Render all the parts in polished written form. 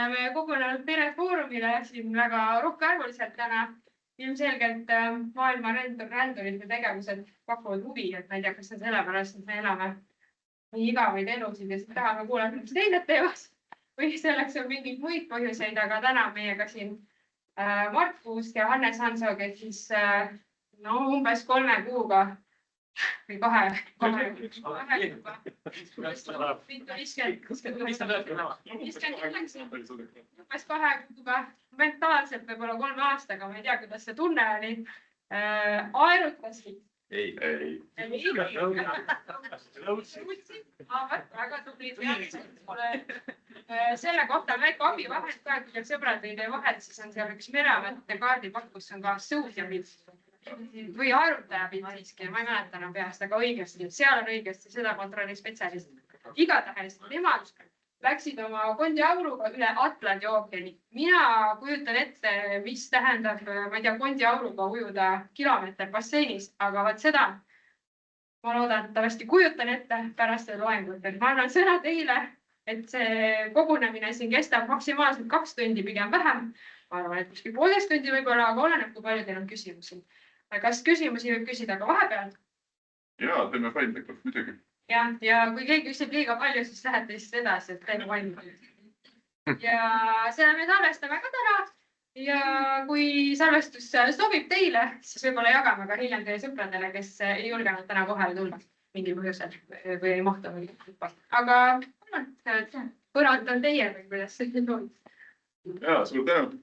oleme kogunenud perefoorumile siin väga rohkearvuliselt täna. Ilmselgelt maailma rändurite tegevused pakuvad huvi, et ma ei tea, kas see sellepärast, et me elame nii igavaid elusid ja siis tahame kuulata, mis teised teevad. Või selleks on mingeid muid põhjuseid, aga täna meiega siin Mart Puusk ja Hannes Hansoo, kes siis umbes 3 kuuga või 2 kuuga. Umbes 2 kuuga, mentaalselt võib-olla 3 aastaga, ma ei tea, kuidas see tunne oli. Aerutasid. Ei. Väga tublid teadmised. Selle kohta on väike abivahend ka, kui sõbrad ei tee vahet, siis on seal üks mereametite kaardipak, kus on ka sõudjapilt või aerutajapilt siiski, ma ei mäleta enam peast, aga õigesti, seal on õigesti, seda kontrolli spetsialist. Igatahes nemad läksid oma Kondi auruga üle Atlandi ookeani. Mina kujutan ette, mis tähendab, ma ei tea, Kondi auruga ujuda kilomeeter basseinis, aga vaat seda ma loodetavasti kujutan ette pärast seda loengut. Ma annan sõna teile, et see kogunemine siin kestab maksimaalselt 2 tundi, pigem vähem. Ma arvan, et kuskil 1,5 tundi võib-olla, aga oleneb, kui palju teil on küsimusi. Kas küsimusi võib küsida ka vahepeal? Jaa, teeme paindlikult muidugi. Ja kui keegi küsib liiga palju, siis lähete siis edasi, et teeme paindlikult. Ja seda me salvestame ka täna. Ja kui salvestus sobib teile, siis võib-olla jagame ka hiljem teie sõpradele, kes ei julgenud täna kohale tulla mingil põhjusel või ei mahta. Aga põrand on teie või kuidas see on? Jaa, suur tänu.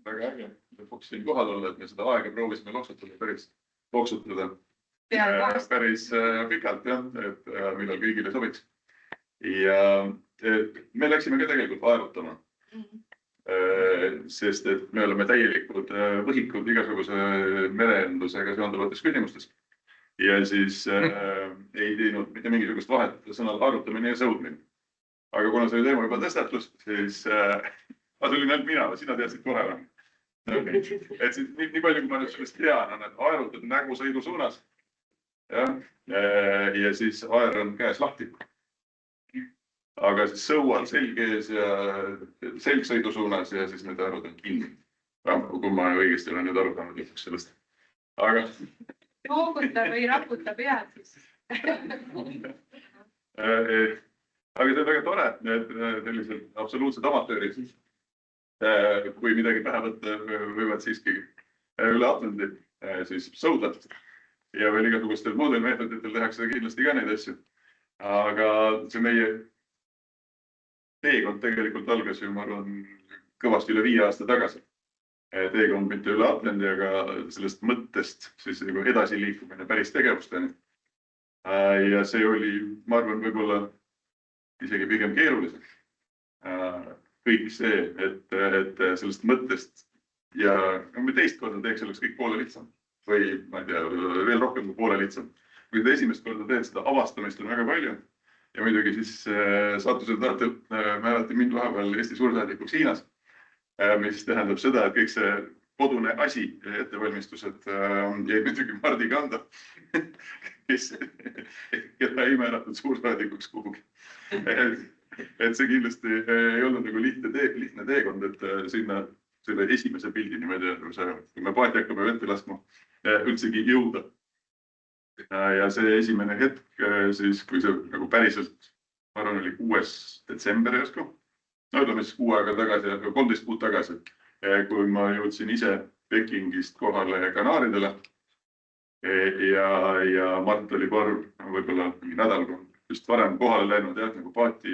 Väga äge. Lõpuks siin kohal olla, et me seda aega proovisime loksutada päris pikalt, et millal kõigile sobiks. Ja me läksime ka tegelikult aerutama, sest et me oleme täielikud võhikud igasuguse merendusega seonduvates küsimustes. Ja siis ei teinud mitte mingisugust vahet sõnal arutamine ja sõudmine. Aga kuna see teema juba tõstatus, siis tulin ainult mina, sina teadsid kohe või? Et siis nii palju, kui ma nüüd sellest tean, on, et aerutad nägu sõidu suunas. Ja siis aer on käes lahti. Aga siis sõual selgees ja selgsõidu suunas ja siis need aerud on kinni. Kui ma õigesti olen nüüd arutanud lõpuks sellest. Aga nooguta või raputa pead siis. Aga see on väga tore, et sellised absoluutsed amatöörid, kui midagi pähe võtta, võivad siiski üle Atlandi siis sõudlad. Ja veel igasugustel muudel meetoditel tehakse kindlasti ka neid asju. Aga see meie teekond tegelikult algas ju, ma arvan, kõvasti üle 5 aasta tagasi. Teekond mitte üle Atlandi, aga sellest mõttest siis edasi liikumine päris tegevusteni. Ja see oli, ma arvan, võib-olla isegi pigem keerulisem. Kõik see, et sellest mõttest ja teist korda teeks selleks kõik poole lihtsam. Või ma ei tea, veel rohkem kui poole lihtsam. Kui seda esimest korda teed, seda avastamist on väga palju. Ja muidugi siis sattused tahtel määrati mind vahepeal Eesti suursaadikuks Hiinas. Mis tähendab seda, et kõik see kodune asi ettevalmistused jäid muidugi Mardi kanda, keda ei määratud suursaadikuks kuhugi. Et see kindlasti ei olnud nagu lihtne teekond, et sinna selle esimese pildi niimoodi, kui me paati hakkame vette laskma, üldsegi jõuda. Ja see esimene hetk, siis kui see nagu päriselt, ma arvan, oli 6. detsember järsku, no ütleme siis 6 aega tagasi, 13 kuud tagasi, kui ma jõudsin ise Pekingist kohale Kanaaridele ja Mart oli võib-olla mingi nädal, just varem kohale läinud, nagu paati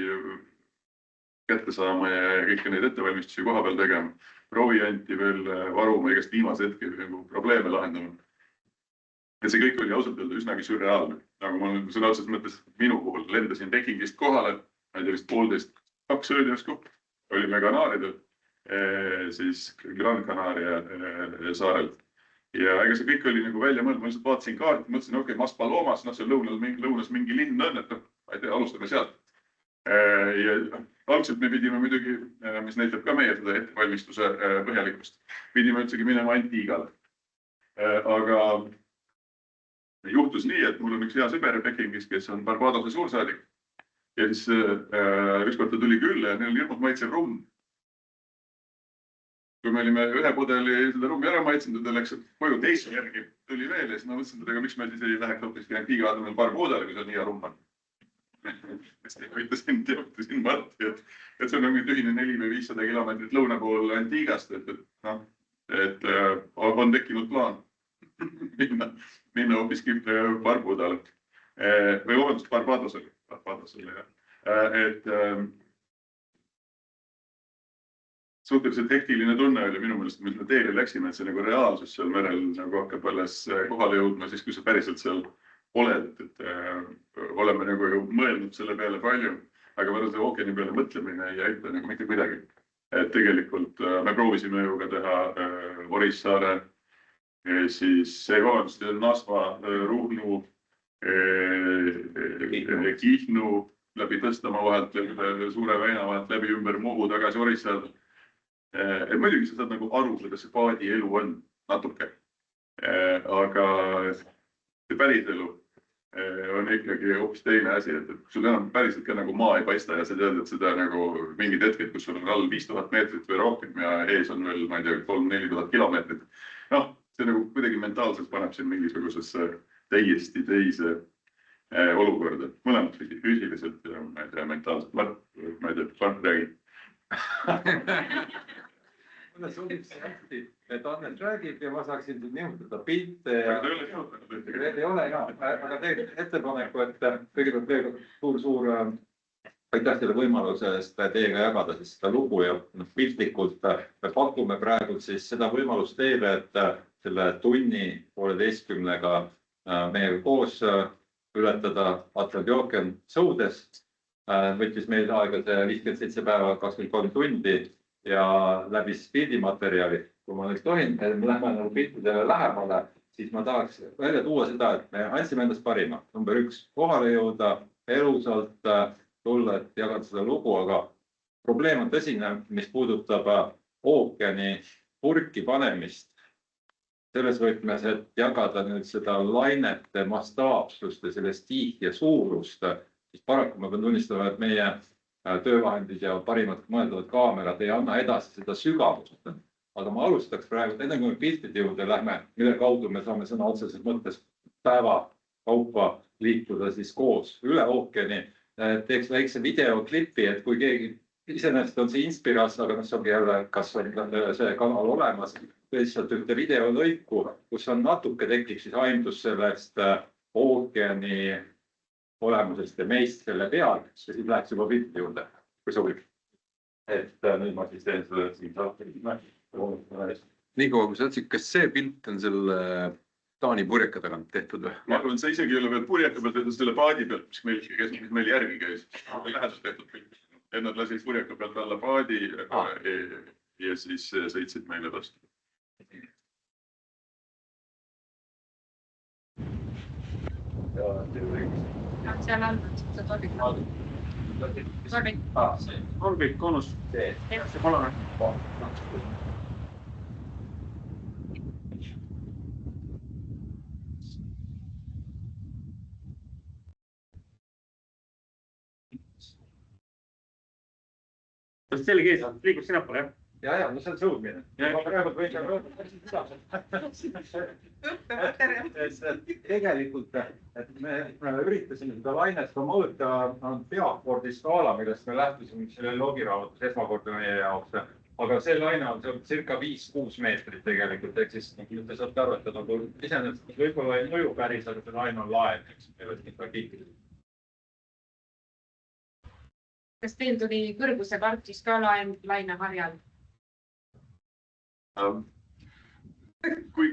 kätte saama ja kõiki neid ettevalmistusi koha peal tegema. Provianti veel varuma igast viimase hetke probleeme lahendama. Ja see kõik oli ausalt öelda üsnagi sürreaalne. Nagu ma sõna otseses mõttes minu puhul lendasin Pekingist kohale, ma ei tea vist 1,5–2 ööd järsku, olime Kanaaridel, siis Gran Canaria saarel. Ja ega see kõik oli nagu välja mõeldud, ma lihtsalt vaatasin kaarti, mõtlesin, okei, Maspalomas, see lõunas mingi linn on, et ma ei tea, alustame sealt. Ja algselt me pidime muidugi, mis näitab ka meie seda ettevalmistuse põhjalikkust, pidime üldsegi minema Antigale. Aga juhtus nii, et mul on üks hea sõber Pekingis, kes on Barbadose suursaadik. Ja siis ükskord ta tuli külla ja neil on hirmus maitsev rumm. kui me olime ühe pudeli seda rummi ära maitsenud, ta läks koju teise järgi, tuli veel ja siis ma mõtlesin, et miks me siis ei läheks hoopis Antigua asemel Barbudale, kui see on nii hea rumm on. Ütlesin Marti, et see on mingi tühine 400 või 500 kilomeetrit lõuna pool Antigast, et on tekkinud plaan minna hoopiski Barbudale või vabandust, Barbadosele, et suhteliselt hektiline tunne oli minu meelest, kui me teele läksime, et see nagu reaalsus seal merel nagu hakkab alles kohale jõudma, siis kui sa päriselt seal oled, et oleme nagu ju mõelnud selle peale palju, aga võrreldes ookeani peale mõtlemine ei aita nagu mitte kuidagi. Et tegelikult me proovisime ju ka teha Orissaare, siis Nasva, Ruhnu, Kihnu läbi Tõstamaa vahelt, Suure väina vahelt, läbi ümber Muhu, tagasi Orissaarde. Et muidugi sa saad nagu aru, kuidas see paadi elu on natuke, aga see päris elu on ikkagi hoopis teine asi, et sul enam päriselt ka nagu maa ei paista ja sa tead, et seda nagu mingid hetked, kus sul on all 5000 meetrit või rohkem ja ees on veel, ma ei tea, 3000–4000 kilomeetrit. Noh, see nagu kuidagi mentaalselt paneb siin mingisugusesse täiesti teise olukorda. Mõlemad füüsiliselt ja ma ei tea, mentaalselt. Ma ei tea, Mart räägib. Mulle sobib see hästi, et Annes räägib ja ma saaksin siin nihutada pilte. Need ei ole ja, aga teen ettepaneku, et kõigepealt veel suur aitäh teile võimaluse eest teiega jagada siis seda lugu ja piltlikult me pakume praegu siis seda võimalust teile, et selle tunni 1,5 meiega koos ületada Atlandi ookean sõudes. Võttis meil aega see 57 päeva, 23 tundi ja läbi pildimaterjali. Kui ma nüüd tohin, me lähme nagu piltidele lähemale, siis ma tahaks välja tuua seda, et me andsime endast parima. Number 1, kohale jõuda, elusalt tulla, et jagada seda lugu, aga probleem on tõsine, mis puudutab ookeani purki panemist. Selles võtmes, et jagada nüüd seda lainete mastaapsust ja sellest tiih ja suurust, siis paraku ma pean tunnistama, et meie töövahendid ja parimad mõeldavad kaamerad ei anna edasi seda sügavust. Aga ma alustaks praegu, et enne kui me piltide juurde lähme, mille kaudu me saame sõna otseses mõttes päeva kaupa liikuda siis koos üle ookeani, teeks väikse videoklipi, et kui keegi iseenesest on see Inspiras, aga see ongi jälle, kas on see kanal olemas, lihtsalt ühte videolõiku, kus on natuke tekib siis aimdus sellest ookeani olemusest ja meist selle peal, ja siis läheks juba pilti juurde, kui sobib. Et nüüd ma siis teen selle siin saate. Nii kaua, kui sa ütlesid, kas see pilt on selle Taani purjeka tagant tehtud või? Ma arvan, see isegi ei ole veel purjeka pealt, et selle paadi pealt, mis meil järgi käis. Lähedalt tehtud pilt. Et nad lasid purjeka pealt alla paadi ja siis sõitsid meile vastu. Seal on see torbik. Torbik, konus. See kolone. Kas selge ees on? Liigus sinnapoole, jah? Ja, no see on sõudmine. Ma praegu võin tegelikult, et me üritasime seda lainet ka mõõta Peafordi skaala, millest me lähtusime selle logiraamatus esmakordne meie jaoks. Aga see laine on circa 5-6 meetrit tegelikult. Ehk siis te saate aru, et nagu iseenesest võib-olla ei mõju päris, aga see laine on laev. Kas teil tuli kõrguse kartus ka laine harjal? Kui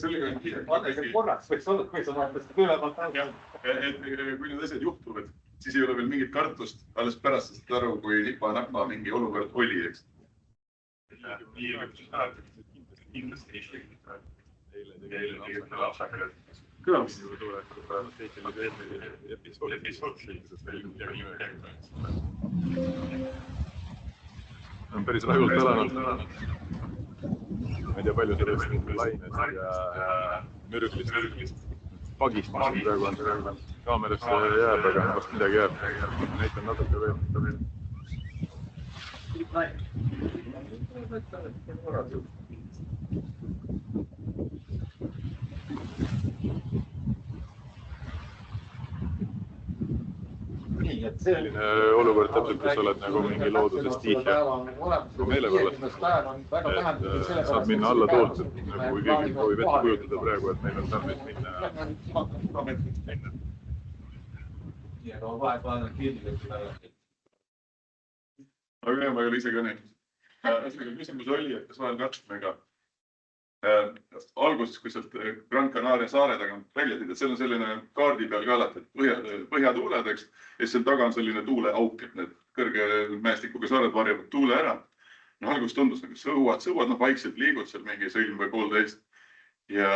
sellega korraks võiks olla, kui sa vaatasid ülemalt kui need asjad juhtuvad, siis ei ole veel mingit kartust, alles pärast saad aru, kui nipa-napa mingi olukord oli, eks. Kindlasti on päris rajult elanud. Ma ei tea palju sellest lainest ja mürglist pagist, mis praegu on kaamerasse jääb, aga vast midagi jääb. Näitan natuke veel. Nii, et see selline olukord täpselt, kus oled nagu mingi looduses tihja meelevallas. Et saab minna alla toolt, nagu kui keegi proovib ette kujutada praegu, et meil on tarvis minna. Aga jah, ma ei ole ise ka näinud. Küsimus oli, et kas vahel katsume alguses, kui sealt Gran Canaria saare tagant välja teed, et seal on selline kaardi peal ka alati põhjatuuled, eks, ja siis seal taga on selline tuuleauk, et need kõrge mäestikuga saared varjavad tuule ära. No alguses tundus nagu sõuad, vaikselt liigud seal mingi sõlm või poolteist. Ja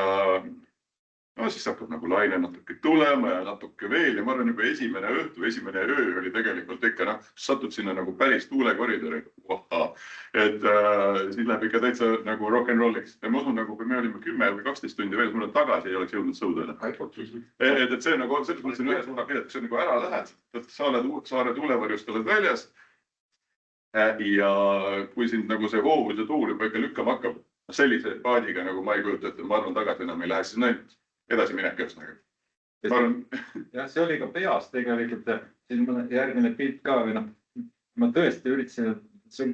no siis hakkab nagu laine natuke tulema ja natuke veel ja ma arvan juba esimene õhtu, esimene öö oli tegelikult ikka, satud sinna nagu päris tuulekoridori. Et siis läheb ikka täitsa nagu rock n rolliks. Ja ma usun, nagu kui me olime 10 või 12 tundi veel, mulle tagasi ei oleks jõudnud sõudele. Et see nagu, selles mõttes on ühe suuna pilet, kui sa nagu ära lähed, saare tuulevarjust oled väljas. Ja kui sind nagu see hoovus ja tuul juba ikka lükkama hakkab, sellise paadiga nagu ma ei kujuta, et ma arvan tagasi enam ei lähe, siis näib edasi minek ühesõnaga. jah, see oli ka peas tegelikult. Siin järgmine pilt ka või ma tõesti üritasin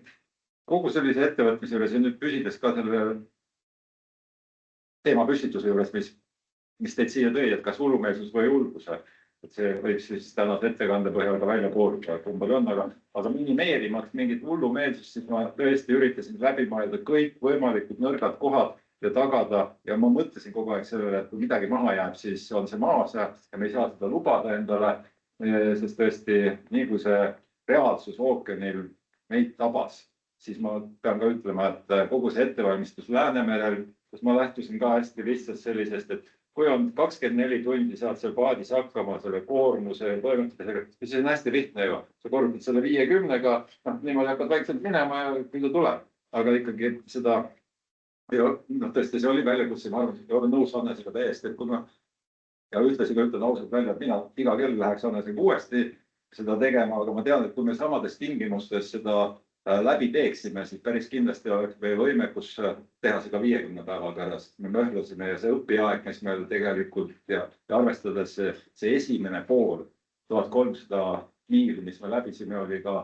kogu sellise ettevõtmise juures ja nüüd püsides ka selle teemapüstituse juures, mis teid siia tõi, et kas hullumeelsus või julgus. Et see võib siis tänase ettekande põhjal ka välja koorida, kumbal on, aga minimeerimaks mingit hullumeelsust, siis ma tõesti üritasin läbi mõelda kõik võimalikud nõrgad kohad ja tagada ja ma mõtlesin kogu aeg sellele, et kui midagi maha jääb, siis on see maas ja me ei saa seda lubada endale, sest tõesti nii kui see reaalsus ookeanil meid tabas, siis ma pean ka ütlema, et kogu see ettevalmistus Läänemerel, kus ma lähtusin ka hästi lihtsalt sellisest, et kui on 24 tundi saad seal paadis hakkama selle koormuse ja toimetusega, siis see on hästi lihtne ju. Sa korrutad selle 50-ga, niimoodi hakkad vaikselt minema ja küll ta tuleb. Aga ikkagi seda, tõesti see oli väljakutse, ma arvan, et olen nõus Hannesega täiesti, et kui ma ja ühtlasi ka ütlen ausalt välja, et mina iga kell läheks Hannesega uuesti seda tegema, aga ma tean, et kui me samades tingimustes seda läbi teeksime, siis päris kindlasti oleks meie võimekus teha seda 50 päeva pärast. Me möhlasime ja see õpiaeg, mis meil tegelikult ja arvestades see esimene pool 1300 miili, mis me läbisime, oli ka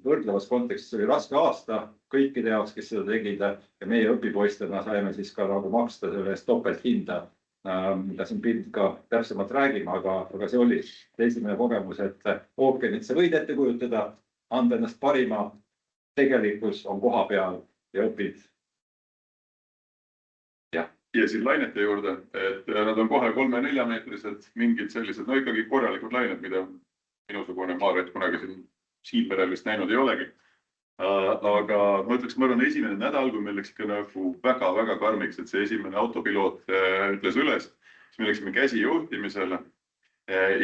võrdlevas kontekstis, oli raske aasta kõikide jaoks, kes seda tegid ja meie õpipoistena saime siis ka nagu maksta selle eest topelt hinda, mida siin pilt ka täpsemalt räägime, aga see oli esimene kogemus, et ookeanit sa võid ette kujutada, anda ennast parima, tegelikkus on koha peal ja õpid. Ja siin lainete juurde, et nad on kohe 3-4 meetrised, mingid sellised, no ikkagi korralikud lained, mida minusugune maavett kunagi siin merel vist näinud ei olegi. Aga ma ütleks, ma arvan, esimene nädal, kui meil läks ikka nagu väga-väga karmiks, et see esimene autopiloot ütles üles, siis me läksime käsi juhtimisele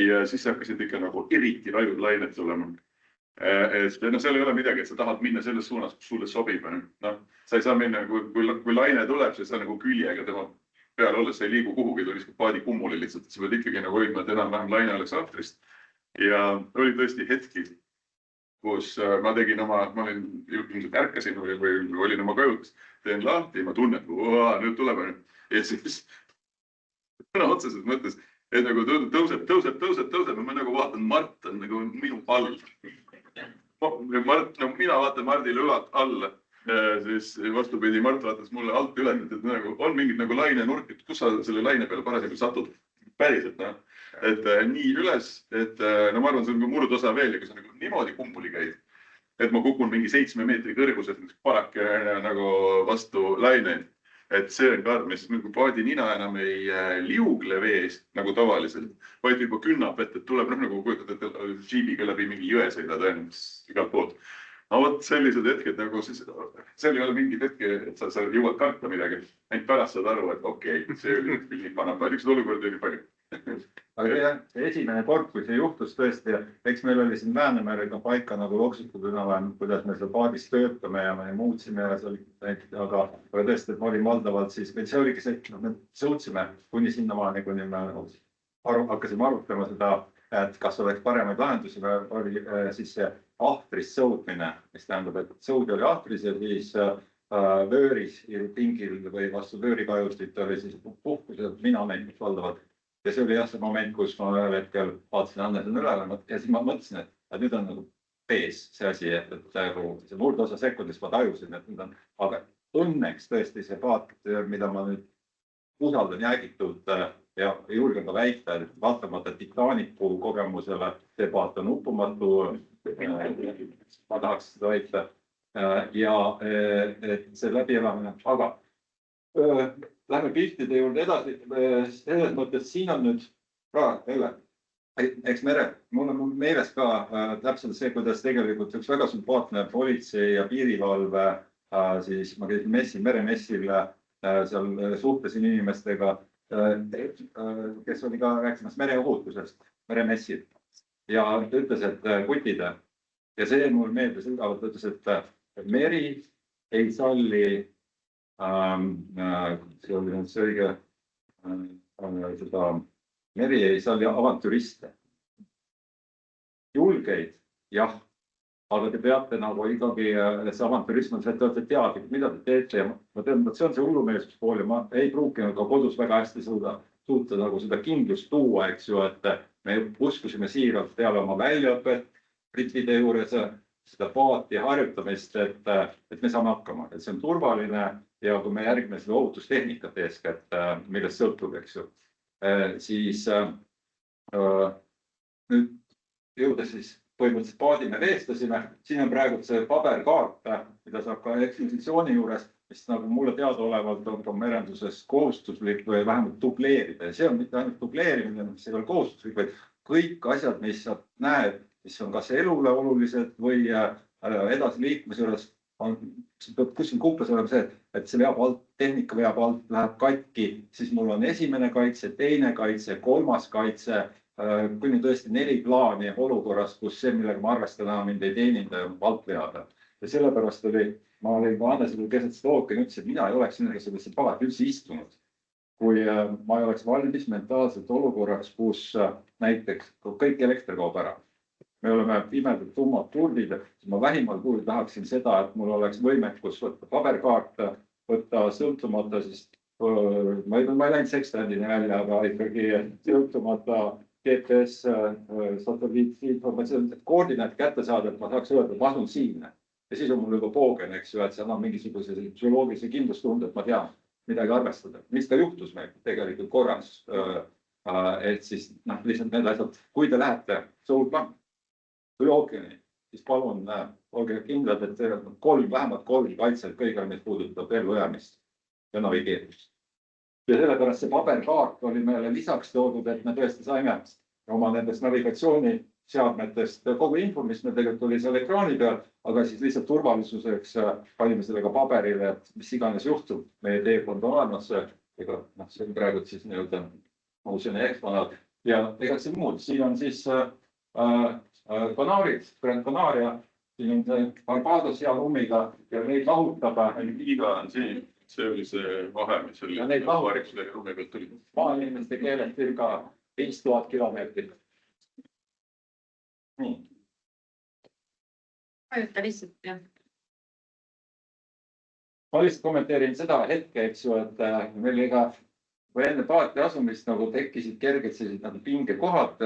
ja siis hakkasid ikka nagu eriti rajud lained tulema. Seal ei ole midagi, et sa tahad minna selles suunas, kus sulle sobib. Sa ei saa minna, kui laine tuleb, siis sa nagu küljega tema peal olles, sa ei liigu kuhugi, ta viskab paadi kummuli lihtsalt, et sa pead ikkagi nagu hoidma, et enam-vähem laine oleks ahtrist. Ja oli tõesti hetki, kus ma tegin ma olin ilmselt ärkasin või olin oma kajutis, teen lahti ja ma tunnen, et nüüd tuleb. Ja siis otseses mõttes, et nagu tõuseb, ma nagu vaatan, Mart on nagu minu all. Mina vaatan Mardile ülalt alla, siis vastupidi, Mart vaatas mulle alt üle, et nagu on mingid nagu laine nurk, et kus sa selle laine peale parasjagu satud päriselt. Et nii üles, et ma arvan, see on murdosa veel, kui sa nagu niimoodi kummuli käid, et ma kukun mingi 7 meetri kõrguselt parake nagu vastu laineid. Et see on karm, sest kui paadi nina enam ei liugle vees nagu tavaliselt, vaid juba künnab, et tuleb nagu kujutad, et džiibiga läbi mingi jõe sõida tõenäoliselt igalt poolt. Vot sellised hetked nagu, seal ei ole mingid hetke, et sa jõuad karta midagi, ainult pärast saad aru, et okei, see oli nii paneb, üks olukordi oli palju. Aga see esimene kord, kui see juhtus tõesti, eks meil oli siin Läänemerega paika nagu loksutud ünavähem, kuidas me seal paadis töötame ja me muutsime ja see oli, aga tõesti, et ma olin valdavalt siis, see oligi see, et me sõutsime kuni sinnamaani, kuni me hakkasime arutama seda, et kas oleks paremaid lahendusi, oli siis see ahtris sõudmine, mis tähendab, et sõudi oli ahtris ja siis vööris pingil või vastu vöörikajustit oli siis puhkusel, mina näiteks valdavalt. Ja see oli jah see moment, kus ma ühel hetkel vaatasin Hannes on üleval ja siis ma mõtlesin, et nüüd on nagu pees see asi, et see murdosa sekundis ma tajusin, et nüüd on, aga õnneks tõesti see paat, mida ma nüüd usaldan jäägitult ja julgen ka väita, et vaatamata Titanicu kogemusele, see paat on uppumatu. Ma tahaks seda väita ja et see läbielamine, aga lähme piltide juurde edasi. Selles mõttes siin on nüüd eks Mere, mul on meeles ka täpselt see, kuidas tegelikult üks väga sümpaatne politsei ja piirivalve, siis ma käisin meremessil, seal suhtlesin inimestega, kes oli ka rääkimas mereohutusest, meremessil. Ja ta ütles, et kutid, ja see mul meeldis sügavalt, ta ütles, et meri ei salli, see oli nüüd see õige, seda meri ei salli avantüriste. Julgeid, jah, aga te peate nagu ikkagi see avantürism on see, et te olete teadlikud, mida te teete ja ma tean, et see on see hullumeelsus pool ja ma ei pruukinud ka kodus väga hästi suuta nagu seda kindlust tuua, eks ju, et me uskusime siiralt peale oma väljaõpet brittide juures seda paati harjutamist, et me saame hakkama, et see on turvaline ja kui me järgime seda ohutustehnikat eeskätt, millest sõltub, eks ju, siis nüüd jõudes siis põhimõtteliselt paadi me veestasime, siin on praegu see paberkaart, mida saab ka ekspositsiooni juures, mis nagu mulle teadaolevalt on ka merenduses kohustuslik või vähemalt dubleerida ja see on mitte ainult dubleerimine, mis ei ole kohustuslik, vaid kõik asjad, mis sa näed, mis on kas elule olulised või edasi liikmes juures, peab kuskil kuplas olema see, et see veab alt, tehnika veab alt, läheb katki, siis mul on esimene kaitse, teine kaitse, kolmas kaitse, kuni tõesti 4 plaani olukorras, kus see, millega ma arvestan, mind ei teeninda ja alt veada. Ja sellepärast ma olin ka Hannesel keset seda ookeani, ütlesin, et mina ei oleks sellesse paati üldse istunud. Kui ma ei oleks valmis mentaalselt olukorraks, kus näiteks kõik elekter kaob ära. Me oleme pimedad tummad turbid, siis ma vähimal puhul tahaksin seda, et mul oleks võimekus võtta paberkaart, võtta sõltumata, siis ma ei läinud sekstandini välja, aga ikkagi sõltumata GPS, satelliitinformatsioon, koordinaat kätte saada, et ma saaks öelda, et ma asun siin. Ja siis on mul juba poogen, eks ju, et see annab mingisuguse psühholoogilise kindlustunde, et ma tean midagi arvestada. Mis ka juhtus meil tegelikult korras, et siis lihtsalt need asjad, kui te lähete sõudma üle ookeani, siis palun olge kindlad, et vähemalt 3 kaitset kõigele, mis puudutab ellujäämist ja navigeerimist. Ja sellepärast see paberkaart oli meile lisaks toodud, et me tõesti saime oma nendest navigatsiooniseadmetest kogu info, mis meil tegelikult oli seal ekraani peal, aga siis lihtsalt turvalisuseks panime selle ka paberile, et mis iganes juhtub, meie teekond on olemas, ega see on praegu siis nii-öelda muuseumi eksponaat ja ega see muud, siin on siis kanaarid, Grand Canaria, siin on Barbados hea lummiga ja neid lahutab. Liiga on siin. See oli see vahe, mis oli varikuse ruumi pealt tuli. Maainimeste keeles circa 5000 kilomeetrit. Nii. Vajuta lihtsalt, jah. Ma lihtsalt kommenteerin seda hetke, eks ju, et meil või enne paati asumist nagu tekkisid kerged sellised nagu pingekohad.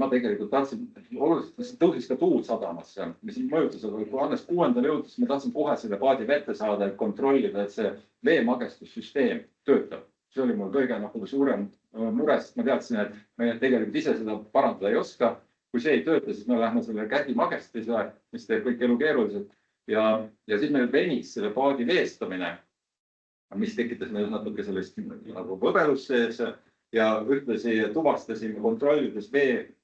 Ma tegelikult tahtsin, oluliselt tõusis ka tuul sadamasse, mis mõjutas, aga kui Hannes 6. jõudis, ma tahtsin kohe selle paadi vette saada, et kontrollida, et see veemagestussüsteem töötab. See oli mul kõige suurem mure, sest ma teadsin, et me tegelikult ise seda parandada ei oska. Kui see ei tööta, siis me lähme selle käsimagestise, mis teeb kõik elu keeruliselt. Ja siis meil venis selle paadi veestamine, mis tekitas meil natuke sellist nagu võbelust sees ja ühtlasi tuvastasime kontrollides vee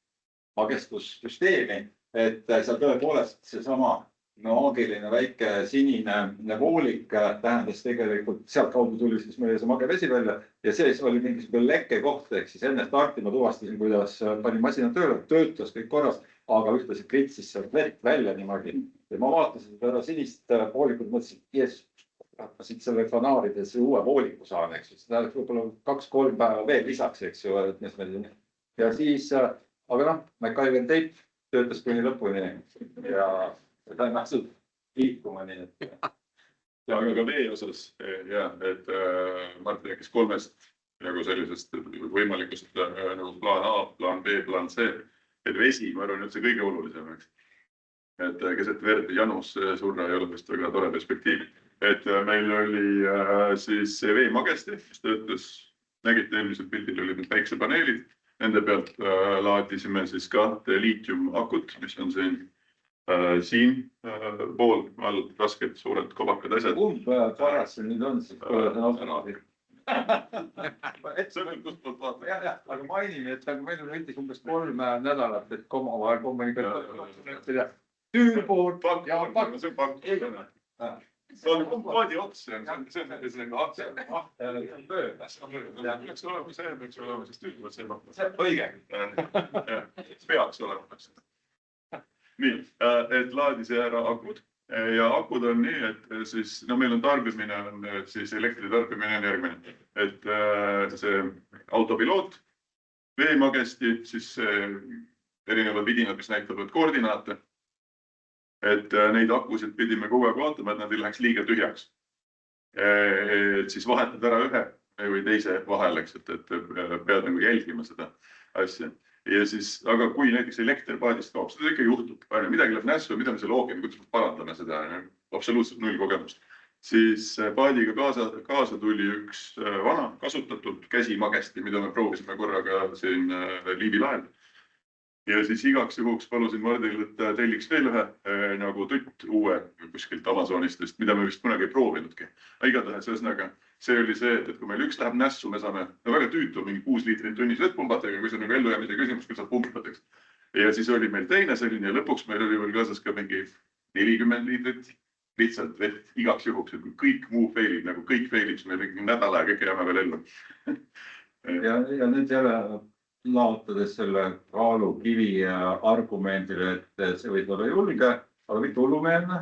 magestussüsteemi, et seal tõepoolest seesama maagiline väike sinine voolik tähendas tegelikult, sealt kaudu tuli siis meie see mage vesi välja ja sees oli mingisugune leke koht, ehk siis enne starti ma tuvastasin, kuidas pani masina tööle, töötas kõik korras, aga ühtlasi kritsis sealt vett välja niimoodi. Ja ma vaatasin seda sinist voolikut, mõtlesin, yes, ma siit selle kanaarides uue vooliku saan, eks ju. Seda oleks võib-olla 2-3 päeva veel lisaks, eks ju. Ja siis, aga MacGyver tape töötas kuni lõpuni ja ta ei maksud liikuma, nii et aga ka vee osas ja, et Martin rääkis 3 nagu sellisest võimalikust nagu plaan A, plaan B, plaan C. Et vesi, ma arvan, üldse kõige olulisem, eks. Et keset verd janus surra ei ole vist väga tore perspektiiv. Et meil oli siis veemagesti, mis töötas, nägite eelmisel pildil oli need päiksepaneelid. Nende pealt laadisime siis 2 liitiumakut, mis on siin pool all rasked, suured kobakad asjad. Paras see nüüd on, siis pole see See on kust poolt vaatama. Jah, aga mainime, et meil on võttis umbes 3 nädalat, et omavahel kommunikatsioon. Tüürpoolt ja pakk. See on pakk. See on koodi ots, see on peaks olema siis tüüpivalt see pakk. Õige. Peaks olema. Nii, et laadise ära akud. Ja akud on nii, et siis, no meil on tarbimine, siis elektritarbimine on järgmine. Et see autopiloot, veemagesti, siis erinevad vidinad, mis näitavad koordinaate. Et neid akusid pidime kogu aeg vaatama, et nad ei läheks liiga tühjaks. Et siis vahetad ära ühe või teise vahel, eks, et pead nagu jälgima seda asja. Ja siis, aga kui näiteks elekter paadist kaob, seda ikka juhtub. Midagi läheb nässu, mida me selle loogime, kuidas me parandame seda, absoluutselt 0 kogemust. Siis paadiga kaasa tuli üks vana kasutatud käsimagesti, mida me proovisime korraga siin Liivi lahel. Ja siis igaks juhuks palusin Mardil, et telliks veel ühe nagu tutt uue kuskilt Amazonist, mida me vist kunagi ei proovinudki. Igatahes ühesõnaga, see oli see, et kui meil üks läheb nässu, me saame väga tüütu mingi 6 liitrit tunnis vett pumbata, aga kui see on nagu ellujäämise küsimus, kui saab pumpateks. Ja siis oli meil teine selline ja lõpuks meil oli veel kaasas ka mingi 40 liitrit lihtsalt vett igaks juhuks, et kõik muu feilib, nagu kõik feilib, siis meil mingi nädala ja kõik jääme veel ellu. Ja nüüd jälle laotades selle kaalukivi argumendile, et see võib olla julge, aga mitte hullumeelne,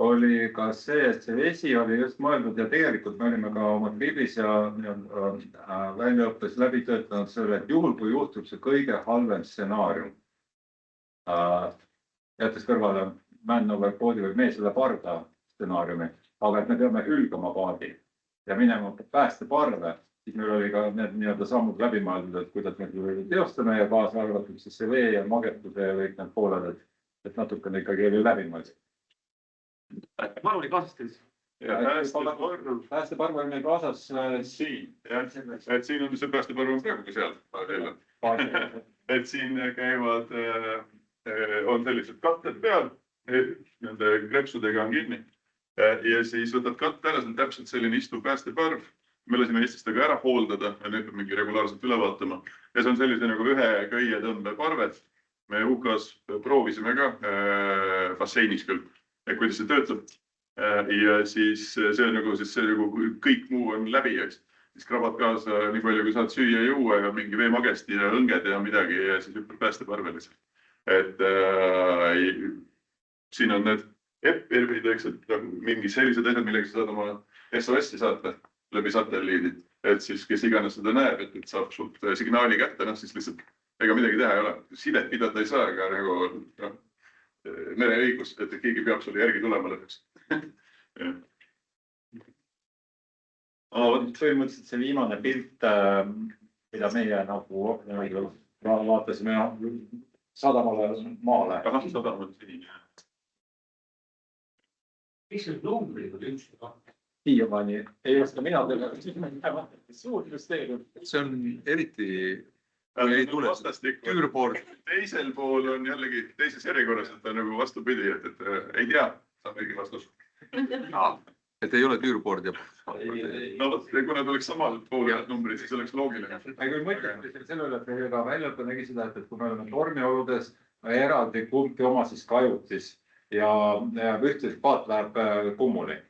oli ka see, et see vesi oli just mõeldud ja tegelikult me olime ka oma klipis ja väljaõppes läbi töötanud selle, et juhul, kui juhtub see kõige halvem stsenaarium, jättes kõrvale Mannover koodi või meesele parda stsenaariumi, aga et me peame hülgama paadi ja minema päästeparve, siis meil oli ka need nii-öelda sammud läbi mõeldud, et kuidas me teostame ja kaasa arvatud siis see vee ja magestuse ja kõik need pooled, et natukene ikkagi oli läbi mõeldud. Varu oli kaasas teis? Päästeparv oli meil kaasas siin, et siin on see päästeparv praegu seal. Et siin käivad, on sellised katted peal, nende krepsudega on kinni ja siis võtad katte ära, see on täpselt selline istuv päästeparv. Me lasime Eestist aga ära hooldada ja nüüd mingi regulaarselt üle vaatama. Ja see on sellise nagu ühe köie tõmbe parved. Me UK-s proovisime ka basseinis küll, et kuidas see töötab. Ja siis see on nagu kõik muu on läbi, siis krabad kaasa nii palju, kui saad süüa ja juua ja mingi veemagesti ja õnged ja midagi ja siis hüppab päästeparvelised. Et siin on need EPIRVid, et mingi sellised asjad, millega sa saad oma SOS-i saata läbi satelliidid, et siis kes iganes seda näeb, et saab sult signaali kätte, siis lihtsalt ega midagi teha ei ole. Sidet pidada ei saa, aga nagu mereõigus, et keegi peab sulle järgi tulema lõpuks. Põhimõtteliselt see viimane pilt, mida meie nagu vaatasime sadamale maale. Sadamale siin. Mis need numbrid on üldse? Siiamaani ei oska mina teile suur investeerida. See on eriti, kui ei tule tüürpool. Teisel pool on jällegi teises järjekorras, et ta nagu vastupidi, et ei tea, saab mingi vastus. Et ei ole tüürpoord ja... No, kuna ta oleks samal pool numbrid, siis oleks loogiline. Aga kui mõtlete selle üle, et ka väljaõppe nägi seda, et kui me oleme tormioludes, eraldi kumbki oma siis kajutis ja ühtlaselt paat läheb kummuli.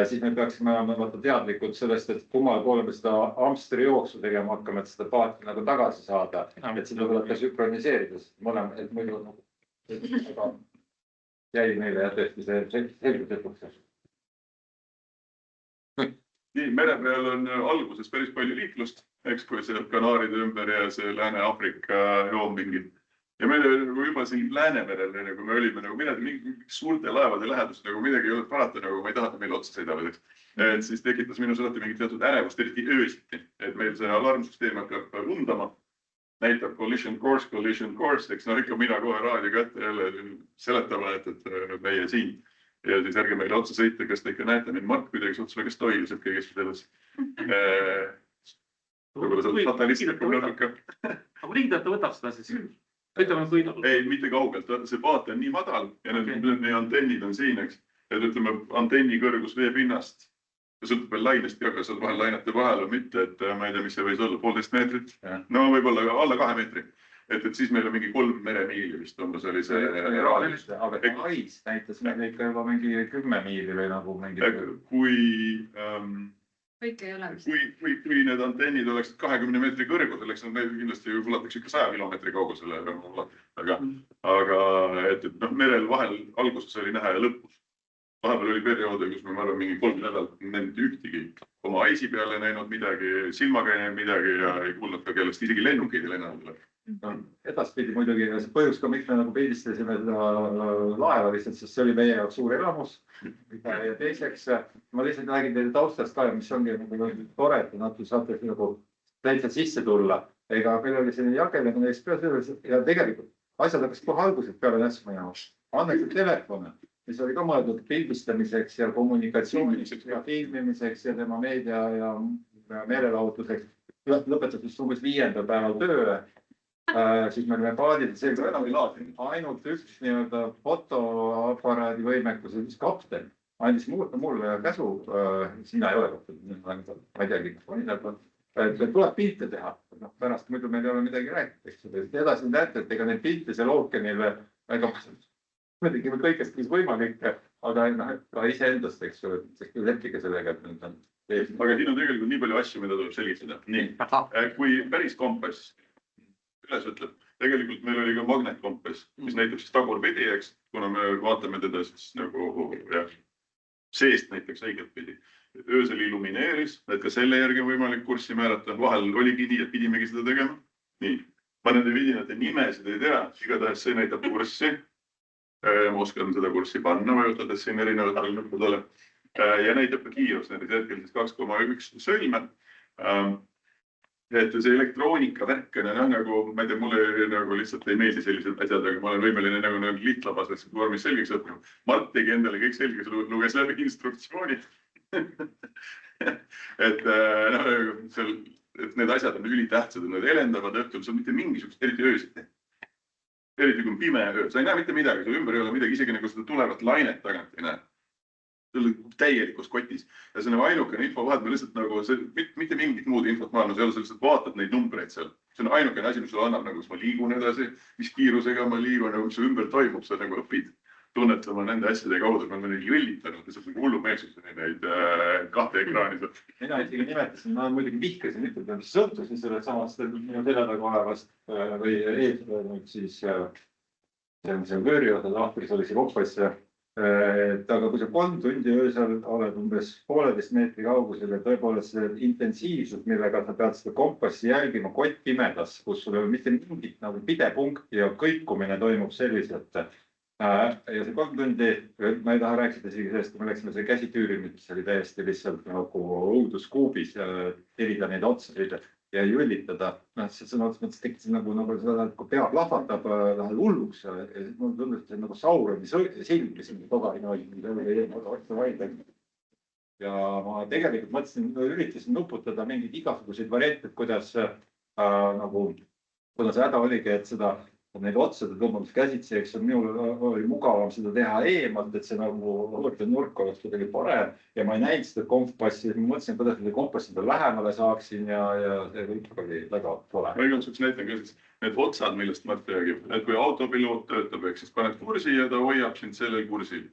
Siis me peaksime olema teadlikud sellest, et kummal poole me seda Amsteri jooksu tegema hakkame, et seda paati nagu tagasi saada. Et seda tuleb ka sünkroniseerida, sest mõlema, et muidu jäi meile ja tõesti see selgusetuks. Nii, mere peal on alguses päris palju liiklust, eks kui see Kanaaride ümber ja see Lääne-Afrika joon mingid ja meil oli nagu juba siin Läänemerel, kui me olime nagu mingi suurte laevade lähedus, nagu midagi ei olnud parata, nagu ma ei taha, et meile otsa sõidavad, eks. Et siis tekitas minus alati mingit teatud ärevust, eriti öösiti, et meil see alarmsüsteem hakkab undama, näitab collision course, eks no ikka mina kohe raadio kätte jälle seletama, et meie siin. Ja siis ärge meile otsa sõita, kas te ikka näete mind Mark kuidagi otsa, kes tohis, et kõigest selles. Võib-olla see fatalistlikum natuke. Aga riigitööta võtab seda siis? Ütleme, kui... Ei, mitte kaugelt. See paat on nii madal ja need antennid on siin, eks. Et ütleme, antenni kõrgus veepinnast. Sõltub veel lainest ja kas vahel lainete vahel on mitte, et ma ei tea, mis see võis olla, 1,5 meetrit. No võib-olla alla 2 meetri. Et siis meil on mingi 3 meremiili vist umbes oli see raadis. Aga ais näitas meil ikka juba mingi 10 miili või nagu mingi... Kui need antennid oleksid 20 meetri kõrgusel, eks nad kindlasti ulataks ikka 100 kilomeetri kaugusele. Aga et merel vahel alguses oli näha ja lõpus. Vahepeal oli perioode, kus me arvan mingi 3 nädalat näinud ühtegi oma aisi peale näinud midagi, silmaga ei näinud midagi ja ei kuulnud ka kellest isegi lennukeid ei lennanud. Edaspidi muidugi see põhjus ka, miks me nagu pildistasime seda laeva lihtsalt, sest see oli meie jaoks suur elamus. Ja teiseks, ma lihtsalt räägin teile taustast ka, mis ongi tore, et natuke saate nagu täitsa sisse tulla. Ega meil oli selline jagelemine ja tegelikult asjad hakkasid kohe algused peale näsma jaoks. Anneks telefone, mis oli ka mõeldud pildistamiseks ja kommunikatsiooniks ja filmimiseks ja tema meedia ja meelelahutuseks. Lõpetatud umbes 5. päeval töö. Siis me olime paadid, ainult üks fotoaparaadi võimekus, siis kapten andis mulle käsu, sina ei ole kapten, ma ei teagi, et tuleb pilte teha, pärast muidu meil ei ole midagi rääkida, edasi näete, et ega neid pilte seal ookeanil väga me tegime kõigest, mis võimalik, aga ka iseendast, eks ju, leppige sellega, et nüüd on. Aga siin on tegelikult nii palju asju, mida tuleb selgitada. Nii, kui päris kompass üles ütleb, tegelikult meil oli ka magnetkompass, mis näitab siis tagurpidi, eks, kuna me vaatame teda siis nagu seest näiteks õiget pidi. Öösel illumineeris, et ka selle järgi on võimalik kurssi määrata. Vahel oligi nii, et pidimegi seda tegema. Nii, ma nende vidinate nimesid ei tea, igatahes see näitab kurssi. Ma oskan seda kurssi panna, vajutades siin erinevatele nuppudele. Ja näitab ka kiirus, näiteks hetkel siis 2,1 sõlme. Et see elektroonika värk on nagu, ma ei tea, mulle nagu lihtsalt ei meeldi sellised asjad, aga ma olen võimeline nagu liitlabas vormis selgeks võtma. Mart tegi endale kõik selgeks, luges läbi instruktsioonid. Et need asjad on ülitähtsad, need elendavad õhtul, see on mitte mingisugust, eriti öösiti. Eriti kui on pime öö, sa ei näe mitte midagi, sul ümber ei ole midagi, isegi nagu seda tulevat lainet tagant ei näe. See oli täielikus kotis ja see on ainukene info vahet, me lihtsalt nagu mitte mingit muud infot maailmas ei ole, sa lihtsalt vaatad neid numbreid seal. See on ainukene asi, mis sulle annab, nagu ma liigun edasi, mis kiirusega ma liigun, mis sul ümber toimub, sa nagu õpid tunnetama nende asjade kaudu, me oleme neid jõllitanud, lihtsalt nagu hullumeelsuseni neid 2 ekraani. Mina isegi nimetasin, ma muidugi vihkasin ütelda, mis sõltusin selle samast minu selja taga olevast või eesmärk siis see vööriosad lahkuris oli see kompass. Aga kui sa 3 tundi öösel oled umbes 1,5 meetri kaugusel ja tõepoolest see intensiivsus, millega sa pead seda kompassi jälgima kott pimedas, kus sul ei ole mitte mingit nagu pidepunkti ja kõikumine toimub selliselt. Ja see 3 tundi, ma ei taha rääkida isegi sellest, kui me läksime see käsitüürimid, mis oli täiesti lihtsalt nagu õuduskuubis ja terida neid otsasid ja jõllitada. See sõna otsa mõttes tekkis nagu seda, et kui pea plahvatab, läheb hulluks ja mulle tundus, et see nagu Sauroni silm, mis on togarina oli. Ja ma tegelikult mõtlesin, üritasin nuputada mingeid igasuguseid variante, kuidas nagu, kuna see häda oligi, et seda neid otsade tõmbamise käsitsi, eks minul oli mugavam seda teha eemalt, et see nagu nurk oleks kuidagi parem ja ma ei näinud seda kompassi, ma mõtlesin, kuidas ma kompassi lähemale saaksin ja see kõik oli väga tore. Ma igasuguses näitan ka siis need otsad, millest Mart räägib, et kui autopiloot töötab, eks siis paned kursi ja ta hoiab sind sellel kursil.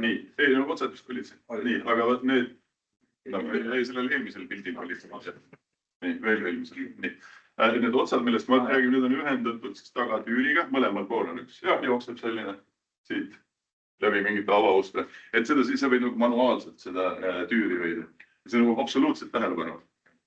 Nii, ei, otsad vist olid siin. Nii, aga võt need, sellel eelmisel pildil olid see. Nii, veel eelmisel. Nii. Need otsad, millest ma räägin, need on ühendatud siis tagatüüriga, mõlemal pool on üks ja jookseb selline siit läbi mingite avauste. Et seda siis sa võid nagu manuaalselt seda tüüri võida. See on nagu absoluutselt tähelepanu.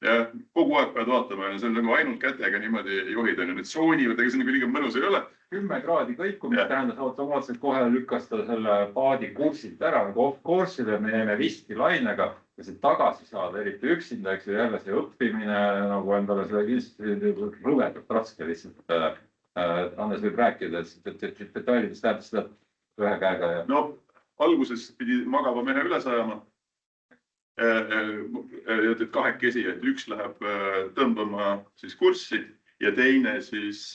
ja kogu aeg pead vaatama ja see on nagu ainult kätega niimoodi juhid on ja need soonivad, ega see nagu liiga mõnus ei ole. 10 kraadi kõikumist tähendas automaatselt kohe lükasta selle paadi kursilt ära, nagu off-course'ile me jäime risti lainega ja see tagasi saada, eriti üksinda, eks ju, jälle see õppimine nagu endale selle kindlasti rõvedalt raske lihtsalt. Hannes võib rääkida, et detailides tähendab seda ühe käega. No alguses pidi magava mehe üle sajama. Et kahekesi, et üks läheb tõmbama siis kurssi ja teine siis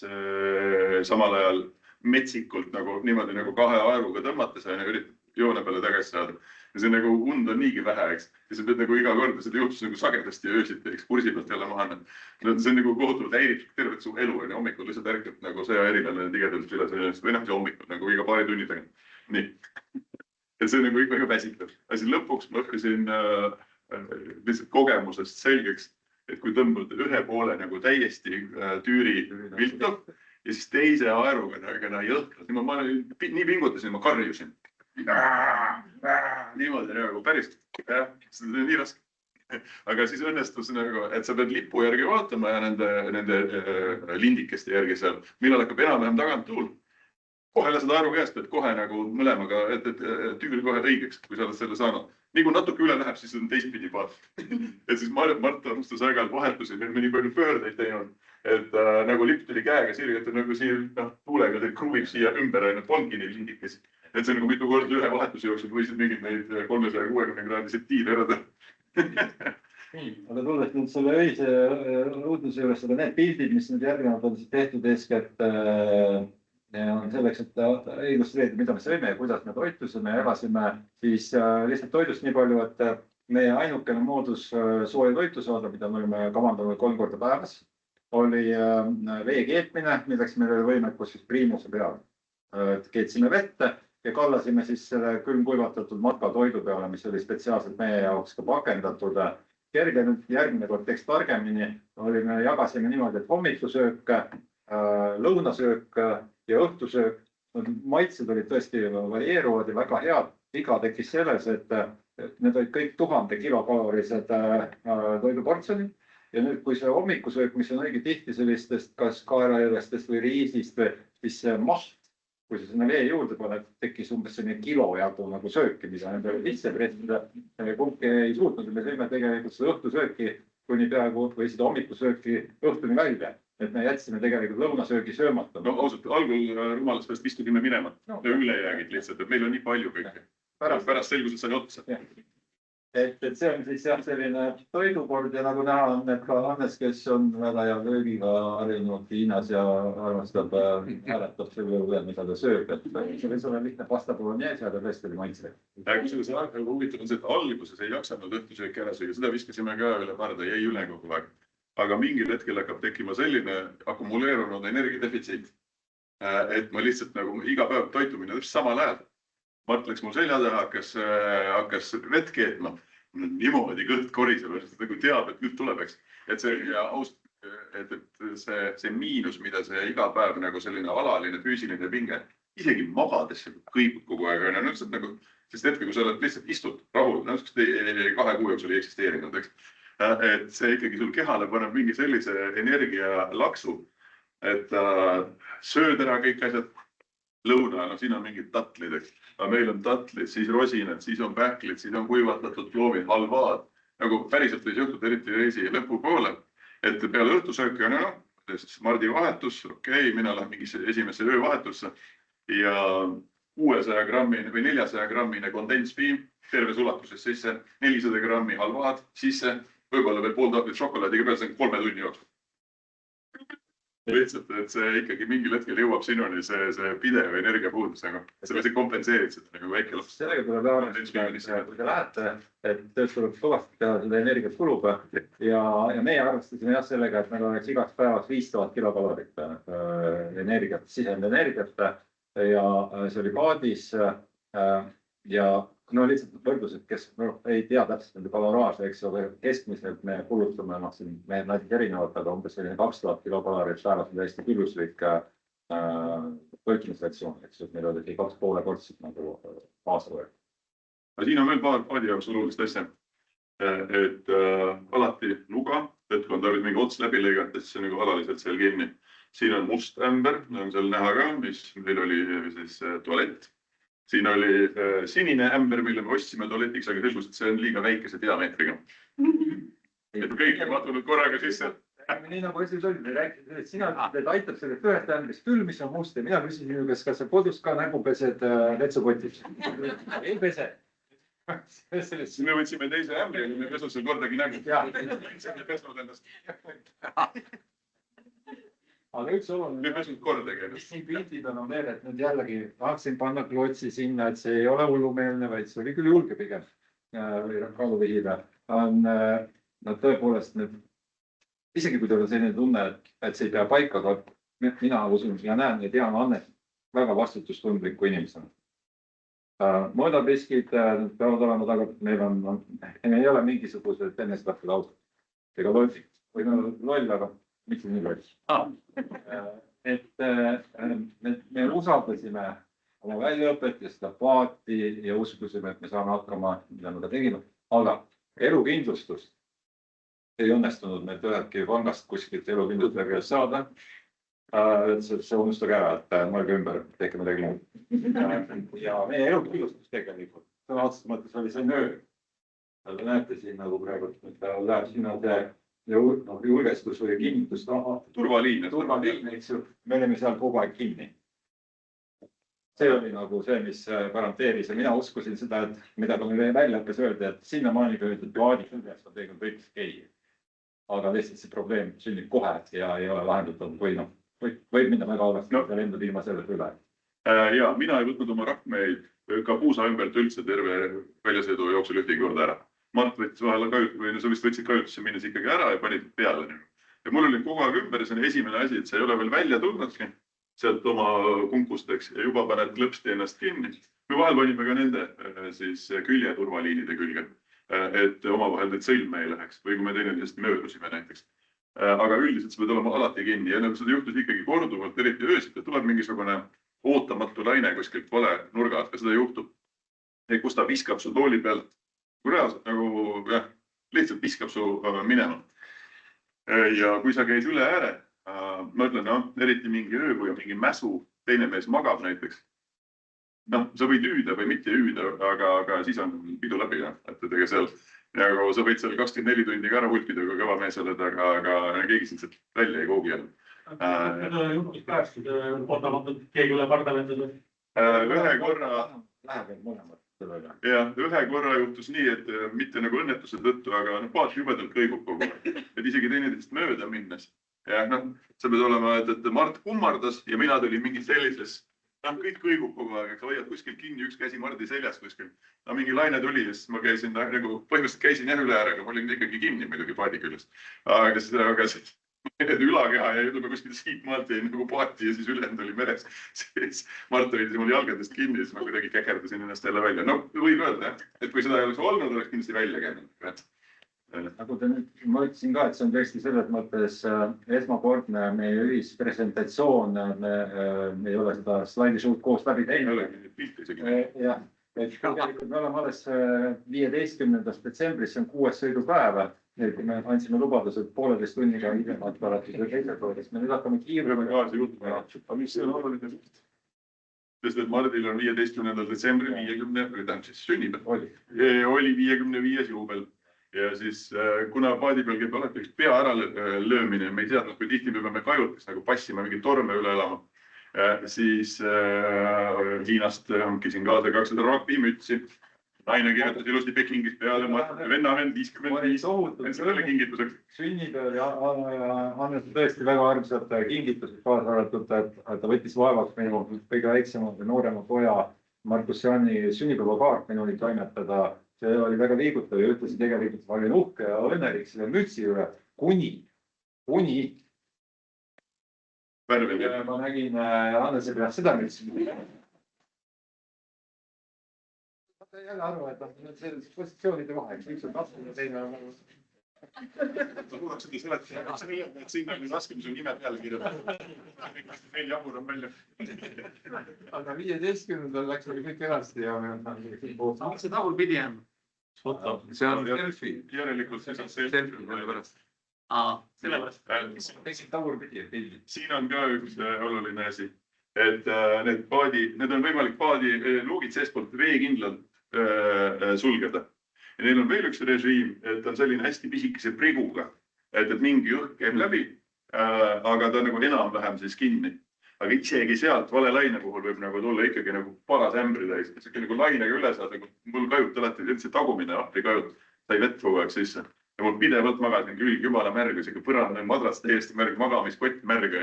samal ajal metsikult nagu niimoodi nagu kahe aeruga tõmmates ja üritab joone peale tagasi saada. Ja see nagu und on niigi vähe, eks. Ja sa pead nagu iga kord, seda juhtus nagu sagedasti ja öösiti, eks kursi pealt jälle maha. See on nagu kohutavalt häiritud tervet su elu ja hommikul lihtsalt ärkab nagu sõjaerilane tigedalt üles või noh, see hommikul nagu iga paari tunni tagant. Nii. Et see on nagu ikka väsitav. Asi lõpuks ma õppisin lihtsalt kogemusest selgeks, et kui tõmbad ühe poole nagu täiesti tüüri viltu ja siis teise aeruga nagu jõhkralt. Ma nii pingutasin, ma karjusin. Niimoodi nagu päris, see on nii raske. Aga siis õnnestus nagu, et sa pead lipu järgi vaatama ja nende lindikeste järgi seal, millal hakkab enam-vähem tagant tuul. Kohe lased aeru käest, et kohe nagu mõlemaga, et tüüri kohe õigeks, kui sa oled selle saanud. Nii kui natuke üle läheb, siis on teistpidi paat. Et siis Mart alustas aeg-ajalt vahetusi, meil me nii palju pöördeid teinud, et nagu lipp tuli käega sirvi, et nagu siin tuulega teid kruvib siia ümber ainult ongi neid lindikesi. Et see nagu mitu korda ühe vahetuse jooksul võisid mingid neid 360 kraadised tiire ära teha. Aga tulles nüüd selle öise õuduse juures, aga need pildid, mis nüüd järgnevalt on tehtud eeskätt on selleks, et illustreerida, mida me sõime ja kuidas me toitusime ja elasime, siis lihtsalt toidust nii palju, et meie ainukene moodus sooja toitu saada, mida me olime kavandanud 3 korda päevas, oli vee keetmine, milleks meil oli võimekus siis priimuse peal. Keetsime vette ja kallasime siis selle külmkuivatatud matkatoidu peale, mis oli spetsiaalselt meie jaoks ka pakendatud. Järgmine kord teeks targemini, jagasime niimoodi, et hommikusöök, lõunasöök ja õhtusöök. Maitsed olid tõesti varieeruvad ja väga head. Viga tekkis selles, et need olid kõik 1000 kilokalorised toiduportsjonid. Ja nüüd, kui see hommikusöök, mis on õige tihti sellistest kas kaeraervestest või riisist, siis see maht, kui sa sinna vee juurde paned, tekkis umbes selline kilo jagu nagu sööki, mida nendele sisse pressida. Kumbki ei suutnud, me sõime tegelikult seda õhtusööki kuni peaaegu või seda hommikusööki õhtuni välja. Et me jätsime tegelikult lõunasöögi söömata. No ausalt, algul rumalast pärast istugime minema. Ülejäägid lihtsalt, et meil on nii palju kõike. Pärast selgus, et see on otsa. Et see on siis jah selline toidukord ja nagu näha on, et ka Hannes, kes on väga hea köögiga harjunud Hiinas ja armastab hääletab selle üle, mida ta sööb. Et see võis olla lihtne pasta bolognese, aga tõesti oli maitsle. Kusjuures huvitav on see, et alguses ei jaksanud õhtusööki ära süüa. Seda viskasime ka üle parda, jäi üle kogu aeg. Aga mingil hetkel hakkab tekkima selline akumuleerunud energiadefitsiit, et ma lihtsalt nagu iga päev toitumine täpselt samal ajal. Mart läks mul selja taha, hakkas vett keetma. Niimoodi kõht koriseb, et nagu teab, et nüüd tuleb, eks. Et see miinus, mida see iga päev nagu selline alaline füüsiline pinge, isegi magades kõigud kogu aeg. Sest hetke, kui sa oled lihtsalt istud rahul, 2 kuu jooksul ei eksisteerinud, eks. Et see ikkagi sul kehale paneb mingi sellise energialaksu, et sööd ära kõik asjad lõuna, siin on mingid tatlid, eks. Meil on tatlid, siis rosinad, siis on pähklid, siis on kuivatatud ploovid, halvaad. Nagu päriselt võis juhtuda eriti reisi lõpupoole, et peale õhtusööki on Mardi vahetus, okei, mina lähen mingisse esimesse öövahetusse ja 600 grammine või 400 grammine kondenspiim terves ulatuses sisse, 400 grammi halvaad sisse, võib-olla veel pool tahvlit šokolaadiga peal, see on 3 tunni jooksul. Lihtsalt, et see ikkagi mingil hetkel jõuab sinuni see pidev energiapuudus, see kompenseerid seda nagu väike laps. Sellega tuleb arvestada, kui te lähete, et tööd tuleb kõvasti teha seda energiat kulub ja meie arvestasime jah sellega, et meil oleks igaks päevas 5000 kilokalorit energiat, sisendenergiat ja see oli paadis ja no lihtsalt võrdlus, et kes ei tea täpselt nende kaloraaže, eks ole, keskmiselt me kulutame, me näiteks erinevad, aga umbes 2000 kilokalorit päevas on täiesti külluslik toitumisratsioon, eks ju, meil oli 2,5 kordselt nagu baasa võetud. Siin on veel paar paadi jaoks olulist asja, et alati nuga et kui on tarvis mingi ots läbi lõigata, siis see on nagu alaliselt seal kinni. Siin on must ämber, on seal näha ka, mis meil oli siis tualett. Siin oli sinine ämber, mille me ostsime tualetiks, aga selgus, et see on liiga väikese diameetriga. Et kõik ei mahtunud korraga sisse. Nii nagu esimene oli, me rääkisime, et sina aitab sellest ühest ämbrist küll, mis on must ja mina küsisin, kas sa kodus ka nägu pesed vetsukotis. Ei pese. Siis me võtsime teise ämbri ja me pesud seal kordagi nägu. Me pesnud ennast. Aga üks oluline. Me pesnud kordagi ennast. Siin pildid on veel, et nüüd jällegi tahaksin panna klotsi sinna, et see ei ole hullumeelne, vaid see oli küll julge pigem. Või kaaluvihile. Nad tõepoolest nüüd, isegi kui teil on selline tunne, et see ei pea paika, aga mina usun ja näen ja tean Annet väga vastutustundliku inimesena. Mõõdapiskid peavad olema tagatud, meil ei ole mingisugused enesetatud autod ega lollid. Või loll, aga mitte nii loll. Et me usaldasime oma väljaõpet ja seda paati ja uskusime, et me saame hakkama, mida me ka tegime. Aga elukindlustust ei õnnestunud meil üheltki pangast kuskilt elukindlustusega saada. See unustage ära, et mõelge ümber, tehke midagi muud. Ja meie elukindlustus tegelikult, sõna otseses mõttes oli see nöör. Te näete siin nagu praegu, et läheb sinna julgestus või kinnitus. Turvaliin, eks ju. Me olime seal kogu aeg kinni. See oli nagu see, mis garanteeris ja mina uskusin seda, et mida ka meil väljaõppes öeldi, et sinna maani öeldi, et plaadi küljes on tegelikult kõik okei. Aga lihtsalt see probleem sünnib kohe ja ei ole lahendatud või võib minna väga halvasti ja lendada ilma sellest üle. Ja mina ei võtnud oma rakmeid ka puusa ümbert üldse terve väljasõidu jooksul ühtegi korda ära. Mart võttis vahel või sa vist võtsid kajutusse minnes ikkagi ära ja panid peale. Ja mul oli kogu aeg ümber ja see on esimene asi, et see ei ole veel välja tulnudki sealt oma kunkusteks ja juba paned klõpsti ennast kinni. Me vahel panime ka nende siis küljeturvaliinide külge, et omavahel need sõlme ei läheks või kui me teineteisest möödusime näiteks. Aga üldiselt sa pead olema alati kinni ja seda juhtus ikkagi korduvalt, eriti öösiti, tuleb mingisugune ootamatu laine kuskilt vale nurga, et seda juhtub. Kus ta viskab su tooli pealt, kui reaalselt nagu lihtsalt viskab su minema. Ja kui sa käid üle ääre, ma ütlen, eriti mingi öö, kui on mingi mäsu, teine mees magab näiteks. Sa võid hüüda või mitte hüüda, aga siis on pidu läbi, et tege seal. Nagu sa võid seal 24 tundi ka ära hulpida, kui kõva mees oled, aga keegi sind sealt välja ei koogi jälle. Juhtus päästud, ootamatult keegi üle parda lendada. Ühe korra juhtus nii, et mitte nagu õnnetuse tõttu, aga paat jubedalt kõigub kogu aeg. Et isegi teineteist mööda minnes. Ja sa pead olema, et Mart kummardas ja mina tulin mingi sellises. Kõik kõigub kogu aeg, sa hoiad kuskil kinni, üks käsi Mardi seljas kuskil. Mingi laine tuli ja siis ma käisin, põhimõtteliselt käisin üle äärega, ma olin ikkagi kinni muidugi paadi küljest. Aga siis ülakeha ja ütleme kuskil siit maalt jäi nagu paati ja siis ülejäänud oli meres. Siis Mart oli mul jalgadest kinni ja siis ma kuidagi käkerdasin ennast jälle välja. Võib öelda, et kui seda ei oleks olnud, oleks kindlasti välja käinud. Nagu te nüüd, ma ütlesin ka, et see on tõesti selles mõttes esmakordne meie ühispresentatsioon. Me ei ole seda slaidishoot koos läbi teinud. Jah, et tegelikult me oleme alles 15. detsembris, see on 6. sõidupäev. Me andsime lubadused 1,5 tunniga hiljemalt alates teisel poolest. Me nüüd hakkame kiirema kaasa juhtuma. Aga mis see on oluline? Sest et Mardil on 15. detsembril 50, sünnipäev. Oli 55. juubel. Ja siis kuna paadi peal käib alati üks pea ära löömine, me ei teadnud, kui tihti me peame kajutaks nagu passima mingi torme üle elama, siis Hiinast hankisin kaasa 200 rugby-mütsi. Naine kirjutas ilusti Pekingis peale, venna veel 55. Sellele kingituseks. Sünnipäev ja anneti tõesti väga armsad kingitused kaasa arvatud, et ta võttis vaevaks minu kõige väiksema või noorema poja Markus Jaani sünnipäevakaart minuni toimetada. See oli väga liigutav ja ütlesin tegelikult, ma olin uhke ja õnnelik selle mütsi üle, kuni. Ma nägin Annese pealt seda mütsi. Ma jälle arvan, et need sellised positsioonide vahel, üks on kasvanud ja teine on nagu. Sa suudaks seda seletada, et sinna oli raske, mis on nime peale kirjutada. Meil jabur on välja. Aga 15. läks oli kõik kenasti ja me on See tagurpidi on. See on selfie. Järelikult see on selfie pärast. Sellepärast. Tegid tagurpidi pildi. Siin on ka üks oluline asi, et need on võimalik paadi luugid seestpoolt veekindlalt sulgeda. Ja neil on veel üks režiim, et on selline hästi pisikese priguga, et mingi õhk käib läbi, aga ta nagu enam-vähem siis kinni. Aga isegi sealt vale laine puhul võib nagu tulla ikkagi nagu paras ämbri täis. See nagu lainega üle saad, nagu mul kajut alati, see tagumine ahvri kajut, sai vett kogu aeg sisse. Ja mul pidevalt magasin külg jumala märg, isegi põrand madras täiesti märg, magamiskott märg.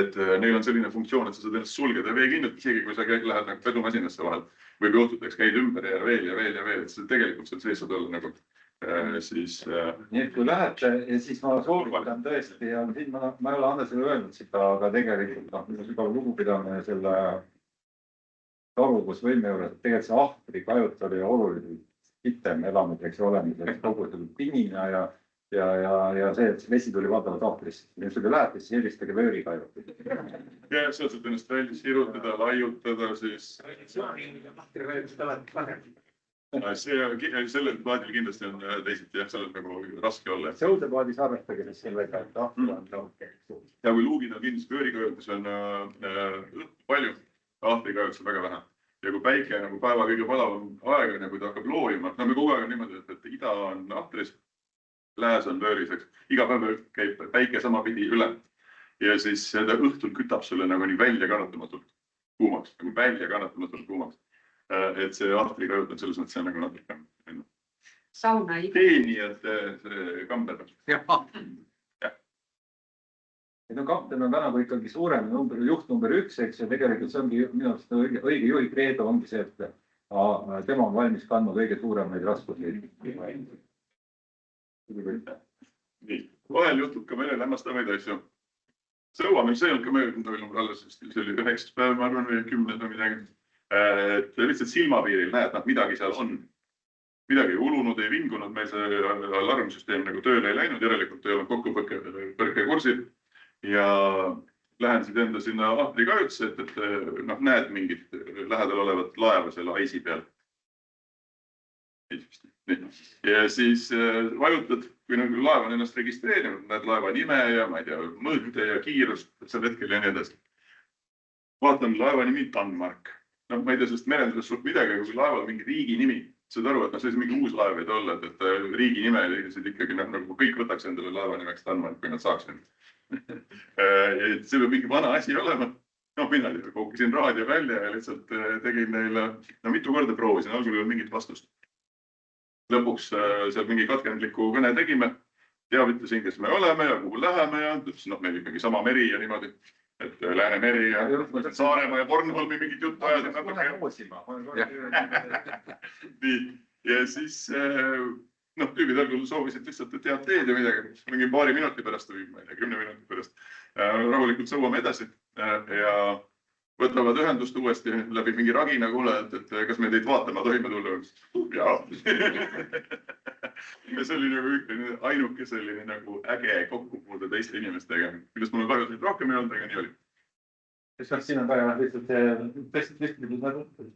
Et neil on selline funktsioon, et sa saad ennast sulgeda veekindlalt, isegi kui sa lähed nagu pesumasinasse vahel. Võib juhtudeks käid ümber ja veel ja veel ja veel, et see tegelikult seal sees saad olla nagu siis... Nii et kui lähete ja siis ma soovitan tõesti ja siin ma ei ole Andresele öelnud seda, aga tegelikult juba lugupidamine selle taluvusvõime juures, et tegelikult see ahvri kajut oli oluliselt pitem elamiteks olemiseks kogu selle pinina ja see, et see vesi tuli valdavalt ahvrist. Kui sul lähete, siis helistage vöörikajut. Ja sealt saad ennast välja sirutada, laiutada siis... Sellel plaadil kindlasti on teisiti, seal on nagu raske olla. Sõudeplaadis arvestage siis sellega, et ahvri on tõuke. Ja kui luugid on kindlasti vöörikajutis on palju, ahvrikajutis on väga vähe. Ja kui päike nagu päeva kõige palavam aeg on ja kui ta hakkab loojuma, me kogu aeg on niimoodi, et ida on ahtris, lääs on vööriseks. Iga päev käib päike sama pidi üle. Ja siis seda õhtul kütab sulle nagu nii välja kannatamatult kuumaks, nagu välja kannatamatult kuumaks. Et see ahvrikajut on selles mõttes nagu natuke sauna teenijate kamber. No kapten on täna ikkagi suurem juht number 1, eks ja tegelikult see ongi minu arust õige juhi kreedo ongi see, et tema on valmis kandma kõige suuremaid raskusi. Nii, vahel juhtub ka meile lämmastavaid asju. Sõuamil see ei olnud ka möödunud toimub alles, see oli 9. päev, ma arvan, või 10. või midagi. Et lihtsalt silmapiiril näed, midagi seal on. Midagi ulunud, ei vingunud, meil see alarmsüsteem nagu tööle ei läinud, järelikult ei olnud kokkupõrke kursil. Ja lähen siis enda sinna ahvri kajutusse, et näed mingit lähedal olevat laeva selle aisi peal. Ja siis vajutad, kui laev on ennast registreerinud, näed laeva nime ja ma ei tea, mõõte ja kiirust sel hetkel ja nii edasi. Vaatan laeva nimi Danmark. Ma ei tea, sellest merendusest suht midagi, aga kui laeval mingi riigi nimi, saad aru, et see mingi uus laev ei olla, et riigi nime ikkagi nagu kõik võtaks endale laeva nimeks Danmark, kui nad saaksid. See peab mingi vana asi olema. Mina kookisin raadio välja ja lihtsalt tegin neile, mitu korda proovisin, algul ei olnud mingit vastust. Lõpuks seal mingi katkendliku kõne tegime, teavitasin, kes me oleme ja kuhu läheme ja meil ikkagi sama meri ja niimoodi. Et Läänemeri ja Saaremaa ja Bornholmi mingit juttu ajasin natuke. Ja siis tüübid algul soovisid lihtsalt tead teed ja midagi. Mingi paari minuti pärast või 10 minuti pärast rahulikult sõuame edasi ja võtavad ühendust uuesti läbi mingi ragina kuule, et kas me teid vaatama tohime tulla. Jaa. Ja see oli nagu ainuke selline nagu äge kokkupuude teiste inimestega. Millest mul on kahju, et rohkem ei olnud, aga nii oli. Siin on väga lihtsalt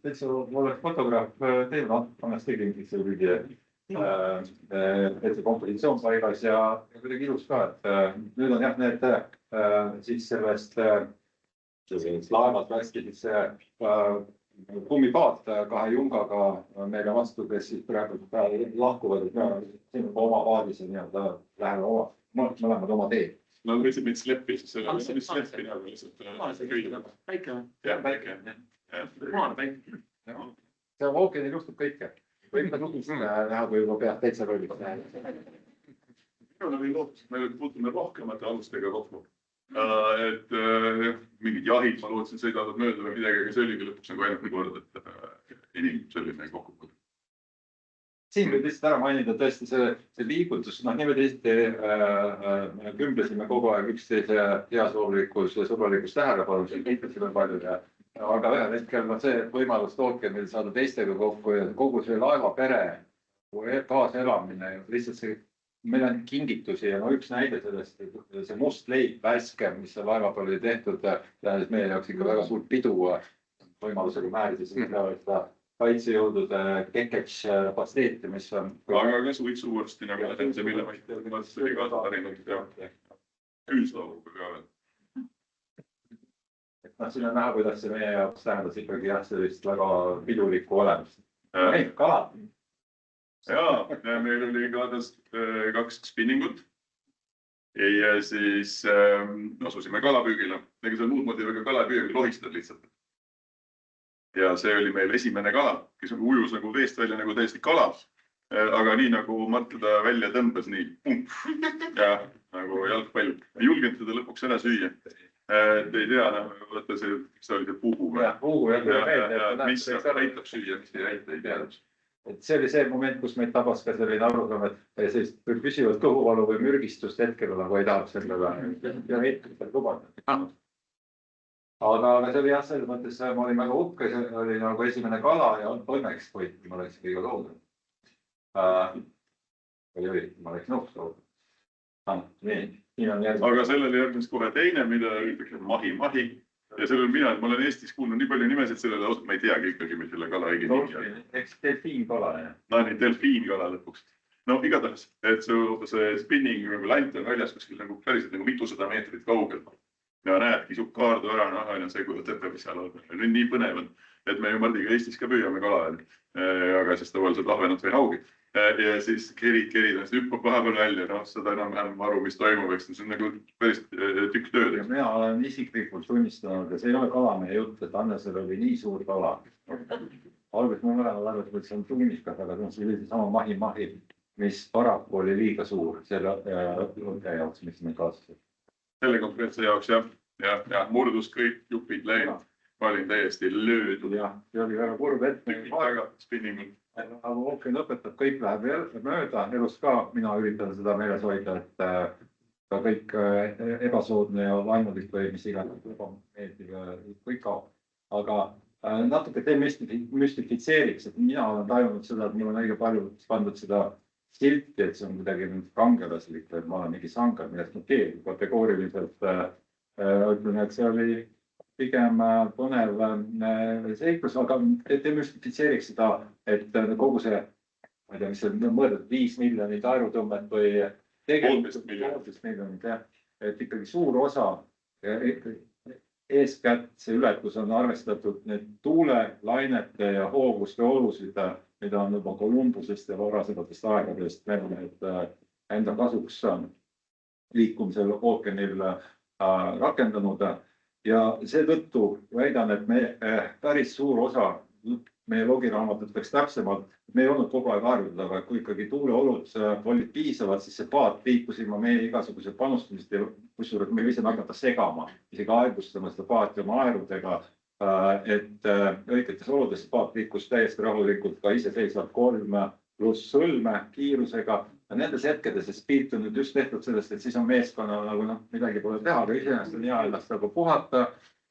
täitsa oleks fotograaf teema, annaks tegin see kõige kompositsioon paigas ja kuidagi ilus ka, et nüüd on jah need siis sellest laevad väskisid see kummipaat kahe jungaga meile vastu, kes siis praegu lahkuvad, et siin on oma paadis ja nii-öelda läheme mõlemad oma teed. No võtsid meid sleppi, siis selle sleppi nagu lihtsalt Päike. Jah, päike. Maale päike. See ookeanil juhtub kõike. Võib ka tutvist näha, kui juba pead täitsa rolliks näha. Minul oli lootus, et me puutume rohkemate alustega kokku. Et mingid jahid, ma lootsin, sõidavad mööda või midagi, aga see oligi lõpuks nagu ainult kord, et inimene selline kokkupuude. Siin võib lihtsalt ära mainida tõesti see liigutus, niimoodi lihtsalt kümblesime kogu aeg üksteise heasoovlikus ja sõbralikus tähelepanu, siin kiitasime palju ja aga ühel hetkel see võimalus ookeanil saada teistega kokku ja kogu see laevapere kaaselamine, lihtsalt see meil on kingitusi ja üks näide sellest, see must leib värske, mis see laeva peal oli tehtud, tähendab meie jaoks ikka väga suurt pidu võimalusega määrides seda kaitsejõudude kekeks pasteeti, mis on. Aga ka suitsuvorsti nagu see, mille ma oli kaasa tarinud ja küüslauguga ka veel. Siin on näha, kuidas see meie jaoks tähendas ikkagi jah, sellist väga pidulikku olemust. Kalad. Jaa, meil oli kaasas 2 spinningut ja siis asusime kalapüügile. Ega see muud moodi väga kalapüügi lohistad lihtsalt. Ja see oli meil esimene kala, kes ujus nagu veest välja nagu täiesti kala. Aga nii nagu Mart teda välja tõmbas, nii ja nagu jalgpall. Ei julgenud teda lõpuks ära süüa. Te ei tea, võtta see oli see puhu. Puhu, mis aitab süüa, mis ei aita, ei tea. See oli see moment, kus meid tabas ka selline arusaam, et sellist püsivat kõhuvalu või mürgistust hetkel nagu ei tahaks sellele lubada. Aga see oli jah, selles mõttes ma olin väga uhke, see oli nagu esimene kala ja õnneks võit, ma oleks kõige loodud. Ma oleks nõus loodud. Aga sellele järgnes kohe teine, mida ütleks mahi. Ja sellel mina, et ma olen Eestis kuulnud nii palju nimesid sellele, ma ei teagi ikkagi, mis selle kala õige nimi on. Eks delfiinkala, jah. No nii, delfiinkala lõpuks. No igatahes, et see spinning lant on väljas kuskil nagu päriselt nagu mitusada meetrit kaugel. Ja näedki su kaardu ära, ja see kujutab, mis seal on. Nüüd nii põnev on, et me ju Mardiga Eestis ka püüame kala, aga siis tavaliselt lahvenut või haugi. Ja siis kerid, hüppab vahepeal välja, seda enam-vähem aru, mis toimub, eks see on nagu päris tükk tööd. Mina olen isiklikult tunnistanud, ja see ei ole kalamehe jutt, et Annesel oli nii suur kala. Alguses ma mõlemad arvasid, et see on tunnikas, aga see oli sama mahi, mis paraku oli liiga suur selle jaoks, mis me kaasasid. Selle konkreetse jaoks, jah, murdus kõik jupid läinud. Ma olin täiesti löödud. Jah, see oli väga kurb ette. Väga spinningul. Aga ookean õpetab, kõik läheb mööda, elus ka mina üritan seda meeles hoida, et ka kõik ebasoodne ja laimulik või mis iganes meeldib, kõik kaob. Aga natuke müstifitseeriks, et mina olen tajunud seda, et mul on õige palju pandud seda silti, et see on kuidagi kangelaslik, et ma olen mingi sankar, millest ma keelin kategooriliselt. Ütlen, et see oli pigem põnev seiklus, aga demüstifitseeriks seda, et kogu see, ma ei tea, mis see on mõeldud, 5 miljonit aerutõmmet või tegelikult 13 miljonit, et ikkagi suur osa, eeskätt see ületus on arvestatud need tuule, lainete ja hooguste olusid, mida on juba Kolumbusest ja varasematest aegadest meremehed enda kasuks liikumisel ookeanil rakendanud. Ja seetõttu väidan, et me päris suur osa meie logiraamatut peaks täpsemalt, me ei olnud kogu aeg aerutud, aga kui ikkagi tuuleolud olid piisavad, siis see paat liikus ilma meie igasuguse panustamist ja kusjuures me võisime hakata segama, isegi aegustama seda paati oma aerudega, et õigetes oludes paat liikus täiesti rahulikult ka iseseisvalt 3+ sõlme kiirusega. Ja nendes hetkedes, et pilt on nüüd just tehtud sellest, et siis on meeskonna nagu midagi pole teha, aga iseenesest on hea ennast nagu puhata.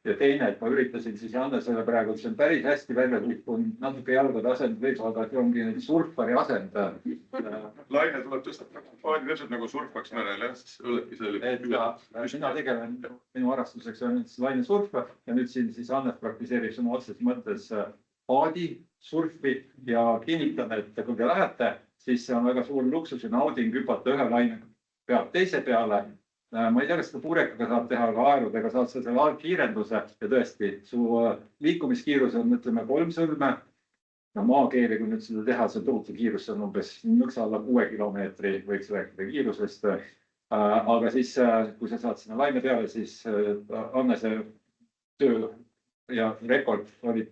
Ja teine, et ma üritasin siis Jannesele praegu, see on päris hästi välja kukkunud, natuke jalgade asend võib, aga see ongi surfari asend. Laine tuleb tõstada, täpselt nagu surfaks merel, jah, siis õledki see. Mina tegelen, minu harrastuseks on laine surfa ja nüüd siin siis Annes praktiseerib sõna otseses mõttes paadi surfi ja kinnitan, et kui te lähete, siis see on väga suur luksus ja nauding hüpata ühe laine pealt teise peale. Ma ei tea, kas seda purekaga saab teha, aga aerudega saad sa selle kiirenduse ja tõesti, su liikumiskiirus on, ütleme, 3 sõlme. Maakeeli, kui nüüd seda teha, see on tohutu kiirus, see on umbes nõksa alla 6 kilomeetri, võiks rääkida kiirusest. Aga siis, kui sa saad sinna laine peale, siis Annese töö ja rekord oli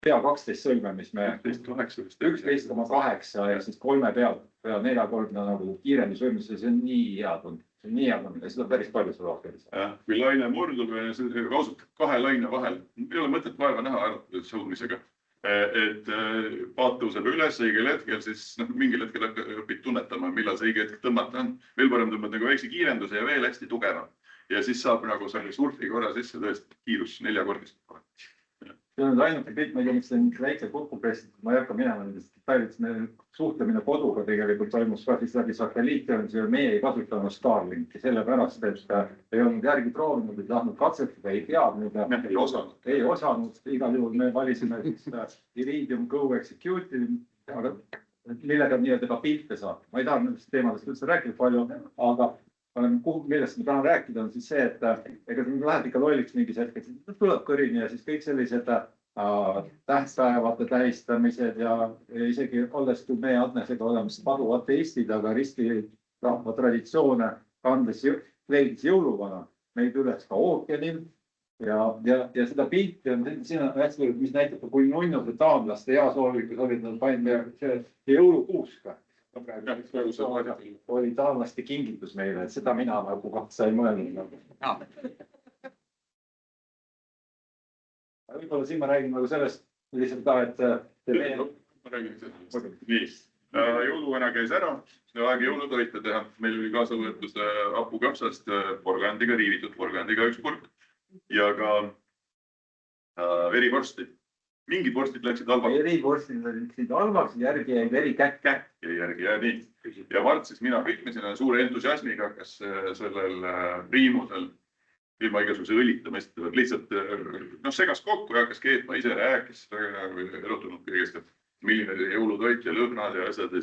pea 12 sõlme, mis me 11,8 ja siis 3 pealt pea 4-3 nagu kiirendusvõimus ja see on nii hea tund. See on nii hea tund ja seda päris palju seda ohkelis. Kui laine murdub ja ausalt 2 laine vahel, ei ole mõtet vaeva näha arvatud sõudmisega. Et paat tõuseb üles õigel hetkel, siis mingil hetkel õpid tunnetama, millal see õige hetk tõmmata on. Veel parem tõmbad nagu väikse kiirenduse ja veel hästi tugeva. Ja siis saab nagu selle surfi korra sisse tõesti kiirus 4-kordist. see on ainuke pilt, ma ei tea, mis see on väikselt kokku pressitud, ma ei hakka minema nendest detailidest, meil suhtlemine koduga tegelikult toimus ka siis läbi satelliitühenduse, meie ei kasutanud Starlinki, sellepärast, et ei olnud järgi proovinud, ei tahtnud katsetada, ei teadnud. Ei osanud, igal juhul me valisime siis Iridium Go Execute, aga millega nii-öelda ka pilte saab. Ma ei taha nendest teemadest üldse rääkida palju, aga millest ma tahan rääkida on siis see, et ega see läheb ikka lolliks mingis hetkes, tuleb kõrini ja siis kõik sellised tähtpäevade tähistamised ja isegi olles kui meie Adnesega olemas paduateistid, aga ristirahva traditsioone kandes leidis jõuluvana meid üles ka ookeanil. Ja seda pilti on siin hästi, mis näitab, kui nunnuse taanlaste hea soovikus olid nad panin see jõulukuuska. Oli taanlaste kingitus meile, et seda mina nagu katsa ei mõelnud. Võib-olla siin ma räägin nagu sellest lihtsalt ka, et... Ma räägin sellest. Nii, jõuluvana käis ära, aeg jõulutoite teha. Meil oli kaasa võetud hapukapsast porgandiga, riivitud porgandiga üks purk. Ja ka verivorstid. Mingid vorstid läksid halvaks. Verivorstid läksid halvaks, järgi jäi veri käkk. Järgi jäi nii. Ja Mart siis mina pütmesin suure entusiasmiga, kas sellel priimusel ilma igasuguse õlitamist lihtsalt segas kokku ja hakkas keetma, ise rääkis erutunud kõigest, et milline jõulutoit ja lõhnad ja asjad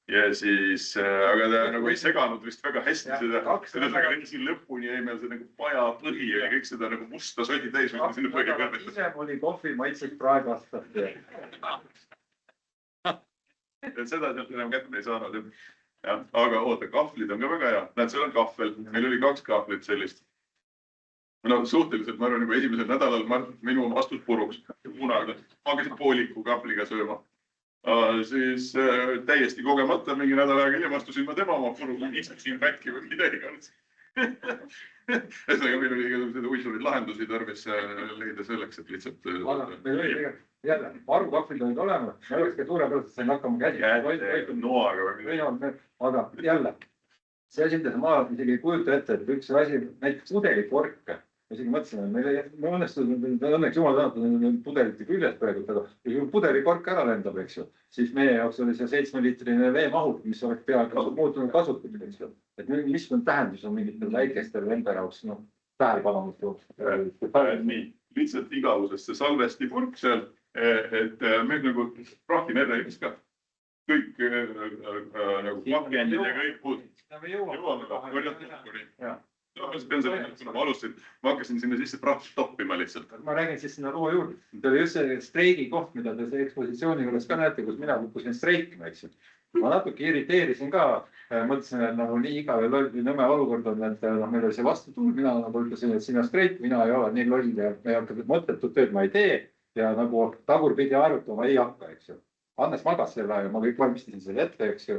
ja siis, aga ta nagu ei seganud vist väga hästi seda siin lõpuni jäi meil see nagu paja põhi ja kõik seda nagu musta sodi täis. Ise oli kohvi maitsed praegast. Et seda sealt enam kätte ei saanud. Aga oota, kahvlid on ka väga hea. Näed, seal on kahvel. Meil oli 2 kahvlit sellist. No suhteliselt, ma arvan, esimesel nädalal minu astus puruks. Ma hakkasin pooliku kahvliga sööma. Siis täiesti kogemata mingi nädal aega hiljem astusin ma tema oma puruga, istusin pätki või midagi olnud. Meil oli igasugused huvitavaid lahendusi tarvis leida selleks, et lihtsalt... Meil oli jälle, varukahvlid olid olemas, ma oleks ka suurepärast sain hakkama käsi. Noaga või midagi. Aga jälle, see asi, mida sa maad isegi ei kujuta ette, et üks asi, näiteks pudelikorke. Ma isegi mõtlesin, et me õnneks jumal tänatud pudelite küljes praegu, aga kui pudelikork ära lendab, eks ju, siis meie jaoks oli see 7-liitrine veemahut, mis oleks peaaegu muutunud kasutamiseks. Et mis tähendus on mingitel väikestel enda jaoks tähelepanutu. Nii, lihtsalt igavusest see salvesti purk seal, et meil nagu prahti merre ei viska. Kõik nagu pakendid ja kõik puud. Jõuame ka, korjatult. Ma pean selle, kuna ma alustasin, ma hakkasin sinna sisse prahti toppima lihtsalt. Ma räägin siis sinna loo juurde. See oli just see streigi koht, mida te see ekspositsiooni juures ka näete, kus mina kukkusin streikima, eks ju. Ma natuke irriteerisin ka, mõtlesin, et nagu nii igav ja nõme olukord on, et meil oli see vastutuul, mina nagu ütlesin, et sina streik, mina ei ole nii loll ja me hakkab mõttetut tööd ma ei tee ja nagu tagurpidi arutama ei hakka, eks ju. Hannes magas selle ja ma kõik valmistasin selle ette, eks ju.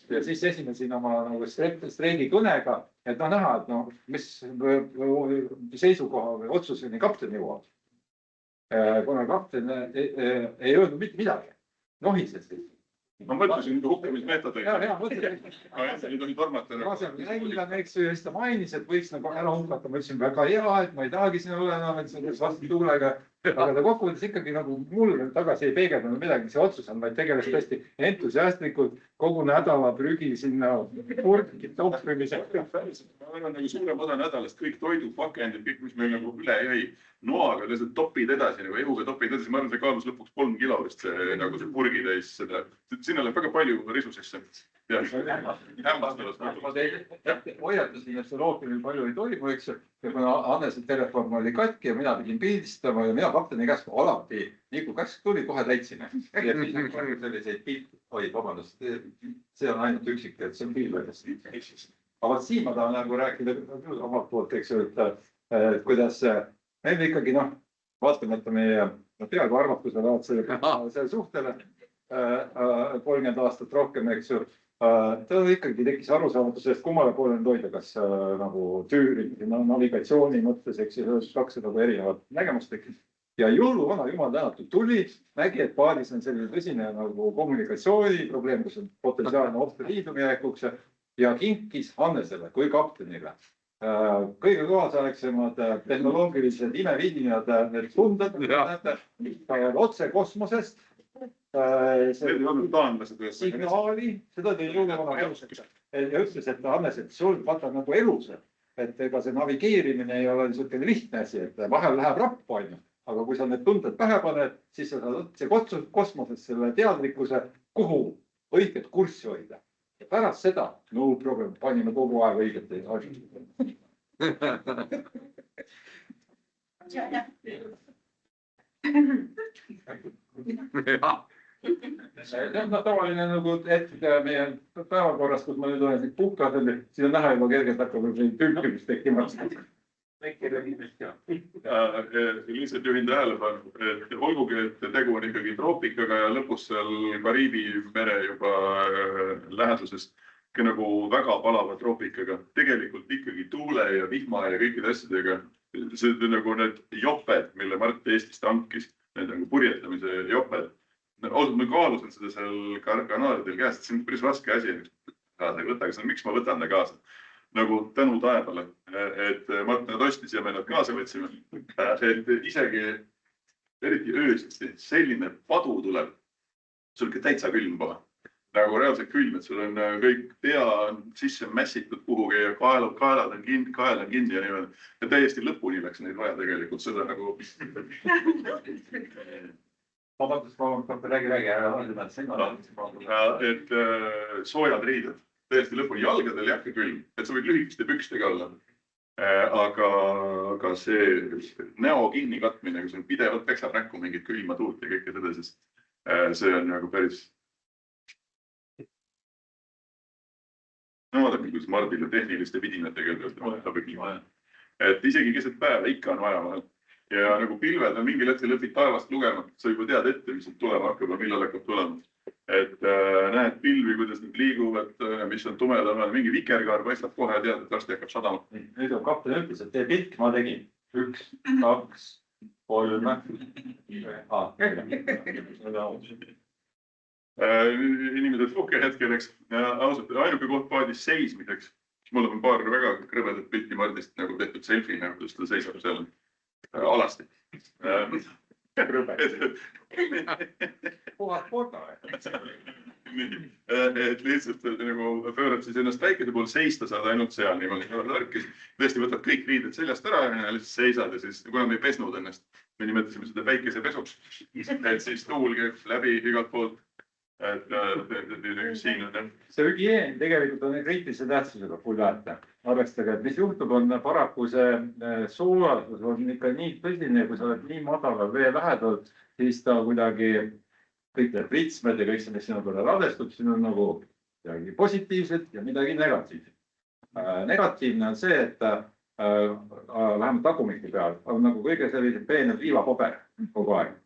Ja siis esinesin oma streigi kõnega, et näha, et mis seisukoha või otsuseni kapten jõuab. Kuna kapten ei öelnud mitte midagi. Nohises. Ma mõtlesin hukkumismeetodeid. Ja mõtlesin. Ei tohi tormata. Eks ju, ta mainis, et võiks nagu ära hukata. Ma ütlesin väga hea, et ma ei tahagi sinna ole enam, et see on vastu tuulega. Aga ta kokkuvõttes ikkagi nagu mul tagasi ei peegeldanud midagi, see otsus on, vaid tegeles tõesti entusiastlikult kogu nädala prügi sinna purki toppimisega. Ma arvan, nagu suurem osa nädalast, kõik toidupakendid, kõik, mis meil nagu üle jäi, noaga lihtsalt topid edasi, nagu ehuga topid edasi. Ma arvan, see kaalus lõpuks 3 kilo vist nagu see purgi täis seda. Sinna läheb väga palju risusesse. Hämmastavast. Ma hoiatasin, et see lookinil palju ei toimu, eks ju. Ja kuna Hannese telefon oli katki ja mina pidin pildistama ja mina kapteni käest alati, nii kui käsk tuli, kohe täitsime. Ja selliseid pilte, vabandust, see on ainult üksik, et see on pilvedest. Aga siin ma tahan nagu rääkida omalt poolt, eks ju, et kuidas meil ikkagi, vaatamata meie peaaegu arvatusele selle suhtele 30 aastat rohkem, eks ju, ta ikkagi tekkis arusaamatusest, kummale poole nüüd hoida, kas nagu tüüri, navigatsiooni mõttes, eks ju, 2 nagu erinevat nägemust tekkis. Ja jõuluvana jumal tänatud tuli, nägi, et paaris on selline tõsine nagu kommunikatsiooniprobleem, kus on potentsiaalne oht liiduminekuks ja kinkis Hannesele kui kaptenile kõige kaasaegsemad tehnoloogilised imevidinad, need tunded, näete, otse kosmosest. Need ei olnud taanlased. Signaali, seda tõi jõuluvana teaduseks. Ja ütles, et Hannes, et sul vaata nagu elus, et ega see navigeerimine ei ole niisugune lihtne asi, et vahel läheb rappu ainult. Aga kui sa need tunded pähe paned, siis sa saad otse kosmoses selle teadlikkuse, kuhu õiget kurssi hoida. Ja pärast seda, no problem, panime kogu aeg õiget asju. See on tavaline nagu hetk meie päevakorrast, kus ma nüüd olen siin puhkasel, siis on näha juba kergelt hakkab tülkimist tekkimast. Lihtsalt juhin tähelepanu, et olgugi, et tegu on ikkagi troopikaga ja lõpus seal Kariibi mere juba läheduses nagu väga palava troopikaga, tegelikult ikkagi tuule ja vihma ja kõikide asjadega. See on nagu need joped, mille Mart Eestist hankis, need nagu purjetamise joped. Ausalt, ma kaalusin seda seal kanaaridel käest, see on päris raske asi. Miks ma võtan ta kaasa? Nagu tänu taevale, et Mart nad ostis ja me nad kaasa võtsime. Et isegi eriti öösesti selline padu tuleb, sul ikka täitsa külm pole. Nagu reaalselt külm, et sul on kõik pea sisse mässitud kuhugi ja kaelad on kinni, kael on kinni ja niimoodi. Ja täiesti lõpuni läks neid vaja tegelikult seda nagu... Et soojad riided. Täiesti lõpuni jalgadel ei hakka külm, et sa võid lühikeste pükstega olla. Aga see näo kinni katmine, kui see on pidevalt peksab näkku mingit külma tuult ja kõike seda, sest see on nagu päris... No vaadake, kuidas Mardile tehniliste vidinatega vaja. Et isegi keset päeva ikka on vaja vahel. Ja nagu pilved on mingil hetkel õpid taevast lugema, sa juba tead ette, mis tulema hakkab ja millal hakkab tulema. Et näed pilvi, kuidas need liiguvad, mis on tumedal, mingi vikerkaar paistab kohe ja tead, et varsti hakkab sadama. Nüüd on kapten ütles, et tee pilk, ma tegin. 1, 2, 3. Inimesed uhke hetkeks. Ausalt, ainuke koht paadis seismiseks. Mul on paar väga krõbedat pilti Mardist nagu tehtud selfie, nagu kus ta seisab seal alasti. Puhad foto. Et lihtsalt nagu pöörad siis ennast väikese pool seista saad ainult seal niimoodi. Tõesti võtad kõik riided seljast ära ja lihtsalt seisad ja siis, kuna me ei pesnud ennast, me nimetasime seda päikese pesuks, et siis tuul käib läbi igalt poolt. Et siin on... See hügieen tegelikult on kriitilise tähtsusega puljääta. Arvestage, et mis juhtub on paraku see soolasus on ikka nii tõsine, kui sa oled nii madalal vee lähedal, siis ta kuidagi kõik need pritsmed ja kõik see, mis sinu peale radestub, siin on nagu midagi positiivset ja midagi negatiivset. Negatiivne on see, et vähemalt tagumiku peal on nagu kõige selline peene liivapaber kogu aeg.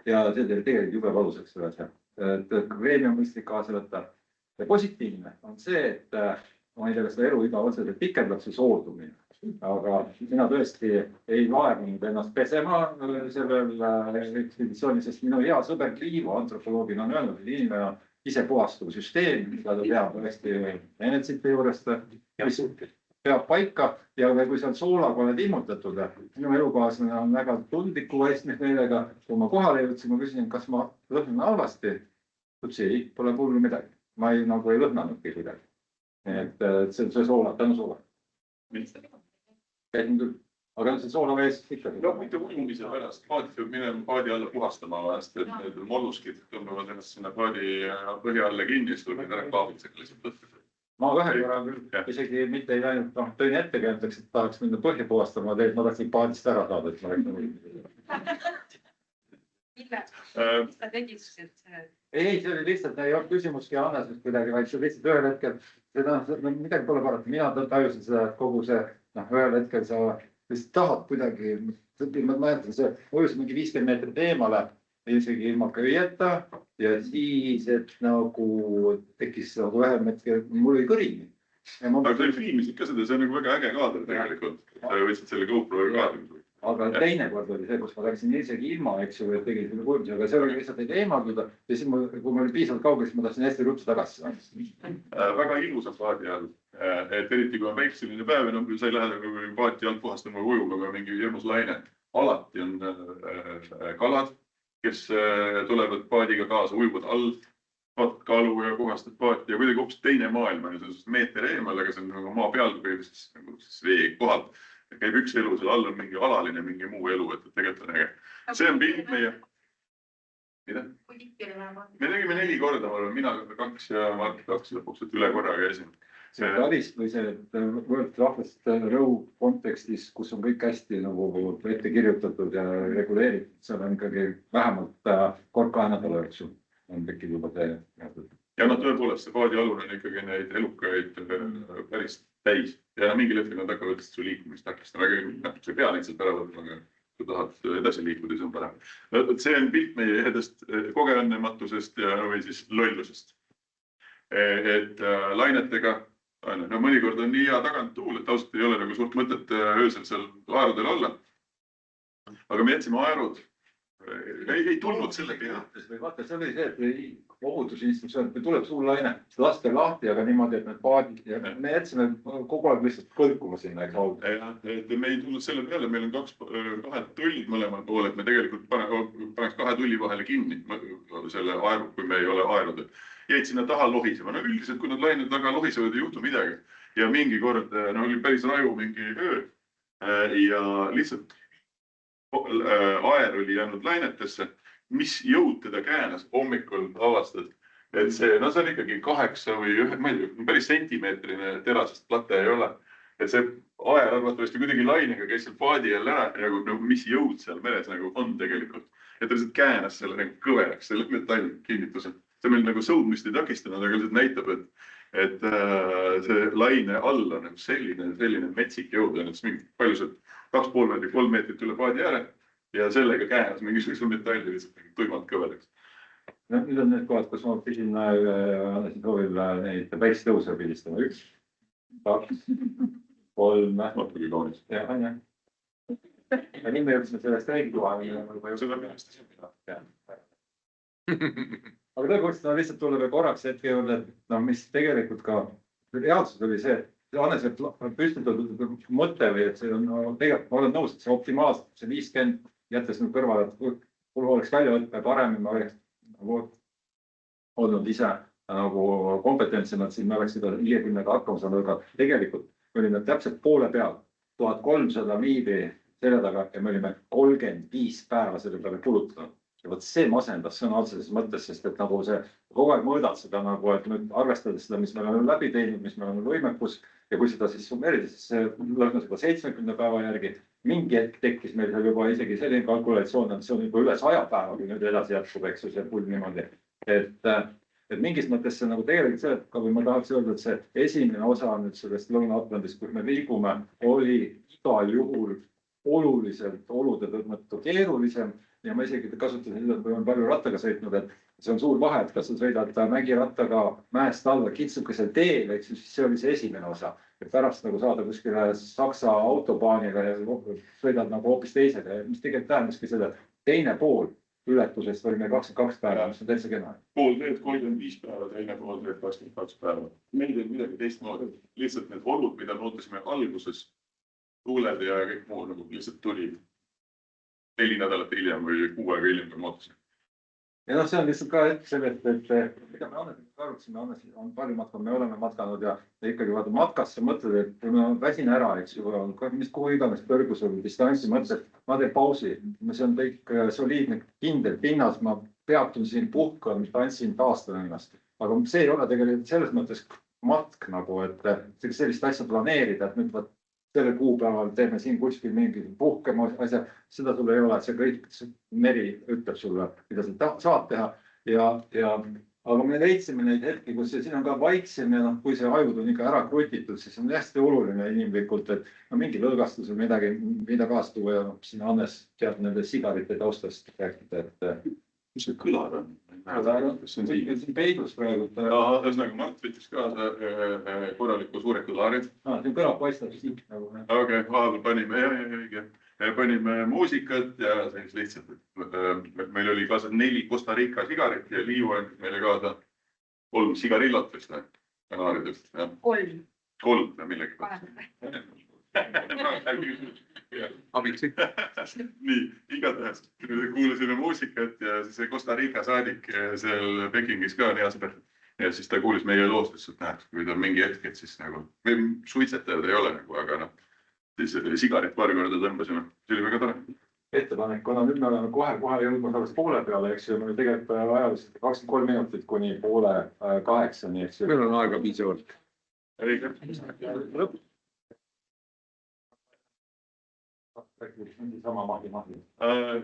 Ja see teeb tegelikult jube valusaks selle asja. Et kreemi on mõistlik kaasa võtta. Ja positiivne on see, et ma ei tea, kas seda elu iga otseselt pikendab see soodumine. Aga mina tõesti ei vaevunud ennast pesema sellel ekspeditsioonil, sest minu hea sõber Kliivo antropoloogina on öelnud, et inimene on ise puhastuv süsteem, mida ta peab tõesti enetsite juurest, mis peab paika ja kui seal soolaga oled immutatud. Minu elukaaslane on väga tundliku väistmismeelega. Kui ma kohale jõudsin, ma küsisin, kas ma lõhnan halvasti. Ütlesin, ei, pole kuulnud midagi. Ma ei lõhnanudki midagi. Et see on soola, tänu soola. Käisin küll. Aga see soola vees ikka. No, mitte uimumise pärast. Paadi peab minema paadi alla puhastama vahest, et need molluskid tõmbavad ennast sinna paadi põhja alla kinni, siis tuleb ära kaabitsega lihtsalt lõhta. Ma ühe korra küll isegi mitte ei läinud, tõin ettekäändeks, et tahaks minna põhja puhastama, ma tahtsin paadist ära saada, et ma rääksin. Mis ta tegi siis? Ei, see oli lihtsalt, ei olnud küsimuski Hannesest kuidagi, vaid see lihtsalt ühel hetkel, midagi pole parata, mina tajusin seda, et kogu see, ühel hetkel sa lihtsalt tahad kuidagi, ma mäletan, see mõjus mingi 50 meetrit eemale, isegi ilma köieta ja siis, et nagu tekkis nagu ühel hetkel, mul oli kõrini. Aga sa filmisid ka seda, see on nagu väga äge kaader tegelikult. Sa võtsid selle GoPro kaadri. aga teine kord oli see, kus ma läksin isegi ilma, eks ju, et tegin selle kujunduse, aga see oli lihtsalt, et eemalduda ja siis kui ma olin piisavalt kaugel, siis ma tahtsin hästi ruttu tagasi saada. Väga ilusad paadi all, et eriti kui on väikseline päev, enam sa ei lähe paati alt puhastama ujuma, aga mingi hirmus laine. Alati on kalad, kes tulevad paadiga kaasa, ujuvad all, vaatad kalu ja puhastad paati ja kuidagi hoopis teine maailm on meeter eemal, aga see on nagu maa peal põhimõtteliselt vee kohal. Käib üks elu, seal all on mingi alaline, mingi muu elu, et tegelikult on äge. See on pilt meie. Mida? Me tegime 4 korda, mina 2 ja Mart 2 lõpuks, et üle korra käisin. See talist või see World Rahvast Row kontekstis, kus on kõik hästi nagu ette kirjutatud ja reguleeritud, seal on ikkagi vähemalt kord 2 nädala jooksul on tekkinud juba see. Ja tõepoolest, see paadi alune on ikkagi neid elukaid päris täis ja mingil hetkel nad hakkavad su liikumist takistama. See ei pea lihtsalt ära võtma, aga kui tahad edasi liikuda, siis on parem. See on pilt meie ehedest kogenematusest või siis lollusest. Et lainetega, no mõnikord on nii hea tagant tuul, et ausalt ei ole nagu suurt mõtet öösel seal aerudel olla. Aga me jätsime aerud. Ei tulnud selle peale. Vaata, see oli see, et ohutusinstruktsioon, et tuleb suur laine, laste lahti, aga niimoodi, et need paadid ja me jätsime kogu aeg lihtsalt kõlkuma sinna. Me ei tulnud selle peale, meil on 2 tullid mõlemal pool, et me tegelikult paneks 2 tulli vahele kinni selle aeru, kui me ei ole aerudel. Jäid sinna taha lohisema. No üldiselt, kui nad lained taga lohisevad, ei juhtu midagi. Ja mingi kord oli päris raju mingi öö ja lihtsalt aer oli jäänud lainetesse, mis jõud teda käänas hommikul avastad. Et see, no see on ikkagi 8 või 1, ma ei tea, päris sentimeetrine terasest plate ei ole. Et see aer arvatavasti kuidagi lainega käis seal paadi jälle ära, nagu mis jõud seal meres nagu on tegelikult. Et ta lihtsalt käänas selle nagu kõveraks, selle metallkinnituse. See meil nagu sõudmist ei takistanud, aga lihtsalt näitab, et see laine all on selline metsik jõud. Palju see 2,5 meetrit, 3 meetrit üle paadi ääre ja sellega käänas mingisuguse metalli lihtsalt tuimalt kõvedaks. Nüüd on need kohad, kus ma pidin soovil neid päiksetõuse pildistama. 1, 2, 3. Natuke kaunis. Ja, on jah. Ja nüüd me jõudsime sellest räägikoha. Seda millest. Aga tõepoolest on lihtsalt tulla veel korraks hetke juurde, et mis tegelikult ka reaalsus oli see, et Hannes püstitatud mõte või et see on tegelikult, ma olen nõus, et see optimaalselt, see 50 jättes nüüd kõrvale, et mul oleks väljavõtme parem, ma oleks olnud ise nagu kompetentsemad, siis me oleks seda 50-ga hakkama saanud, aga tegelikult me olime täpselt poole peal, 1300 miili selle taga ja me olime 35 päeva selle peale kulutanud. Ja võt see masendas sõna otseses mõttes, sest et nagu see kogu aeg mõõdad seda nagu, et nüüd arvestades seda, mis me oleme läbi teinud, mis me oleme võimekus ja kui seda siis summeerida, siis see lõhnas juba 70 päeva järgi. Mingi hetk tekkis meil seal juba isegi selline kalkulatsioon, et see on juba üle 100 päeva, kui nüüd edasi jätkub, eks ju, see pull niimoodi. Et mingis mõttes see nagu tegelikult see, et ma tahaks öelda, et see esimene osa nüüd sellest Lõuna-Atlandist, kus me liigume, oli igal juhul oluliselt olude tõttu keerulisem. Ja ma isegi kasutasin seda, et ma olen palju rattaga sõitnud, et see on suur vahe, et kas sa sõidad mägirattaga mäest alla kitsukesel teel, eks siis see oli see esimene osa. Et pärast nagu saada kuskile Saksa autobaaniga ja sõidad nagu hoopis teisega, mis tegelikult tähendaski seda teine pool ületusest oli meil 22 päeva, mis on täitsa kena. Pool teed 35 päeva, teine pool teed 22 päeva. Meil ei midagi teistmoodi. Lihtsalt need olud, mida me ootasime alguses, tuuled ja kõik muu nagu lihtsalt tulid 4 nädalat hiljem või 6 aega hiljem, kui ma ootasin. Ja see on lihtsalt ka hetk sellest, et mida me Annesiga arutasime, Annesi on palju matkanud, me oleme matkanud ja ikkagi vaata matkasse mõtled, et kui ma väsin ära, eks ju, mis kuhu iganes kõrgus on distantsi mõtled, ma teen pausi, see on kõik soliidne kindel pinnas, ma peatun siin puhkan, tantsin, taastan ennast. Aga see ei ole tegelikult selles mõttes matk nagu, et sellist asja planeerida, et nüüd selle kuupäeval teeme siin kuskil mingi puhkema asja, seda sul ei ole, see kõik meri ütleb sulle, mida sa saad teha. Aga me leidsime neid hetki, kus siin on ka vaiksem ja kui see ajud on ikka ära krutitud, siis on hästi oluline inimlikult, et mingi lõõgastus või midagi, mida kaasa tuua ja siin Hannes teab nende sigarite taustast rääkida, Mis see kõlar on? See on siin peidus praegu. Ühesõnaga Mart võttis kaasa korraliku suure kõlari. See kõlab paistab siit nagu. Okei, vahepeal panime, ja. panime muusikat ja siis lihtsalt, meil oli kaasa 4 Costa Rica sigaretti ja Liiu andis meile kaasa 3 sigarillot vist kanaaridest. 3. 3 või millegi. Abiks. Nii, igatahes kuulasime muusikat ja siis Costa Rica saadik seal Pekingis ka nii Asper. Ja siis ta kuulis meie loost, et näed, kui ta mingi hetk, et siis nagu, me suitsetajad ei ole nagu, aga siis sigaret paar korda tõmbasime. See oli väga tore. Ettepanek, kuna nüüd me oleme kohe jõudmas alles poole peale, eks ju, meil tegelikult ajaliselt 23 minutit kuni 7:30, eks ju. Meil on aega piisavalt. Lõpp. Sama mahi.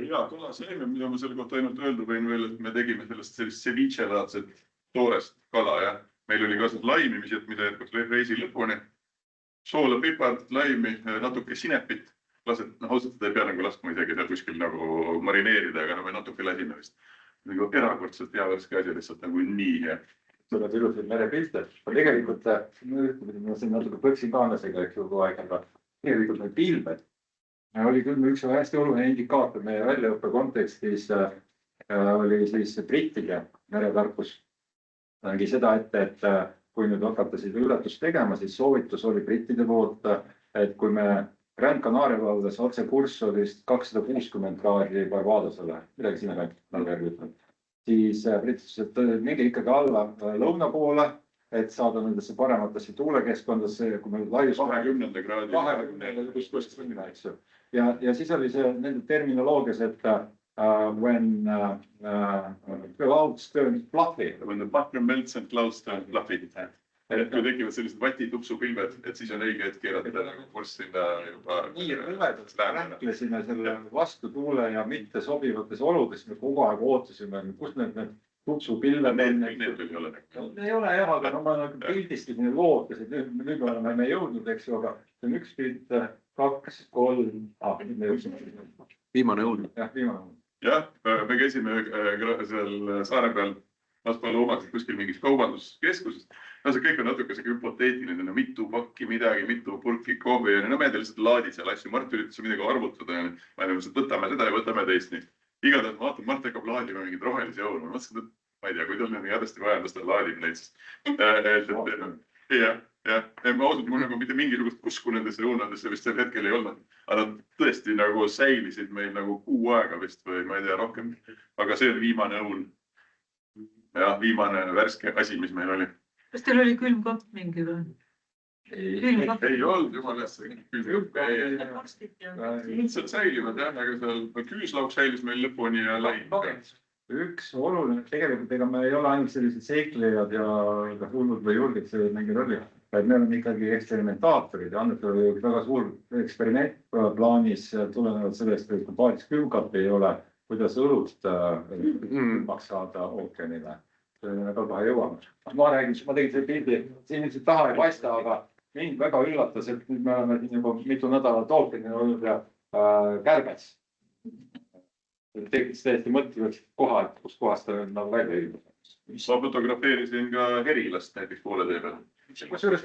Ja, kala saime, mida ma selle kohta ainult öelda võin veel, et me tegime sellest sellist ceviche-laadset toorest kala ja meil oli kaasas laimi, mida jätkus reisi lõpuni. Soola, pipart, laimi, natuke sinepit. Lased, ausalt ei pea nagu laskma isegi seal kuskil nagu marineerida, aga me natuke lasime vist. Nagu erakordselt hea värske asi, lihtsalt nagu nii hea. Tuleb ilusaid merepilte. Tegelikult, ma siin natuke põksin kaanlasega, eks ju, kogu aeg, aga tegelikult need pilved oli küll üks hästi oluline indikaator meie väljaõppe kontekstis oli siis brittide meretarkus. Nägi seda ette, et kui nüüd hakata ületust tegema, siis soovitus oli brittide poolt, et kui me Grand Canaria valdes otse kurss oli 260 kraadi Barbadosele, midagi sinna kanti, siis britid, et minge ikkagi alla lõuna poole, et saada nendesse parematesse tuulekeskkondadesse, kui meil laius 20 kraadi. Ja siis oli see nende terminoloogias, et when clouds turn fluffy. When the butter melts and clouds turn fluffy. Et kui tekivad sellised vatitupsupilved, et siis on õige hetk keerata kurss sinna juba. Nii rõvedalt rähklesime selle vastu tuule ja mitte sobivates oludes. Me kogu aeg ootasime, kus need tupsupilved on. Need ei ole. Ei ole jah, aga ma pildistasin lootes, et nüüd me oleme jõudnud, eks ju, aga see on 1 pilt, 2, 3. Viimane õud. Jah, viimane õud. Jah, me käisime seal saare peal Maspaloomas kuskil mingis kaubanduskeskuses. No see kõik on natuke hüpoteetiline, mitu pakki midagi, mitu purki kohvi ja me lihtsalt laadi seal asju. Mart üritas midagi arvutada. Ma ei tea, võtame seda ja võtame teist. Igatahes ma vaatan, Mart hakkab laadima mingid rohelisi õunu. Ma mõtlesin, et ma ei tea, kui tal on hädasti vaja, ta laadib neid. Jah. Ma ausalt, mul nagu mitte mingisugust usku nendesse õunadesse vist sel hetkel ei olnud. Aga nad tõesti nagu säilisid meil nagu kuu aega vist või ma ei tea rohkem. Aga see on viimane õun. Ja viimane värske asi, mis meil oli. Kas teil oli külmkapp mingi või? Ei olnud, jumala eest. Lihtsalt säilivad jah, aga seal küüslauk säilis meil lõpuni ja laim. Üks oluline, tegelikult ega me ei ole ainult sellised seiklejad ja hullud või julged see mingi rolli, vaid meil on ikkagi eksperimentaatorid ja Andres oli väga suur eksperiment plaanis tulenevalt sellest, et kui paadis külmkappi ei ole, kuidas õlut saada ookeanile. See on väga kohe jõuame. Ma räägin, ma tegin selle pildi, siin ilmselt taha ei paista, aga mind väga üllatas, et nüüd me oleme juba mitu nädalat ookeanil olnud ja kärbes. Tekitas täiesti mõtlevaks koha, et kus kohast ta on välja ilmus. Ma fotografeerisin ka herilast näiteks poole tee peal. Kusjuures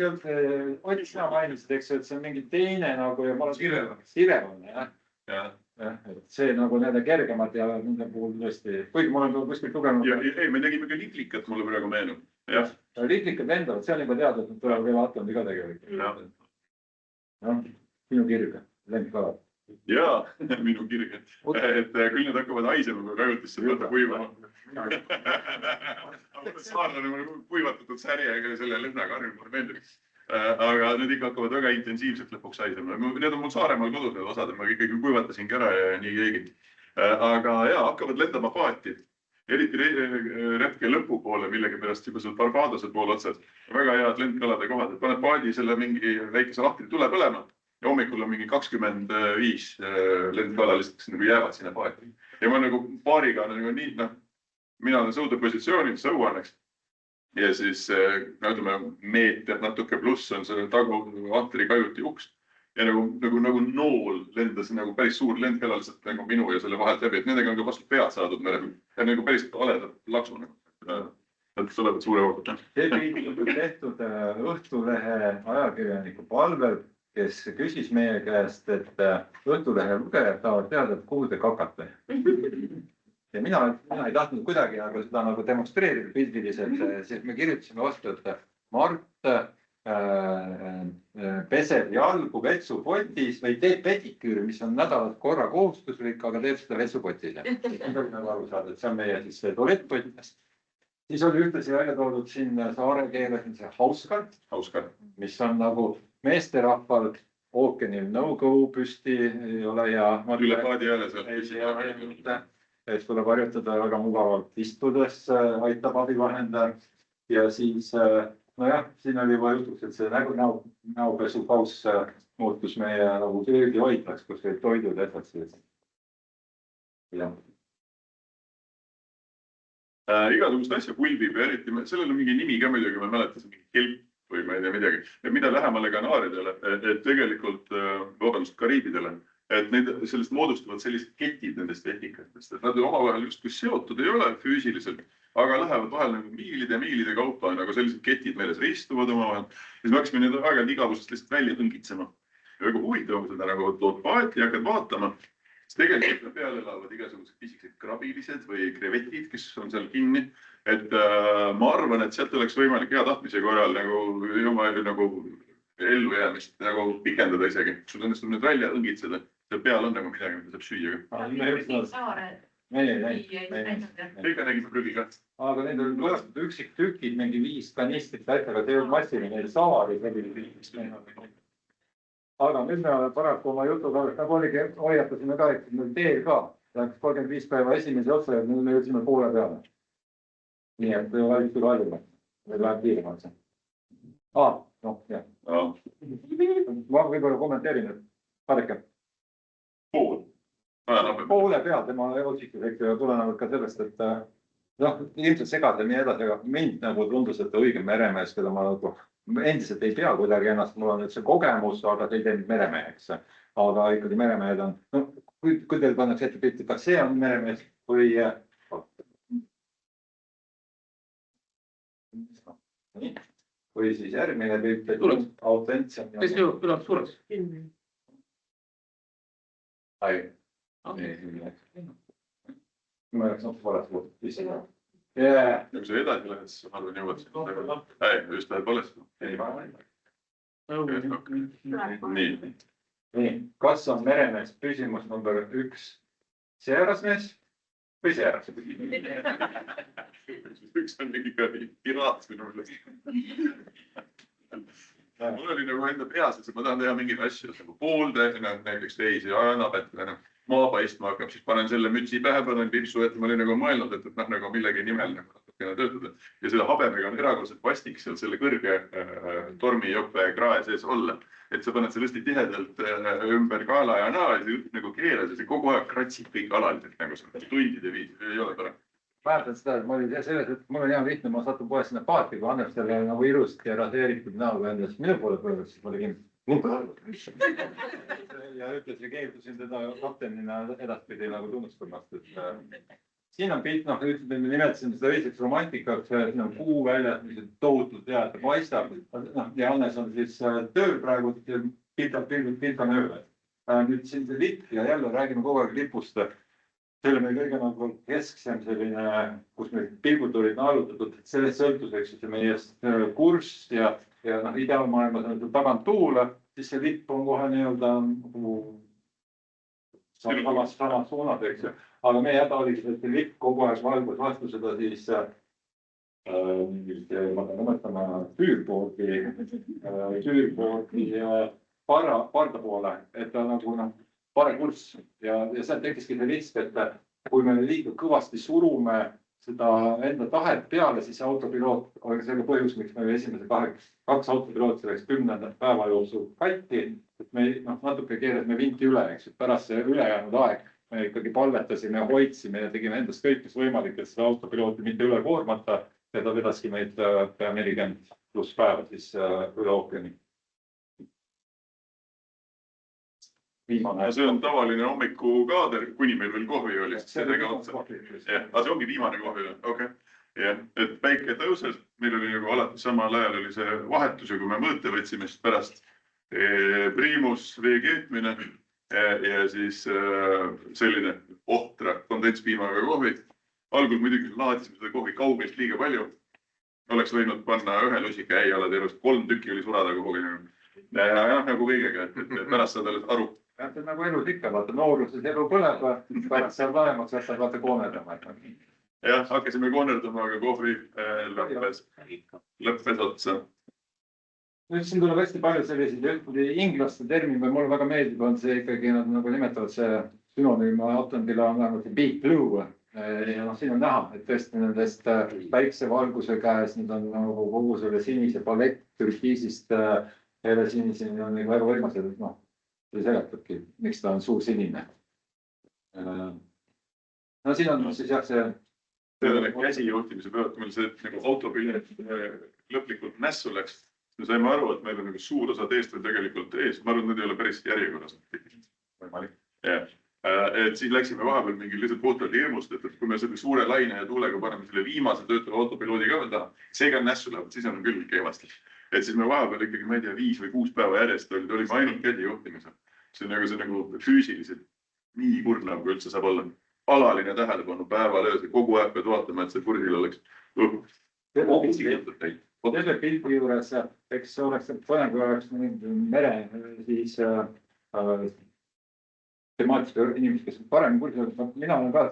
Ott sina mainisid, eks, et see on mingi teine nagu ja ma olen Sirevane, jah. Et see nagu nende kergemad ja nende puhul tõesti, kuigi ma olen kuskil tugenud. Ei, me tegime ka liplikat, mulle praegu meenub. Liplikat lendavad, see on juba teada, et nad tulevad veel Atlandi ka tegelikult. Minu kirge, lendkalad. Jaa, minu kirge. Et küll need hakkavad haisema, kui kajutisse võtta kuivama. Saarlane on kuivatatud särjega selle lõhnakarjum, mulle meeldib. Aga need ikka hakkavad väga intensiivselt lõpuks haisema. Need on mul Saaremaal kodus need osad, ma ikkagi kuivatasin ära ja nii keegi. Aga jaa, hakkavad lendama paati. Eriti retke lõpu poole, millegi pärast juba seal Barbadose pool otsad. Väga head lendkalade kohad. Paned paadi selle mingi väikese lahtri tule põlema ja hommikul on mingi 25 lendkala lihtsalt nagu jäävad sinna paati. Ja ma nagu paariga nagu nii, mina olen sõudepositsioonil, sõuaneks. Ja siis, ütleme, meeter natuke pluss on selle tagu ahtri kajuti uks. Ja nagu nool lendas nagu päris suur lendkala lihtsalt nagu minu ja selle vahelt läbi. Et nendega on ka vastu pead saadud merel. Ja nagu päris aledad laksu. Nad tulevad suure hooga. See pilt on tehtud Õhtulehe ajakirjaniku palvel kes küsis meie käest, et Õhtulehe lugejad tahavad teada, et kuhu te kakate. Ja mina ei tahtnud kuidagi seda nagu demonstreerida pildiliselt, siis me kirjutasime vastu, et Mart peseb jalgu vetsupotis või teeb pediküüri, mis on nädalas korra kohustuslik, aga teeb seda vetsupotis. Nagu aru saada, et see on meie siis tualettpott. Siis oli ühtlasi välja toodud siin saare keeles see hauskar, mis on nagu meesterahval ookeanil no-go püsti ei ole ja üle paadi jälle seal. Et tuleb harjutada väga mugavalt istudes, aitab abivahendaja. Ja siis, nojah, siin oli juba jutuks, et see näopesupaus muutus meie nagu köögihoidlaks, kus olid toidud ja asjad. Igasugust asja pulbib ja eriti, sellel on mingi nimi ka muidugi, ma ei mäleta, see mingi kelp või ma ei tea midagi. Ja mida lähemale Kanaaridele, et tegelikult, vabandust, Kariibidele, et need sellest moodustavad sellised ketid nendest vetikatest, et nad omavahel justkui seotud ei ole füüsiliselt, aga lähevad vahel nagu miilide kaupa, nagu sellised ketid meeles ristuvad omavahel. Ja siis me hakkasime need aeg-ajalt igavusest lihtsalt välja õngitsema. Ja väga huvitav on seda nagu tood paati ja hakkad vaatama, siis tegelikult peal elavad igasugused pisikesed krabilised või krevetid, kes on seal kinni. Et ma arvan, et sealt oleks võimalik hea tahtmise korral nagu ellujäämist nagu pikendada isegi. Sul õnnestub nüüd välja õngitseda. Seal peal on nagu midagi, mida saab süüa. Ega nägime prügi ka. Aga need on võetud üksik tükid, mingi 5 kanistrit väitega, see on massini neil saari. Aga nüüd me paraku oma jutuga, nagu oligi, hoiatasime ka, et meil teel ka. Läks 35 päeva esimese otsa ja nüüd me jõudsime poole peale. Nii et valitud valima. Meil läheb kiiremalt. Noh, jah. Ma võib-olla kommenteerin, et vaadake. Poole peal tema otsikud, eks ju, tulenevalt ka sellest, et ilmselt segad ja nii edasi, aga mind nagu tundus, et õige meremees, keda ma nagu endiselt ei pea kuidagi ennast, mul on nüüd see kogemus, aga see ei teinud meremeheks. Aga ikkagi meremehed on, kui teil pannakse ette pilti, kas see on meremees või siis järgmine pilt, et autentsem. Kes ju tuleb suureks? Ma oleks valest võtnud. Kui sa edasi lähed, siis ma arvan jõuad sinna. Just lähed valest. Nii, kas on meremees küsimus number 1 seerasmees või seerasmees? Üks on mingi piraat minu meelest. Mul oli nagu enda peas, et ma tahan teha mingeid asju, nagu poolde, näiteks teisi ajanabet, maa paistma hakkab, siis panen selle mütsi pähe, panen pipsu, et ma olin nagu mõelnud, et nagu millegi nimel natukene töötada. Ja selle habemega on erakordselt vastik seal selle kõrge tormijope krae sees olla. Et sa paned selle hästi tihedalt ümber kaela ja naa, ja nagu keeras ja see kogu aeg kratsib kõik alaliselt, nagu see tundide viis, ei ole tore. Mäletan seda, et ma olin selles, et mul on hea lihtne, ma satun poes sinna paati, kui annab selle nagu ilusti raseeritud näoga endast minu poole pöörduks, siis ma olin ja ütles ja keeldusin teda kaptenina edaspidi nagu tunnustamast. Siin on pilt, me nimetasime seda õiseks romantikaks, siin on kuu väljas, mis tohutult hea, et paistab. Ja Hannes on siis tööl praegu, pilt on ööle. Nüüd siin see lipp ja jälle räägime kogu aeg lipust. See oli meil kõige nagu kesksem selline, kus meil pilgud olid allutatud, et sellest sõltus, eks ju, meie kurss ja ideaalmaailmas on tagant tuule, siis see lipp on kohe nii-öelda samas suunad, eks ju. Aga meie häda oli, et see lipp kogu aeg valgus vastu seda siis, ma pean nimetama, tüürpoorgi parda poole, et ta nagu parem kurss ja sealt tekkiski see risk, et kui me liiga kõvasti surume seda enda tahet peale, siis autopiloot oli selle põhjus, miks me esimese 2 autopiloot selleks 10. päeva jooksul katki, et me natuke keerasime vinti üle, eks, et pärast see ülejäänud aeg me ikkagi palvetasime ja hoidsime ja tegime endast kõik, mis võimalik, et seda autopilooti mitte üle koormata ja ta vedaski meid pea 40+ päeva siis üle ookeani. Viimane. See on tavaline hommikukaader, kuni meil veel kohvi oli. Aga see ongi viimane kohvi. Okay. Et päike tõuses, meil oli nagu alati samal ajal oli see vahetus ja kui me mõõte võtsime, siis pärast priimus vee keetmine ja siis selline ohtra kondentspiimaga kohvi. Algul muidugi laadisime seda kohvi kaugelt liiga palju. Oleks võinud panna ühe lusika äialad ja 3 tükki oli surada kuhugi. Ja nagu kõigega, et pärast saad alles aru. Nagu elus ikka, vaata nooruses elu põleb, pärast seal vanemaks võtta vaata koonerdama. Jah, hakkasime koonerdama, aga kohvi lõppes otsa. Nüüd siin tuleb hästi palju selliseid inglaste termin, või mulle väga meeldib, on see ikkagi, nad nagu nimetavad see sünonüüm Atlantile on nagu Big Blue. Ja siin on näha, et tõesti nendest päikse valguse käes, nüüd on nagu kogu selle sinise palett türkiisist hele siniseni on väga võimased, noh, see seletabki, miks ta on suur sinine. No siin on siis jah see käsijuhtimise pealt, meil see nagu autopilet lõplikult nässu läks. Me saime aru, et meil on nagu suur osa teest veel tegelikult ees. Ma arvan, et need ei ole päris järjekorras. Et siis läksime vahepeal mingi lihtsalt puhtalt hirmust, et kui me selle suure laine ja tuulega paneme selle viimase töötava autopiloodi ka veel taha, seega nässu läheb, siis on küll kehvasti. Et siis me vahepeal ikkagi, ma ei tea, 5 või 6 päeva järjest olime ainult käsijuhtimisel. See on nagu füüsiliselt nii kurnav, kui üldse saab olla. Alaline tähelepanu päeval öös ja kogu aeg pead vaatama, et see kursil oleks Selle pildi juures, eks oleks põnev, kui oleks mere, siis temaatika inimesed, kes on parem kursil, mina olen ka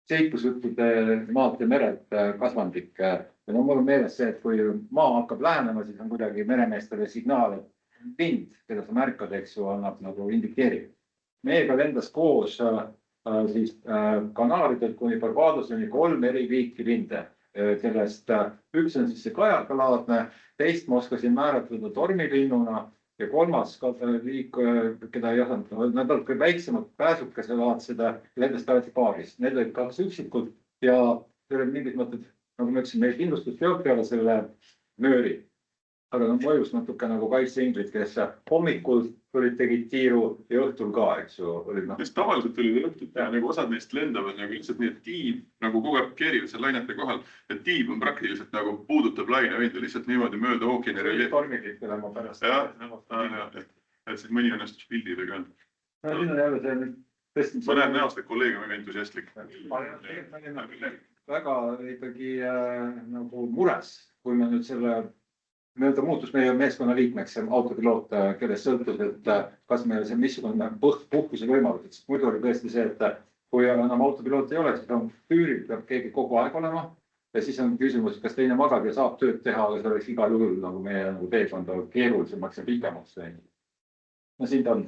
seiklusjuttude maalt ja meret kasvandik. Ja no mul on meeles see, et kui maa hakkab lähenema, siis on kuidagi meremeestele signaal, et vind, keda sa märkad, eks ju, annab nagu indikeerib. Meiega lendas koos siis Kanaaridelt kuni Barbadoseni 3 eri liiki linde. Kellest üks on siis see kajakalaadne, teist ma oskasin määratleda tormilinnuna ja 3. liik, keda ei osanud, nad olid küll väiksemad pääsukeselaad lendas alati paaris. Need olid 2 üksikud ja see oli mingid mõtted, nagu ma ütlesin, meil kindlustus peab peale selle nööri. Aga nad mõjus natuke nagu kaitseinglid, kes hommikul tegid tiiru ja õhtul ka, eks ju. Tavaliselt olid õhtud ja nagu osad neist lendavad nagu lihtsalt nii, et tiib nagu kogu aeg keerivad seal lainete kohal. Et tiib on praktiliselt nagu puudutab laine võinud lihtsalt niimoodi mööda ookeani reljeef. Tormikid olema pärast. Et siis mõni õnnestus pildile ka. Siin on jälle see tõesti. Ma näen näost, et kolleeg on väga entusiastlik. Väga ikkagi nagu mures, kui me nüüd selle ta muutus meie meeskonna liikmeks, see autopiloot, kellest sõltus, et kas meil see missugune puhkuse võimalus. Muidu oli tõesti see, et kui enam autopiloot ei ole, siis on tüüril, peab keegi kogu aeg olema. Ja siis on küsimus, kas teine magab ja saab tööd teha, aga see oleks igal juhul nagu meie teekond keerulisemaks ja pikemaks. No siin ta on.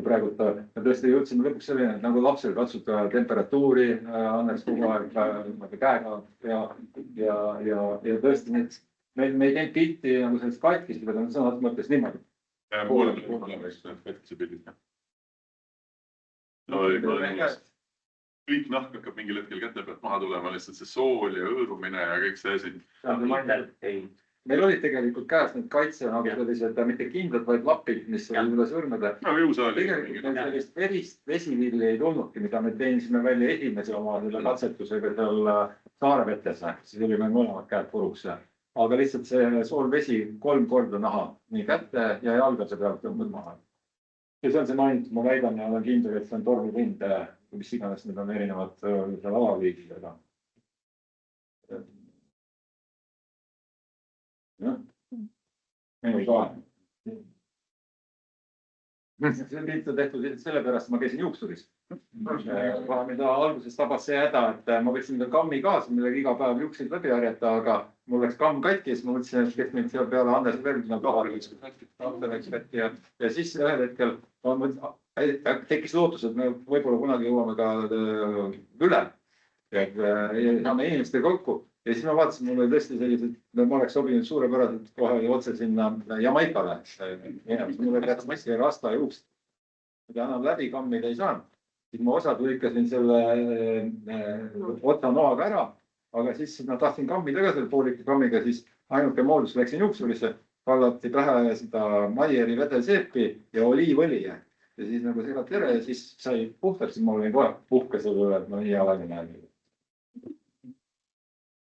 Praegu me tõesti jõudsime lõpuks selline, et nagu lapsel katsuta temperatuuri, annaks kogu aeg käega ja tõesti need me ei teinud pilti nagu sellest katkist, vaid on sõnad mõttes niimoodi. Kõik nahk hakkab mingil hetkel kätte pealt maha tulema, lihtsalt see sool ja õõrumine ja kõik see asi. Meil olid tegelikult käes need kaitse nagu sellised mitte kindlad, vaid lapid, mis oli üle sõrmede. Tegelikult meil sellist verist vesivilli ei tulnudki, mida me teenisime välja esimese oma katsetusega seal Saarevetes. Siis oli meil mõlemad käed puruks. Aga lihtsalt see sool vesi 3 korda naha, nii kätte ja jalgade pealt tõmbad maha. Ja see on see mainitud, ma väidan ja olen kindel, et see on tormivind, mis iganes need on erinevad alaliigidega. Minu ka. See pilt on tehtud sellepärast, ma käisin juuksuris. Mida alguses tabas see häda, et ma võtsin kammi kaasa, millega iga päev juuksid läbi harjata, aga mul läks kamm katki ja siis ma mõtlesin, et kes mind seal peale Andres Vergna kohal ja siis ühel hetkel tekkis lootus, et me võib-olla kunagi jõuame ka üle. Saame inimestega kokku ja siis ma vaatasin, mul oli tõesti sellised, ma oleks sobinud suurepäraselt kohe otse sinna Jamaikale. Mul oli jättes maski ja rasta juukst. Mida enam läbi kammida ei saanud. Siis ma osad lõikasin selle otsa noaga ära, aga siis ma tahtsin kammida ka selle poolike kammiga, siis ainuke moodus läksin juuksurisse, kallati pähe seda Maieri vedelseepi ja oliivõli. Ja siis nagu segad tere ja siis sai puhtaks, siis ma olin kohe puhke selle üle, et ma nii alaline näen.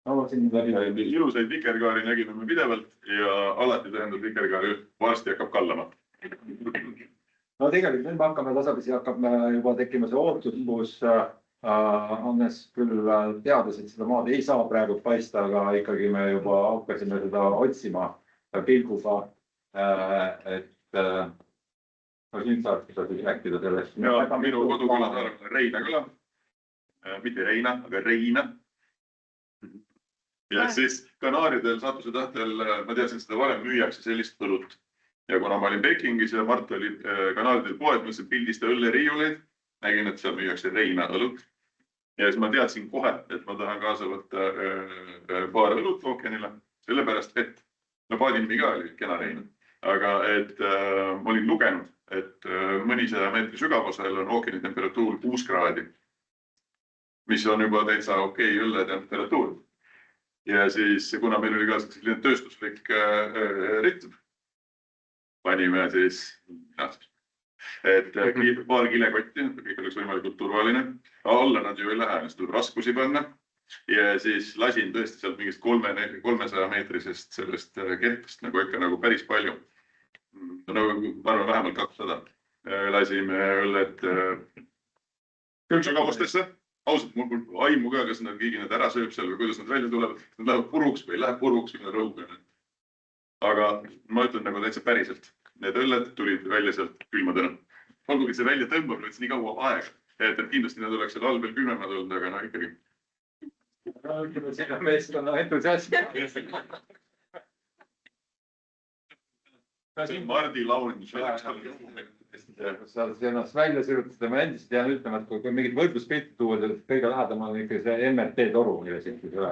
ilusaid vikerkaari nägime me pidevalt ja alati tähendab vikerkaari, varsti hakkab kallama. No tegelikult nüüd me hakkame tasapisi, hakkab juba tekkima see ootus, kus Hannes küll teades, et seda maad ei saa praegu paista, aga ikkagi me juba hakkasime seda otsima pilguga, et no siin saab seda siis rääkida sellest. Ja minu koduküla on Reina küla, mitte Reina, aga Reina. Ja siis Kanaaridel saatuse tahtel, ma teadsin seda varem, müüakse sellist õlut. Ja kuna ma olin Pekingis ja Mart oli Kanaaridel poed, mõtlesin pildista õlleriiuleid, nägin, et seal müüakse Reina õlut. Ja siis ma teadsin kohe, et ma tahan kaasa võtta paar õlut ookeanile, sellepärast, et no paadinimi ka oli kena Reina. Aga et ma olin lugenud, et mõnisaja meetri sügavusel on ookeani temperatuur 6 kraadi, mis on juba täitsa okei õlle temperatuur. Ja siis, kuna meil oli ka selline tööstuslik ritm, panime siis, et paar kilekotti, kõik oleks võimalikult turvaline. Alla nad ju ei lähe, nes tuleb raskusi panna. Ja siis lasin tõesti sealt mingist 300 meetrisest sellest kettest nagu ikka nagu päris palju. No ma arvan vähemalt 200. Lasime õlled sügavustesse. Ausalt, mul aimu ka, kas nad keegi need ära sööb seal või kuidas nad välja tulevad. Nad lähevad puruks või ei lähe puruks või nad rõugane. Aga ma ütlen nagu täitsa päriselt. Need õlled tulid välja sealt külmadena. Olgugi see välja tõmbab, võttis nii kaua aega. Et kindlasti nad oleks seal all veel külmemad olnud, aga no ikkagi. Ütleme, sinna meeskonna entusiasm. See on Mardi laun. Sa ennast välja sirutad, ma endiselt jään ütlema, et kui mingid võrdluspilti tuua, kõige lähedam on ikka see MRT toru, mille siit üle.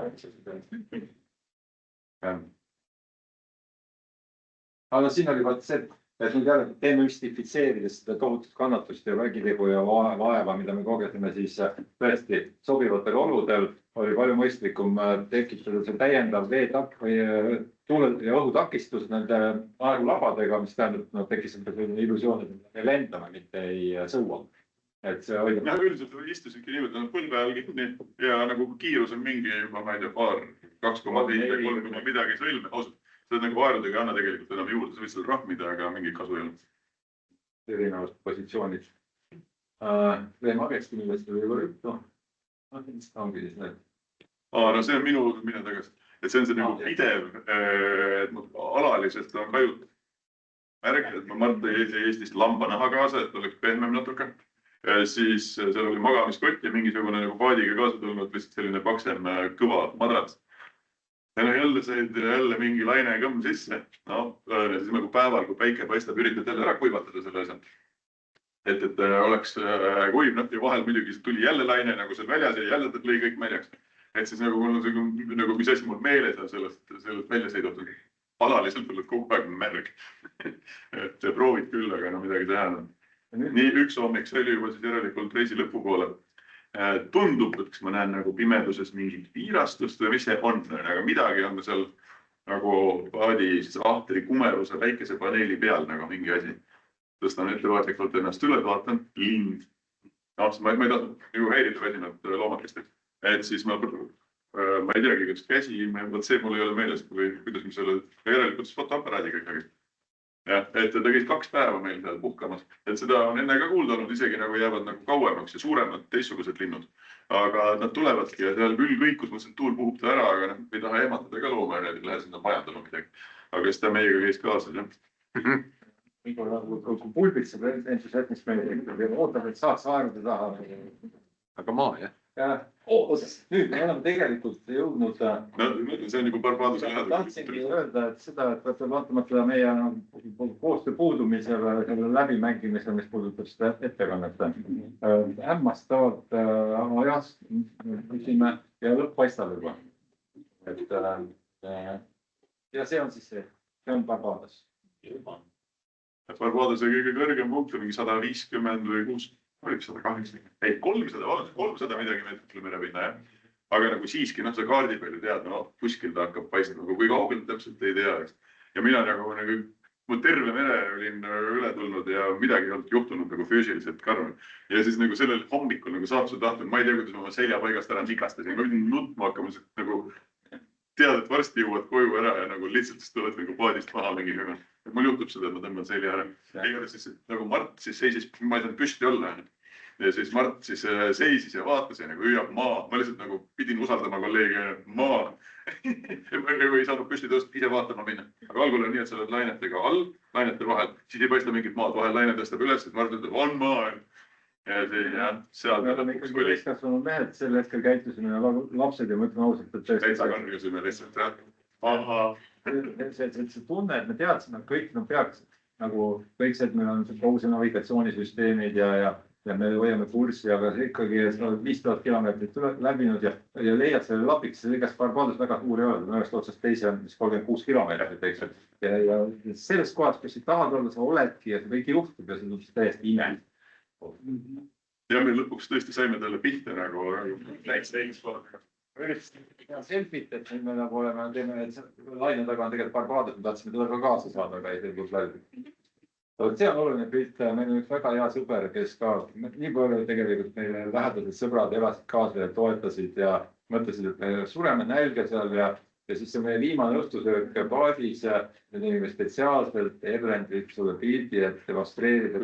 Aga siin oli vaat see, et nüüd jälle demüstifitseerides seda tohutut kannatust ja vägitegu ja vaeva, mida me kogesime, siis tõesti sobivatel oludel oli palju mõistlikum tekitada see täiendav tuule- ja õhutakistus nende aegulabadega, mis tähendab, et nad tekkisid illusioon, et me lendame, mitte ei sõua. Et see oli... Ja üldiselt istusidki niimoodi, nad põlve all kinni ja nagu kiirus on mingi juba, ma ei tea, 2,3 midagi sõlme. Ausalt, seda nagu vaarudega ei anna tegelikult enam juurde, sa võid seda rahmida, aga mingit kasu ei ole. Erinevad positsioonid. Veemagesti, millest oli juba juttu. Ongi siis need. No see on minu tagasi. Et see on see nagu pidev, et alaliselt on kajut märg, et ma Mart tõi Eestist lambanaha kaasa, et oleks pehmem natuke. Siis seal oli magamiskott ja mingisugune nagu paadiga kaasa tulnud lihtsalt selline paksem kõva madrats. Ja no jälle said jälle mingi laine kõmm sisse. No siis nagu päeval, kui päike paistab, üritad jälle ära kuivatada selle asja. Et oleks kuiv, ja vahel muidugi tuli jälle laine nagu seal väljas ja jälle lõi kõik märjaks. Et siis nagu mis asi mul meeles on sellest välja sõidatud. Alaliselt oled kogu aeg märg. Et proovid küll, aga no midagi teha. Nii üks hommik, see oli juba siis järelikult reisi lõpupoole. Tundub, et kas ma näen nagu pimeduses mingit piirastust või mis see on, aga midagi on seal nagu paadi ahtri kumeruse väikese paneeli peal nagu mingi asi. Tõstan ettevaatlikult ennast üle, vaatan, lind. No, ma ei tahtnud ju häirida väsinud loomakesteks. Et siis ma ei teagi, kas käsi, see mul ei ole meeles, kuidas me selle järelikult fotoaparaadiga ikkagi. Ja, et ta käis 2 päeva meil seal puhkamas. Et seda on enne ka kuulda olnud, isegi nagu jäävad nagu kauemaks ja suuremad teistsugused linnud. Aga nad tulevadki ja seal küll kõikus, mõtlesin, et tuul puhub ta ära, aga ei taha ematada ka looma ja ei lähe sinna majandama midagi. Aga siis ta meiega käis kaasas, jah. Kui pulbitseb entusiasmist meile, ootab, et saaks aeruda taha. Aga maa, jah? Nüüd me oleme tegelikult jõudnud. See on juba Barbadose lähedal. Tahtsingi öelda, et seda, et vaatamata meie koostöö puudumisele, selle läbimängimisele, mis puudutab seda ettekannet. Hämmastavalt ajast küsime ja lõpp paistab juba. Ja see on siis see on Barbados. Barbadose kõige kõrgem punkt on mingi 150 või 6. 180, ei 300 midagi meetrit üle merepinna, jah. Aga nagu siiski, sa kaardi peal ju tead, kuskil ta hakkab paistma, kui kaugelt täpselt ei tea. Ja mina nagu terve mere olin üle tulnud ja midagi ei olnud juhtunud nagu füüsiliselt karm. Ja siis nagu sellel hommikul nagu saatuse tahtnud, ma ei tea, kuidas ma oma selja paigast ära nikastasin, ma pidin nutma hakkama nagu tead, et varsti jõuad koju ära ja nagu lihtsalt tuled nagu paadist maha mingi hüve. Mul juhtub seda, et ma tõmban selja ära. Ega siis nagu Mart siis seisis, ma ei saanud püsti olla. Ja siis Mart siis seisis ja vaatas ja nagu hüüab maa. Ma lihtsalt nagu pidin usaldama kolleegi maa. Nagu ei saanud püsti tõsta, ise vaatama minna. Aga algul on nii, et sa oled lainetega all, lainete vahel, siis ei paista mingit maad vahel, laine tõstab üles, et Mart ütleb, on maa. Ja see, jah, seal. Me oleme ikkagi täiskasvanud mehed, sel hetkel käitusime lapsed ja ma ütlen ausalt, et täitsa karjusime lihtsalt, jah. Aha. See tunne, et me teadsime, et kõik peaks nagu kõik see, et meil on kogu see navigatsioonisüsteemid ja me hoiame kurssi, aga see ikkagi 5000 kilomeetrit läbinud ja leiad selle lapiks, see igas Barbados väga suur ei ole, ühest otsast teise on 36 kilomeetrit, eks. Ja selles kohas, kus sa tahad olla, sa oledki ja see kõik juhtub ja see tuleb täiesti ime. Ja me lõpuks tõesti saime talle pihta nagu täitsa eilskorda. Ja selfit, et nüüd me nagu oleme, teeme laine taga on tegelikult Barbados, me tahtsime teda ka kaasa saada, aga ei tulnud läbi. See on oluline pilt, meil on üks väga hea sõber, kes ka nii palju tegelikult meile lähedased sõbrad elasid kaasa ja toetasid ja mõtlesid, et me sureme nälga seal ja siis see meie viimane õhtusöök paadis ja me tegime spetsiaalselt Erlendit sulle pildi, et demonstreerida.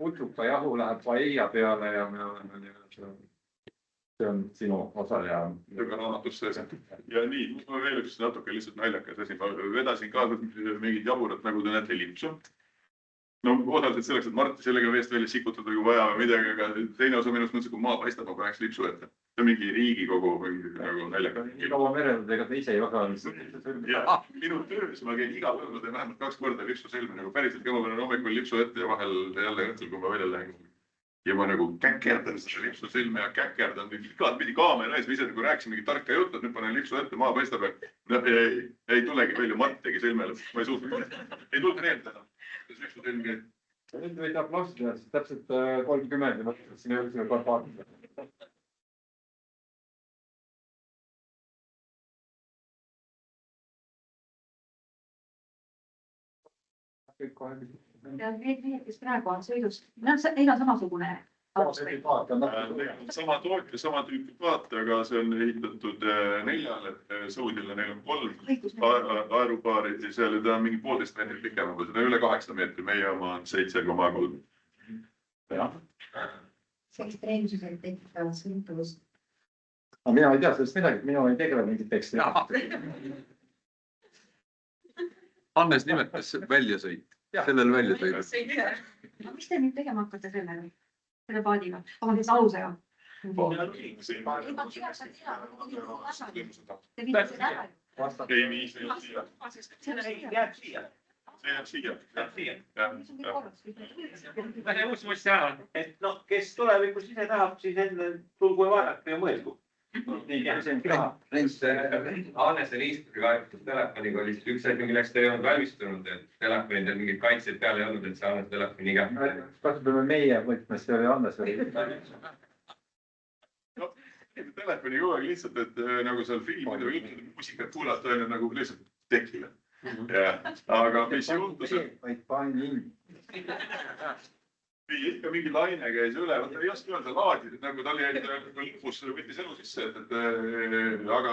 Putukajahu läheb paella peale ja me oleme see on sinu osa ja raamatusse. Ja nii, veel üks natuke lihtsalt naljakas asi. Ma vedasin ka mingid jaburat, nagu te näete, lipsu. No osaliselt selleks, et Marti sellega veest välja sikutada, kui vaja või midagi, aga teine osa minust mõtlesin, kui maa paistab, ma paneks lipsu ette. See on mingi Riigikogu nagu naljakas. Nii kaua merel, ega te ise ei osa. Minu töös ma käin iga päev, ma teen vähemalt 2 korda lipsu selmi, nagu päriselt ka ma panen hommikul lipsu ette ja vahel jälle õhtul, kui ma välja lähen. Ja ma nagu käkerdan seda lipsu silme ja käkerdan igat pidi kaamera ees. Ma ise nagu rääkisin mingi tarka juttu, et nüüd panen lipsu ette, maa paistab. Ei tulegi välja, Mart tegi silmele. Ma ei suutnud. Ei tulnud meelde enam. Lipsu silm käib. Nüüd võid aplausi teha, siis täpselt 30 ja mõtlesin, et siin ei ole Barbados. Kõik kohe küsib. Ja need mehed, kes praegu on sõidus, neil on samasugune alustel. Sama tootja, sama tüüpi paat, aga see on ehitatud 4-le, Sõudile neil on 3 aerupaari ja seal ta on mingi 1,5 meetrit pikem, aga seda üle 8 meetri, meie oma on 7,3. See ekstreemsusel tekitavad sõltuvust. Mina ei tea sellest midagi, mina ei tegele mingit teksti. Hannes nimetas väljasõit. Sellel väljasõidul. Aga mis te nüüd tegema hakkate selle paadiga? Aga mis alusega? Te viite seda ära. Ei vii, see jääb siia. See jääb siia. See jääb siia. Väga uus mõiste ära, et noh, kes tulevikus ise tahab, siis enne tulgu ja vaadake ja mõelgu. Hannese liistuga kaevatud telefoniga oli siis üks hetk, milleks te ei olnud valmistunud, et telefonidel mingid kaitseid peale ei olnud, et see Hannese telefoniga. Kasutame meie võtmes, see oli Hannes. Telefoni kogu aeg lihtsalt, et nagu seal filmid või muusikat kuulata on nagu lihtsalt tekile. Aga mis juhtus? Vaid panin. Ikka mingi laine käis üle, ei oska öelda laadida, nagu ta oli lõpus võttis elu sisse, aga